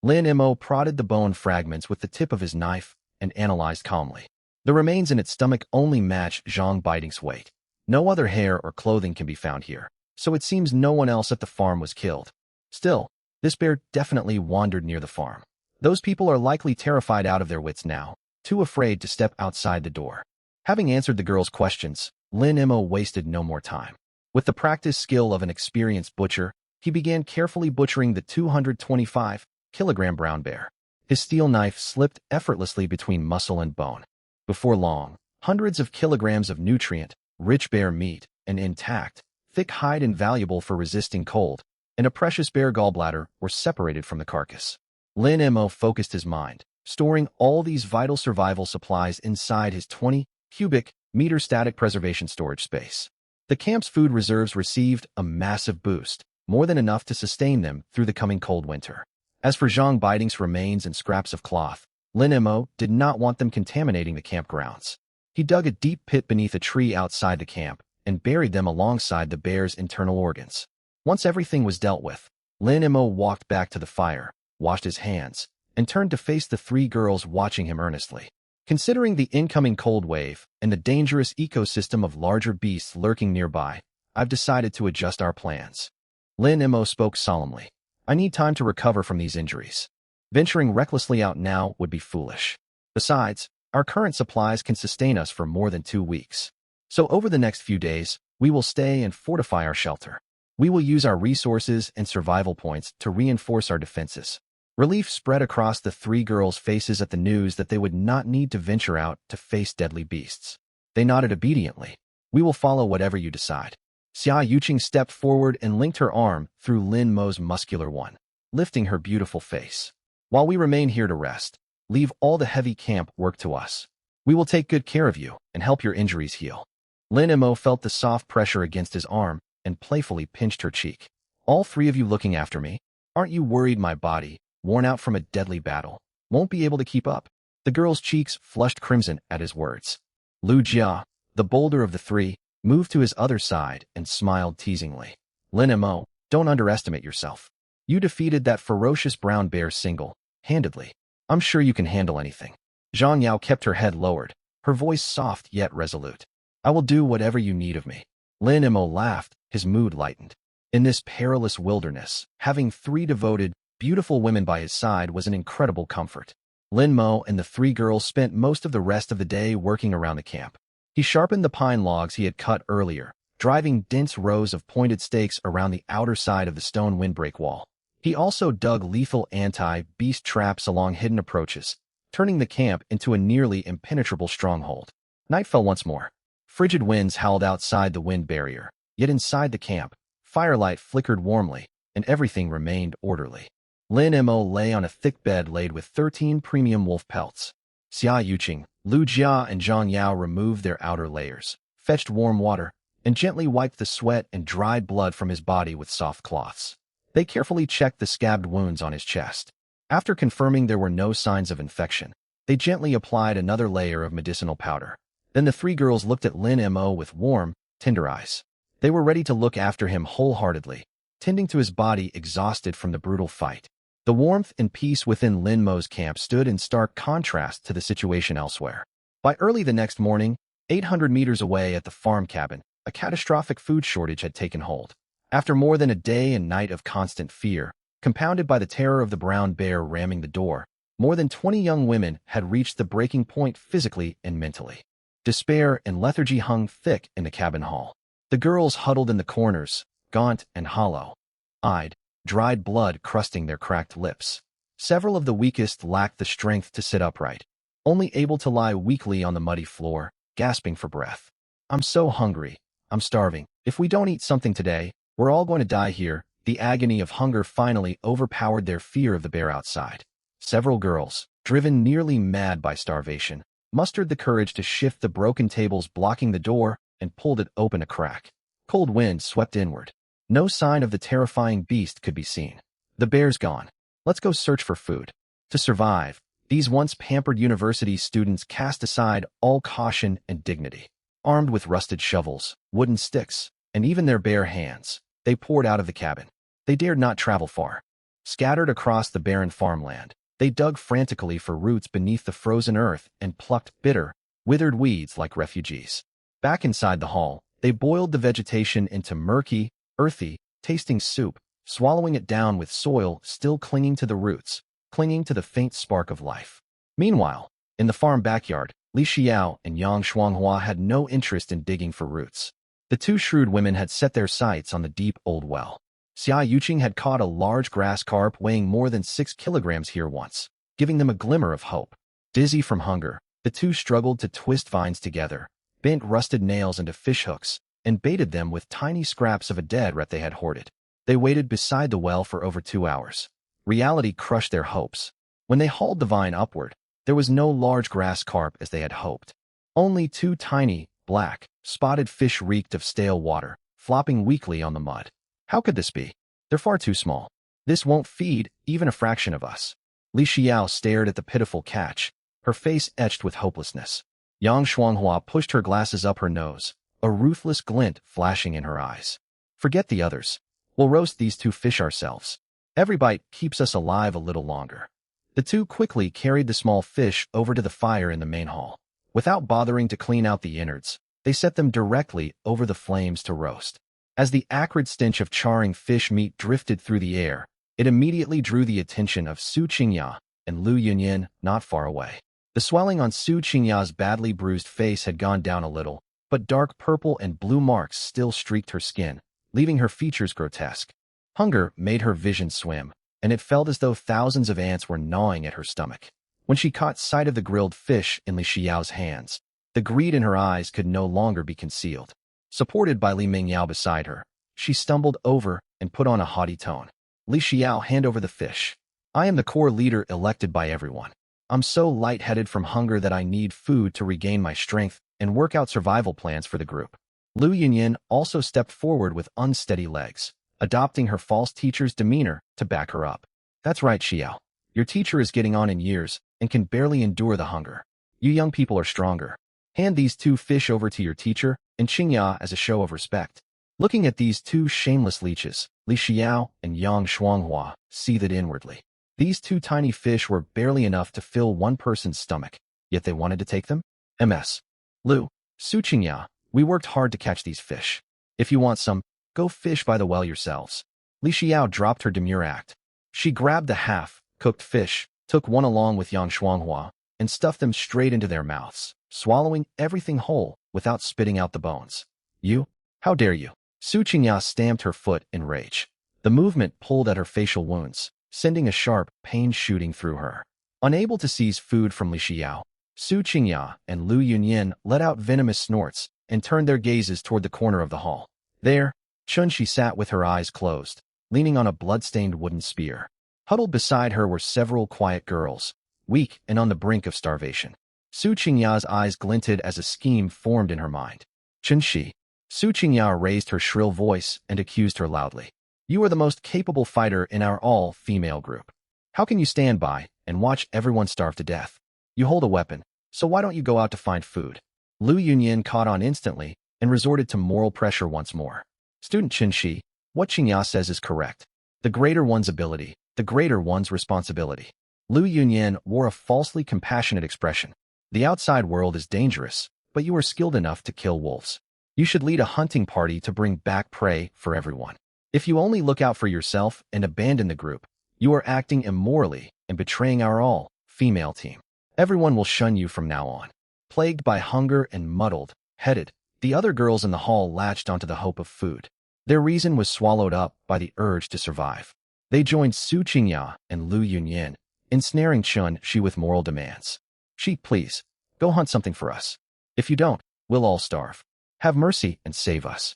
Lin Mo prodded the bone fragments with the tip of his knife and analyzed calmly. The remains in its stomach only match Zhang Baiting's weight. No other hair or clothing can be found here, so it seems no one else at the farm was killed. Still, this bear definitely wandered near the farm. Those people are likely terrified out of their wits now, too afraid to step outside the door. Having answered the girls' questions, Lin Mo wasted no more time. With the practiced skill of an experienced butcher, he began carefully butchering the 225-kilogram brown bear. His steel knife slipped effortlessly between muscle and bone. Before long, hundreds of kilograms of nutrient-rich bear meat, an intact, thick hide invaluable for resisting cold, and a precious bear gallbladder were separated from the carcass. Lin Mo focused his mind, storing all these vital survival supplies inside his 20-cubic-meter static preservation storage space. The camp's food reserves received a massive boost, more than enough to sustain them through the coming cold winter. As for Zhang Baiting's remains and scraps of cloth, Lin Mo did not want them contaminating the campgrounds. He dug a deep pit beneath a tree outside the camp and buried them alongside the bear's internal organs. Once everything was dealt with, Lin Mo walked back to the fire, washed his hands, and turned to face the three girls watching him earnestly. Considering the incoming cold wave and the dangerous ecosystem of larger beasts lurking nearby, I've decided to adjust our plans. Lin Mo spoke solemnly. I need time to recover from these injuries. Venturing recklessly out now would be foolish. Besides, our current supplies can sustain us for more than 2 weeks. So over the next few days, we will stay and fortify our shelter. We will use our resources and survival points to reinforce our defenses. Relief spread across the 3 girls' faces at the news that they would not need to venture out to face deadly beasts. They nodded obediently. We will follow whatever you decide. Xia Yuqing stepped forward and linked her arm through Lin Mo's muscular one, lifting her beautiful face. While we remain here to rest, leave all the heavy camp work to us. We will take good care of you and help your injuries heal. Lin Mo felt the soft pressure against his arm and playfully pinched her cheek. All 3 of you looking after me? Aren't you worried my body, worn out from a deadly battle, won't be able to keep up? The girl's cheeks flushed crimson at his words. Lu Jia, the bolder of the 3, moved to his other side and smiled teasingly. Lin Mo, don't underestimate yourself. You defeated that ferocious brown bear single-handedly. I'm sure you can handle anything. Zhang Yao kept her head lowered, her voice soft yet resolute. I will do whatever you need of me. Lin Mo laughed, his mood lightened. In this perilous wilderness, having 3 devoted, beautiful women by his side was an incredible comfort. Lin Mo and the 3 girls spent most of the rest of the day working around the camp. He sharpened the pine logs he had cut earlier, driving dense rows of pointed stakes around the outer side of the stone windbreak wall. He also dug lethal anti-beast traps along hidden approaches, turning the camp into a nearly impenetrable stronghold. Night fell once more. Frigid winds howled outside the wind barrier, yet inside the camp, firelight flickered warmly, and everything remained orderly. Lin Mo lay on a thick bed laid with 13 premium wolf pelts. Xia Yuqing, Lu Jia, and Zhang Yao removed their outer layers, fetched warm water, and gently wiped the sweat and dried blood from his body with soft cloths. They carefully checked the scabbed wounds on his chest. After confirming there were no signs of infection, they gently applied another layer of medicinal powder. Then the 3 girls looked at Lin Mo with warm, tender eyes. They were ready to look after him wholeheartedly, tending to his body exhausted from the brutal fight. The warmth and peace within Lin Mo's camp stood in stark contrast to the situation elsewhere. By early the next morning, 800 meters away at the farm cabin, a catastrophic food shortage had taken hold. After more than a day and night of constant fear, compounded by the terror of the brown bear ramming the door, more than 20 young women had reached the breaking point physically and mentally. Despair and lethargy hung thick in the cabin hall. The girls huddled in the corners, gaunt and hollow-eyed, dried blood crusting their cracked lips. Several of the weakest lacked the strength to sit upright, only able to lie weakly on the muddy floor, gasping for breath. I'm so hungry. I'm starving. If we don't eat something today, we're all going to die here. The agony of hunger finally overpowered their fear of the bear outside. Several girls, driven nearly mad by starvation, mustered the courage to shift the broken tables blocking the door and pulled it open a crack. Cold wind swept inward. No sign of the terrifying beast could be seen. The bear's gone. Let's go search for food. To survive, these once pampered university students cast aside all caution and dignity. Armed with rusted shovels, wooden sticks, and even their bare hands, they poured out of the cabin. They dared not travel far. Scattered across the barren farmland, they dug frantically for roots beneath the frozen earth and plucked bitter, withered weeds like refugees. Back inside the hall, they boiled the vegetation into murky, earthy, tasting soup, swallowing it down with soil still clinging to the roots, clinging to the faint spark of life. Meanwhile, in the farm backyard, Li Xiao and Yang Shuanghua had no interest in digging for roots. The 2 shrewd women had set their sights on the deep old well. Xia Yuqing had caught a large grass carp weighing more than 6 kilograms here once, giving them a glimmer of hope. Dizzy from hunger, the 2 struggled to twist vines together, bent rusted nails into fishhooks, and baited them with tiny scraps of a dead rat they had hoarded. They waited beside the well for over 2 hours. Reality crushed their hopes. When they hauled the vine upward, there was no large grass carp as they had hoped. Only 2 tiny, black, spotted fish reeked of stale water, flopping weakly on the mud. How could this be? They're far too small. This won't feed even a fraction of us. Li Xiao stared at the pitiful catch, her face etched with hopelessness. Yang Shuanghua pushed her glasses up her nose, a ruthless glint flashing in her eyes. Forget the others. We'll roast these 2 fish ourselves. Every bite keeps us alive a little longer. The two quickly carried the small fish over to the fire in the main hall. Without bothering to clean out the innards, they set them directly over the flames to roast. As the acrid stench of charring fish meat drifted through the air, it immediately drew the attention of Su Qingya and Lu Yunyin not far away. The swelling on Su Qingya's badly bruised face had gone down a little, but dark purple and blue marks still streaked her skin, leaving her features grotesque. Hunger made her vision swim, and it felt as though thousands of ants were gnawing at her stomach. When she caught sight of the grilled fish in Li Xiao's hands, the greed in her eyes could no longer be concealed. Supported by Li Mingyao beside her, she stumbled over and put on a haughty tone. Li Xiao, hand over the fish. I am the core leader elected by everyone. I'm so lightheaded from hunger that I need food to regain my strength and work out survival plans for the group. Lu Yunyin also stepped forward with unsteady legs, adopting her false teacher's demeanor to back her up. That's right, Xiao. Your teacher is getting on in years and can barely endure the hunger. You young people are stronger. Hand these two fish over to your teacher and Qingya as a show of respect. Looking at these two shameless leeches, Li Xiao and Yang Shuanghua seethed inwardly. These two tiny fish were barely enough to fill one person's stomach, yet they wanted to take them? MS. Lu, Su Qingya, we worked hard to catch these fish. If you want some, go fish by the well yourselves. Li Xiao dropped her demure act. She grabbed the half-cooked fish, took one along with Yang Shuanghua, and stuffed them straight into their mouths, swallowing everything whole without spitting out the bones. You? How dare you? Su Qingya stamped her foot in rage. The movement pulled at her facial wounds, sending a sharp pain shooting through her. Unable to seize food from Li Xiao, Su Qingya and Lu Yunyin let out venomous snorts and turned their gazes toward the corner of the hall. There, Chunshi sat with her eyes closed, leaning on a blood-stained wooden spear. Huddled beside her were several quiet girls, weak and on the brink of starvation. Su Qingya's eyes glinted as a scheme formed in her mind. Chunshi. Su Qingya raised her shrill voice and accused her loudly. You are the most capable fighter in our all-female group. How can you stand by and watch everyone starve to death? You hold a weapon, so why don't you go out to find food? Lu Yunyin caught on instantly and resorted to moral pressure once more. Student Qinshi, what Qingya says is correct. The greater one's ability, the greater one's responsibility. Lu Yunyin wore a falsely compassionate expression. The outside world is dangerous, but you are skilled enough to kill wolves. You should lead a hunting party to bring back prey for everyone. If you only look out for yourself and abandon the group, you are acting immorally and betraying our all-female team. Everyone will shun you from now on. Plagued by hunger and muddled-headed, the other girls in the hall latched onto the hope of food. Their reason was swallowed up by the urge to survive. They joined Su Qingya and Lu Yunyin, ensnaring Chunshi with moral demands. She, please, go hunt something for us. If you don't, we'll all starve. Have mercy and save us.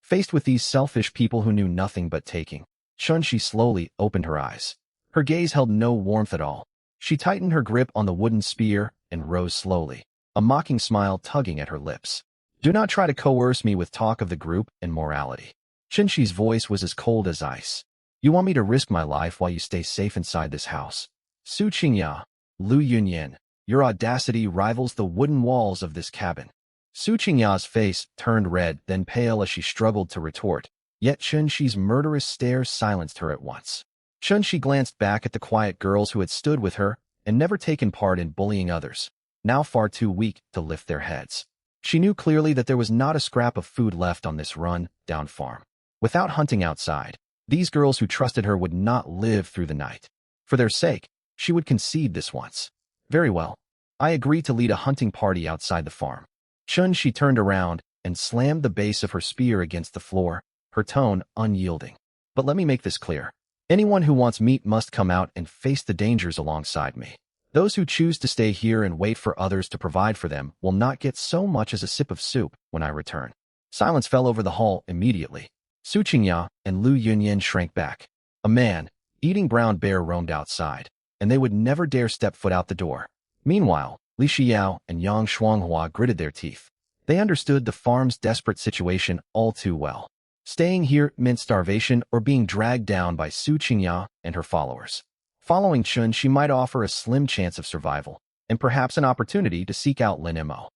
Faced with these selfish people who knew nothing but taking, Chunshi slowly opened her eyes. Her gaze held no warmth at all. She tightened her grip on the wooden spear and rose slowly, a mocking smile tugging at her lips. Do not try to coerce me with talk of the group and morality. Chunshi's voice was as cold as ice. You want me to risk my life while you stay safe inside this house? Su Qingya, Lu Yunyin, your audacity rivals the wooden walls of this cabin. Su Qingya's face turned red, then pale as she struggled to retort, yet Chunshi's murderous stare silenced her at once. Chunshi glanced back at the quiet girls who had stood with her and never taken part in bullying others, now far too weak to lift their heads. She knew clearly that there was not a scrap of food left on this run-down farm. Without hunting outside, these girls who trusted her would not live through the night. For their sake, she would concede this once. Very well. I agree to lead a hunting party outside the farm. Chunshi turned around and slammed the base of her spear against the floor, her tone unyielding. But let me make this clear. Anyone who wants meat must come out and face the dangers alongside me. Those who choose to stay here and wait for others to provide for them will not get so much as a sip of soup when I return. Silence fell over the hall immediately. Su Qingya and Lu Yunyin shrank back. A man-eating brown bear roamed outside, and they would never dare step foot out the door. Meanwhile, Li Xiao and Yang Shuanghua gritted their teeth. They understood the farm's desperate situation all too well. Staying here meant starvation or being dragged down by Su Qingya and her followers. Following Chun, she might offer a slim chance of survival, and perhaps an opportunity to seek out Lin Mo.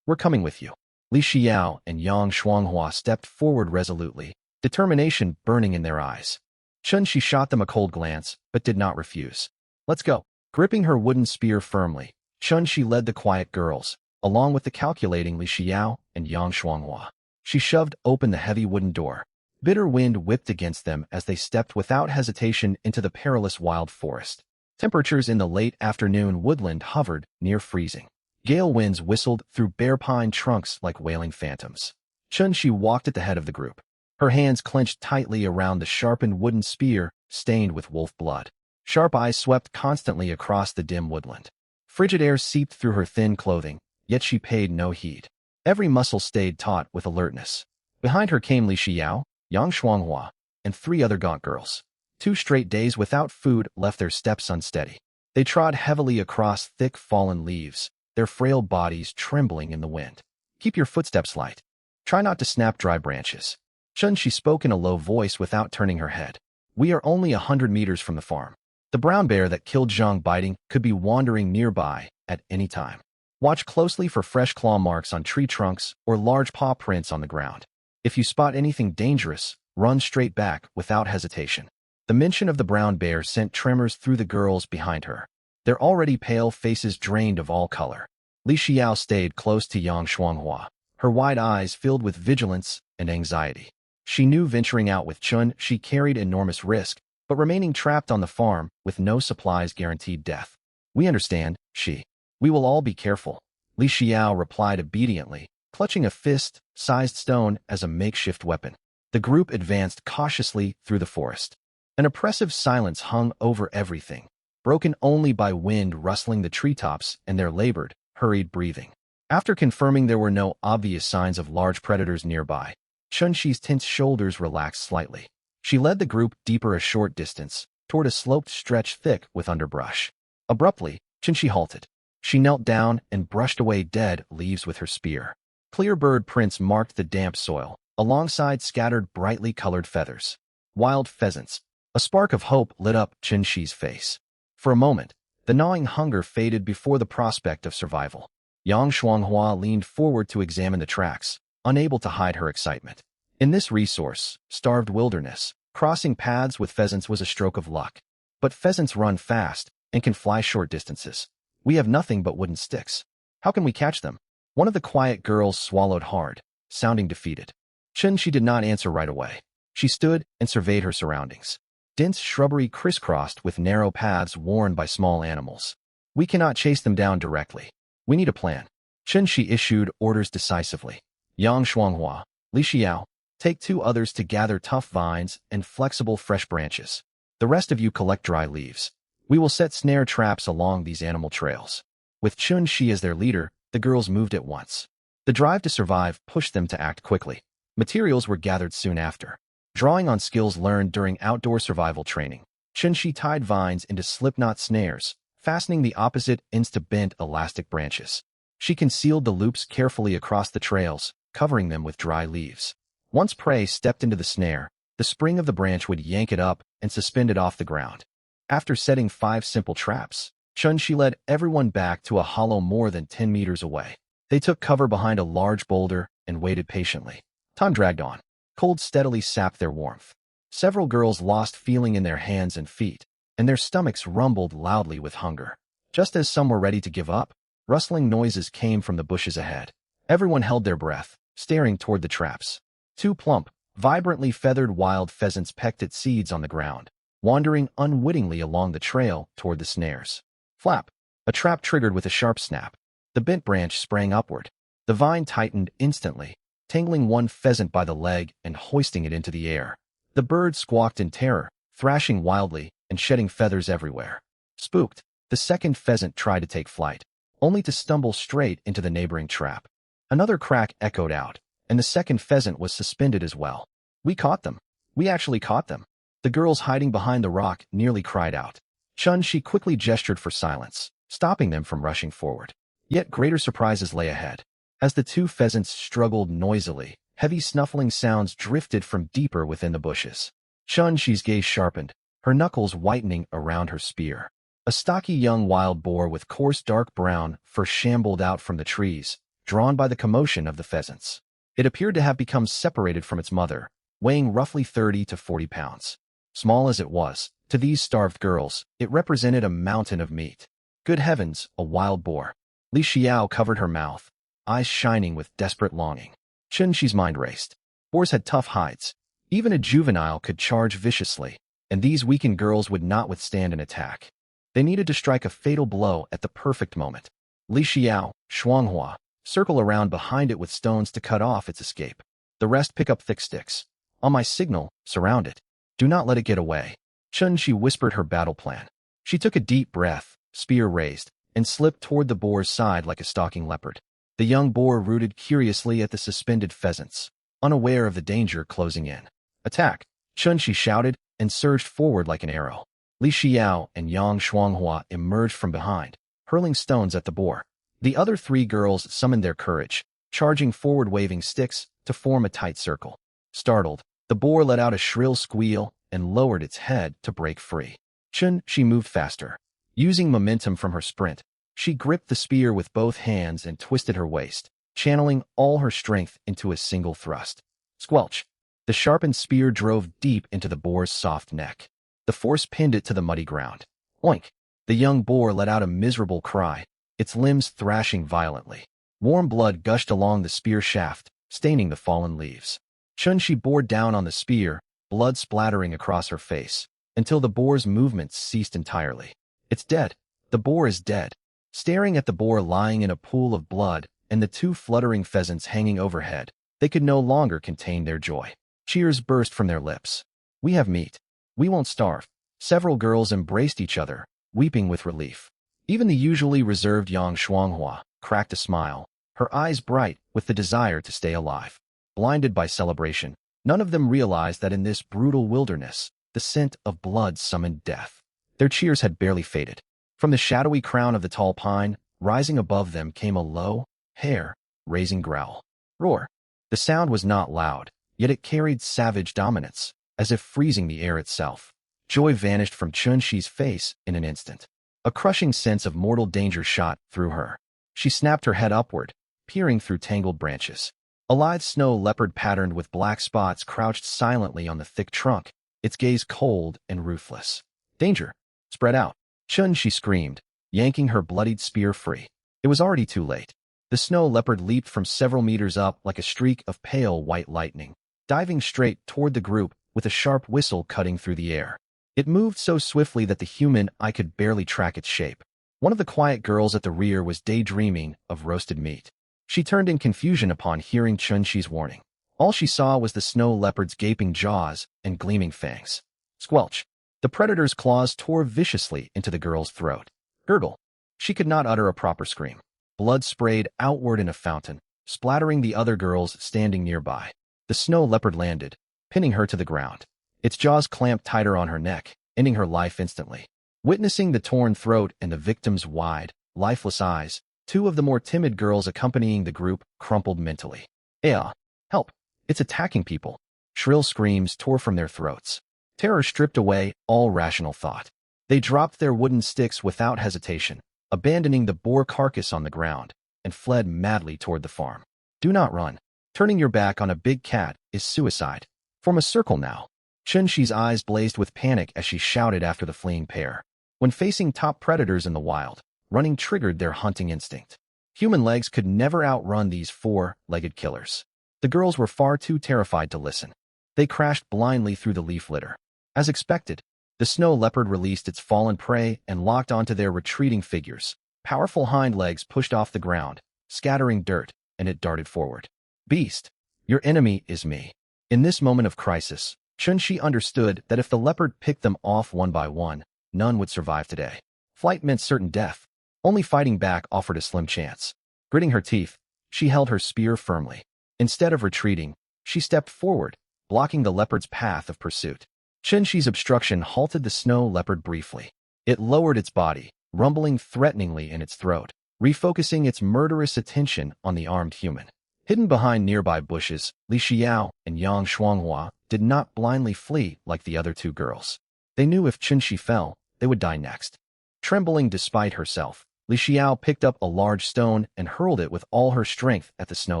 We're coming with you. Li Xiao and Yang Shuanghua stepped forward resolutely, determination burning in their eyes. Chun-Shi shot them a cold glance, but did not refuse. Let's go. Gripping her wooden spear firmly, Chun-Shi led the quiet girls, along with the calculating Li Xiao and Yang Shuanghua. She shoved open the heavy wooden door. Bitter wind whipped against them as they stepped without hesitation into the perilous wild forest. Temperatures in the late afternoon woodland hovered near freezing. Gale winds whistled through bare pine trunks like wailing phantoms. Chun-Shi walked at the head of the group. Her hands clenched tightly around the sharpened wooden spear stained with wolf blood. Sharp eyes swept constantly across the dim woodland. Frigid air seeped through her thin clothing, yet she paid no heed. Every muscle stayed taut with alertness. Behind her came Li Xiao, Yang Shuanghua, and 3 other gaunt girls. 2 straight days without food left their steps unsteady. They trod heavily across thick fallen leaves, their frail bodies trembling in the wind. Keep your footsteps light. Try not to snap dry branches. Chun-Shi spoke in a low voice without turning her head. We are only 100 meters from the farm. The brown bear that killed Zhang Baiting could be wandering nearby at any time. Watch closely for fresh claw marks on tree trunks or large paw prints on the ground. If you spot anything dangerous, run straight back without hesitation. The mention of the brown bear sent tremors through the girls behind her. Their already pale faces drained of all color. Li Xiao stayed close to Yang Shuanghua, her wide eyes filled with vigilance and anxiety. She knew venturing out with Chun-Shi carried enormous risk, but remaining trapped on the farm with no supplies guaranteed death. We understand, Shi. We will all be careful. Li Xiao replied obediently, clutching a fist-sized stone as a makeshift weapon. The group advanced cautiously through the forest. An oppressive silence hung over everything, broken only by wind rustling the treetops and their labored, hurried breathing. After confirming there were no obvious signs of large predators nearby, Chun-Shi's tense shoulders relaxed slightly. She led the group deeper a short distance, toward a sloped stretch thick with underbrush. Abruptly, Chun-Shi halted. She knelt down and brushed away dead leaves with her spear. Clear bird prints marked the damp soil, alongside scattered brightly colored feathers. Wild pheasants. A spark of hope lit up Chun-Shi's face. For a moment, the gnawing hunger faded before the prospect of survival. Yang Shuanghua leaned forward to examine the tracks, unable to hide her excitement. In this resource-starved wilderness, crossing paths with pheasants was a stroke of luck. But pheasants run fast and can fly short distances. We have nothing but wooden sticks. How can we catch them? One of the quiet girls swallowed hard, sounding defeated. Chun-Shi did not answer right away. She stood and surveyed her surroundings. Dense shrubbery crisscrossed with narrow paths worn by small animals. We cannot chase them down directly. We need a plan. Chun-Shi issued orders decisively. Yang Shuanghua, Li Xiao, take 2 others to gather tough vines and flexible fresh branches. The rest of you collect dry leaves. We will set snare traps along these animal trails. With Chun-Shi as their leader, the girls moved at once. The drive to survive pushed them to act quickly. Materials were gathered soon after. Drawing on skills learned during outdoor survival training, Chun-Shi tied vines into slipknot snares, fastening the opposite ends to bent elastic branches. She concealed the loops carefully across the trails, covering them with dry leaves. Once prey stepped into the snare, the spring of the branch would yank it up and suspend it off the ground. After setting 5 simple traps, Chun-Shi led everyone back to a hollow more than 10 meters away. They took cover behind a large boulder and waited patiently. Time dragged on. Cold steadily sapped their warmth. Several girls lost feeling in their hands and feet, and their stomachs rumbled loudly with hunger. Just as some were ready to give up, rustling noises came from the bushes ahead. Everyone held their breath, staring toward the traps. 2 plump, vibrantly feathered wild pheasants pecked at seeds on the ground, wandering unwittingly along the trail toward the snares. Flap! A trap triggered with a sharp snap. The bent branch sprang upward. The vine tightened instantly, tangling one pheasant by the leg and hoisting it into the air. The bird squawked in terror, thrashing wildly and shedding feathers everywhere. Spooked, the second pheasant tried to take flight, only to stumble straight into the neighboring trap. Another crack echoed out, and the second pheasant was suspended as well. We caught them. We actually caught them. The girls hiding behind the rock nearly cried out. Chun-Shi quickly gestured for silence, stopping them from rushing forward. Yet greater surprises lay ahead. As the 2 pheasants struggled noisily, heavy snuffling sounds drifted from deeper within the bushes. Chun-Shi's gaze sharpened, her knuckles whitening around her spear. A stocky young wild boar with coarse dark brown fur shambled out from the trees, drawn by the commotion of the pheasants. It appeared to have become separated from its mother, weighing roughly 30 to 40 pounds. Small as it was, To these starved girls, it represented a mountain of meat. Good heavens, a wild boar. Li Xiao covered her mouth, eyes shining with desperate longing. Chen Shi's mind raced. Boars had tough hides. Even a juvenile could charge viciously, and these weakened girls would not withstand an attack. They needed to strike a fatal blow at the perfect moment. Li Xiao, Shuanghua, circle around behind it with stones to cut off its escape. The rest pick up thick sticks. On my signal, surround it. Do not let it get away. Chen Shi whispered her battle plan. She took a deep breath, spear raised, and slipped toward the boar's side like a stalking leopard. The young boar rooted curiously at the suspended pheasants, unaware of the danger closing in. Attack! Chen Shi shouted and surged forward like an arrow. Li Xiao and Yang Shuanghua emerged from behind, hurling stones at the boar. The other three girls summoned their courage, charging forward waving sticks to form a tight circle. Startled, the boar let out a shrill squeal and lowered its head to break free. Chen Shi moved faster. Using momentum from her sprint, she gripped the spear with both hands and twisted her waist, channeling all her strength into a single thrust. Squelch! The sharpened spear drove deep into the boar's soft neck. The force pinned it to the muddy ground. Oink! The young boar let out a miserable cry, its limbs thrashing violently. Warm blood gushed along the spear shaft, staining the fallen leaves. Chen Shi bore down on the spear, blood splattering across her face, until the boar's movements ceased entirely. It's dead. The boar is dead. Staring at the boar lying in a pool of blood and the two fluttering pheasants hanging overhead, they could no longer contain their joy. Cheers burst from their lips. We have meat. We won't starve. Several girls embraced each other, weeping with relief. Even the usually reserved Yang Shuanghua cracked a smile, her eyes bright with the desire to stay alive. Blinded by celebration, none of them realized that in this brutal wilderness, the scent of blood summoned death. Their cheers had barely faded. From the shadowy crown of the tall pine, rising above them came a low, hair-raising growl. Roar. The sound was not loud, yet it carried savage dominance, as if freezing the air itself. Joy vanished from Chen Shi's face in an instant. A crushing sense of mortal danger shot through her. She snapped her head upward, peering through tangled branches. A lithe snow leopard patterned with black spots crouched silently on the thick trunk, its gaze cold and ruthless. Danger! Spread out! Chen Shi screamed, yanking her bloodied spear free. It was already too late. The snow leopard leaped from several meters up like a streak of pale white lightning, diving straight toward the group with a sharp whistle cutting through the air. It moved so swiftly that the human eye could barely track its shape. One of the quiet girls at the rear was daydreaming of roasted meat. She turned in confusion upon hearing Chen Shi's warning. All she saw was the snow leopard's gaping jaws and gleaming fangs. Squelch! The predator's claws tore viciously into the girl's throat. Gurgle! She could not utter a proper scream. Blood sprayed outward in a fountain, splattering the other girls standing nearby. The snow leopard landed, pinning her to the ground. Its jaws clamped tighter on her neck, ending her life instantly. Witnessing the torn throat and the victim's wide, lifeless eyes, two of the more timid girls accompanying the group crumpled mentally. Help! It's attacking people! Shrill screams tore from their throats. Terror stripped away all rational thought. They dropped their wooden sticks without hesitation, abandoning the boar carcass on the ground, and fled madly toward the farm. Do not run. Turning your back on a big cat is suicide. Form a circle now. Chen Shi's eyes blazed with panic as she shouted after the fleeing pair. When facing top predators in the wild, running triggered their hunting instinct. Human legs could never outrun these four-legged killers. The girls were far too terrified to listen. They crashed blindly through the leaf litter. As expected, the snow leopard released its fallen prey and locked onto their retreating figures. Powerful hind legs pushed off the ground, scattering dirt, and it darted forward. Beast, your enemy is me. In this moment of crisis, Chen Shi understood that if the leopard picked them off one by one, none would survive today. Flight meant certain death. Only fighting back offered a slim chance. Gritting her teeth, she held her spear firmly. Instead of retreating, she stepped forward, blocking the leopard's path of pursuit. Chen Shi's obstruction halted the snow leopard briefly. It lowered its body, rumbling threateningly in its throat, refocusing its murderous attention on the armed human. Hidden behind nearby bushes, Li Xiao and Yang Shuanghua did not blindly flee like the other two girls. They knew if Chen Shi fell, they would die next. Trembling despite herself, Li Xiao picked up a large stone and hurled it with all her strength at the snow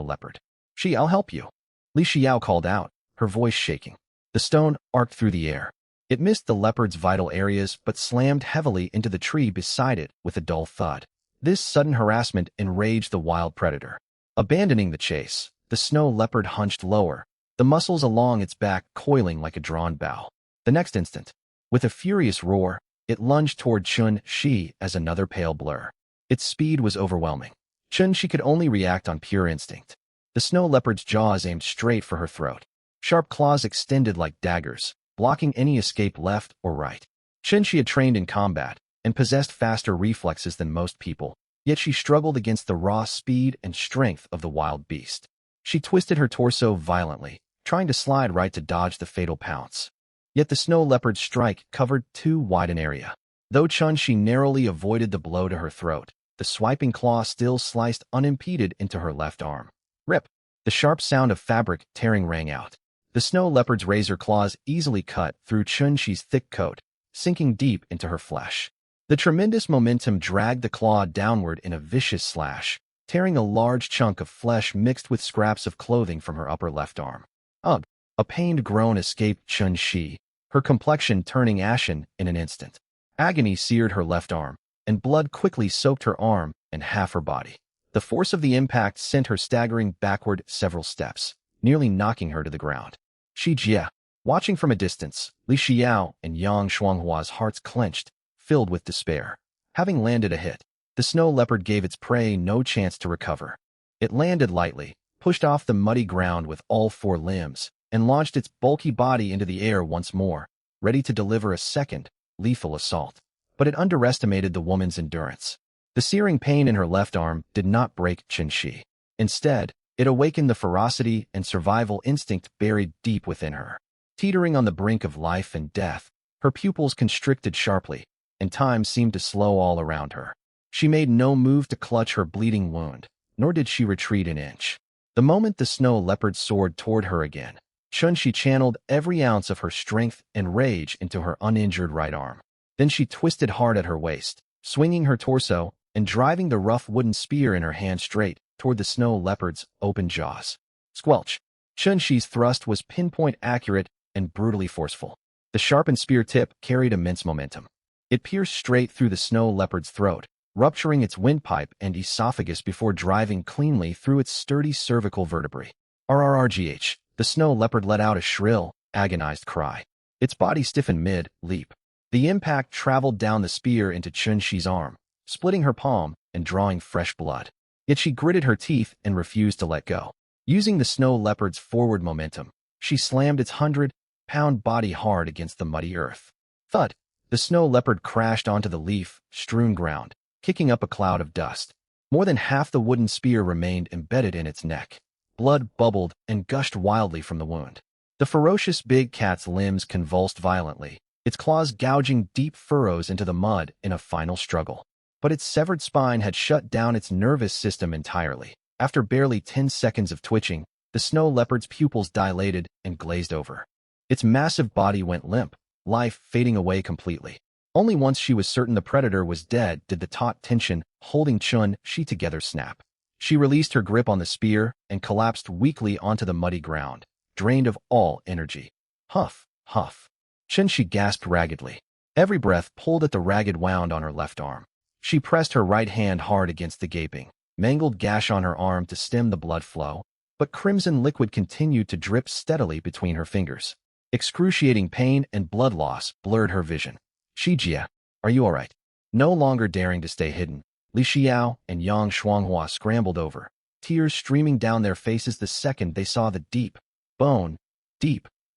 leopard. I'll help you. Li Xiao called out, her voice shaking. The stone arced through the air, It missed the leopard's vital areas but slammed heavily into the tree beside it with a dull thud. This sudden harassment enraged the wild predator. Abandoning the chase, the snow leopard hunched lower, the muscles along its back coiling like a drawn bow. The next instant, with a furious roar, it lunged toward Chun-Shi as another pale blur. Its speed was overwhelming. Chun-Shi could only react on pure instinct. The snow leopard's jaws aimed straight for her throat. Sharp claws extended like daggers, blocking any escape left or right. Chun-Shi had trained in combat and possessed faster reflexes than most people, yet she struggled against the raw speed and strength of the wild beast. She twisted her torso violently, trying to slide right to dodge the fatal pounce. Yet the snow leopard's strike covered too wide an area. Though Chun-Shi narrowly avoided the blow to her throat, the swiping claw still sliced unimpeded into her left arm. Rip! The sharp sound of fabric tearing rang out. The snow leopard's razor claws easily cut through Chun-Shi's thick coat, sinking deep into her flesh. The tremendous momentum dragged the claw downward in a vicious slash, tearing a large chunk of flesh mixed with scraps of clothing from her upper left arm. Ugh! A pained groan escaped Chun-Shi, her complexion turning ashen in an instant. Agony seared her left arm, and blood quickly soaked her arm and half her body. The force of the impact sent her staggering backward several steps, nearly knocking her to the ground. Shi Jie, watching from a distance, Li Xiao and Yang Shuanghua's hearts clenched, filled with despair. Having landed a hit, the snow leopard gave its prey no chance to recover. It landed lightly, pushed off the muddy ground with all four limbs, and launched its bulky body into the air once more, ready to deliver a second, lethal assault. But it underestimated the woman's endurance. The searing pain in her left arm did not break Chun-Shi. Instead, it awakened the ferocity and survival instinct buried deep within her. Teetering on the brink of life and death, her pupils constricted sharply, and time seemed to slow all around her. She made no move to clutch her bleeding wound, nor did she retreat an inch. The moment the snow leopard soared toward her again, Chun-Shi channeled every ounce of her strength and rage into her uninjured right arm. Then she twisted hard at her waist, swinging her torso and driving the rough wooden spear in her hand straight toward the snow leopard's open jaws. Squelch! Chun-Shi's thrust was pinpoint accurate and brutally forceful. The sharpened spear tip carried immense momentum. It pierced straight through the snow leopard's throat, rupturing its windpipe and esophagus before driving cleanly through its sturdy cervical vertebrae. RRRGH! The snow leopard let out a shrill, agonized cry. Its body stiffened mid-leap. The impact traveled down the spear into Chun-Shi's arm, splitting her palm and drawing fresh blood. Yet she gritted her teeth and refused to let go. Using the snow leopard's forward momentum, she slammed its 100-pound body hard against the muddy earth. Thud! The snow leopard crashed onto the leaf-strewn ground, kicking up a cloud of dust. More than half the wooden spear remained embedded in its neck. Blood bubbled and gushed wildly from the wound. The ferocious big cat's limbs convulsed violently, its claws gouging deep furrows into the mud in a final struggle. But its severed spine had shut down its nervous system entirely. After barely 10 seconds of twitching, the snow leopard's pupils dilated and glazed over. Its massive body went limp, life fading away completely. Only once she was certain the predator was dead did the taut tension holding Chun-Shi together snap. She released her grip on the spear and collapsed weakly onto the muddy ground, drained of all energy. Huff, huff. Chun-Shi gasped raggedly. Every breath pulled at the ragged wound on her left arm. She pressed her right hand hard against the gaping, mangled gash on her arm to stem the blood flow, but crimson liquid continued to drip steadily between her fingers. Excruciating pain and blood loss blurred her vision. Shi Jie, are you all right? No longer daring to stay hidden, Li Xiao and Yang Shuanghua scrambled over, tears streaming down their faces the second they saw the deep,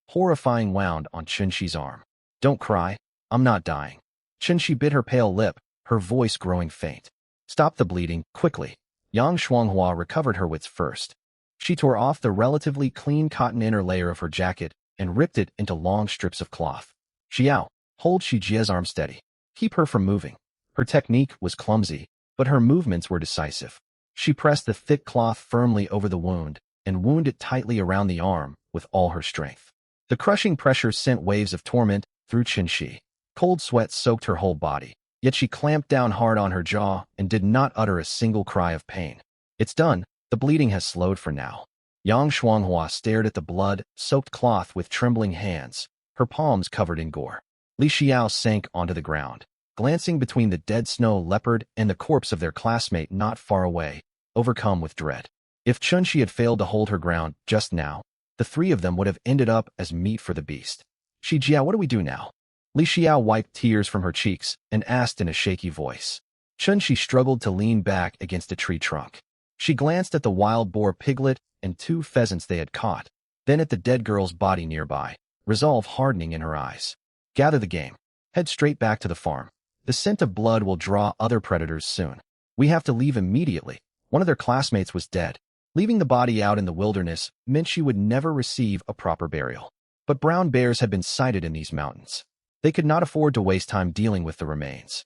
horrifying wound on Chun-Shi's arm. Don't cry, I'm not dying. Chun-Shi bit her pale lip, her voice growing faint. Stop the bleeding, quickly. Yang Shuanghua recovered her wits first. She tore off the relatively clean cotton inner layer of her jacket and ripped it into long strips of cloth. Xiao, hold Shi Jie's arm steady. Keep her from moving. Her technique was clumsy, but her movements were decisive. She pressed the thick cloth firmly over the wound and wound it tightly around the arm with all her strength. The crushing pressure sent waves of torment through Chun-Shi. Cold sweat soaked her whole body, yet she clamped down hard on her jaw and did not utter a single cry of pain. It's done. The bleeding has slowed for now. Yang Shuanghua stared at the blood-soaked cloth with trembling hands, her palms covered in gore. Li Xiao sank onto the ground, glancing between the dead snow leopard and the corpse of their classmate not far away, overcome with dread. If Chunxi had failed to hold her ground just now, the three of them would have ended up as meat for the beast. Shijiao, what do we do now? Li Xiao wiped tears from her cheeks and asked in a shaky voice. Chunxi struggled to lean back against a tree trunk. She glanced at the wild boar piglet and 2 pheasants they had caught, then at the dead girl's body nearby, resolve hardening in her eyes. Gather the game. Head straight back to the farm. The scent of blood will draw other predators soon. We have to leave immediately. One of their classmates was dead. Leaving the body out in the wilderness meant she would never receive a proper burial. But brown bears had been sighted in these mountains. They could not afford to waste time dealing with the remains.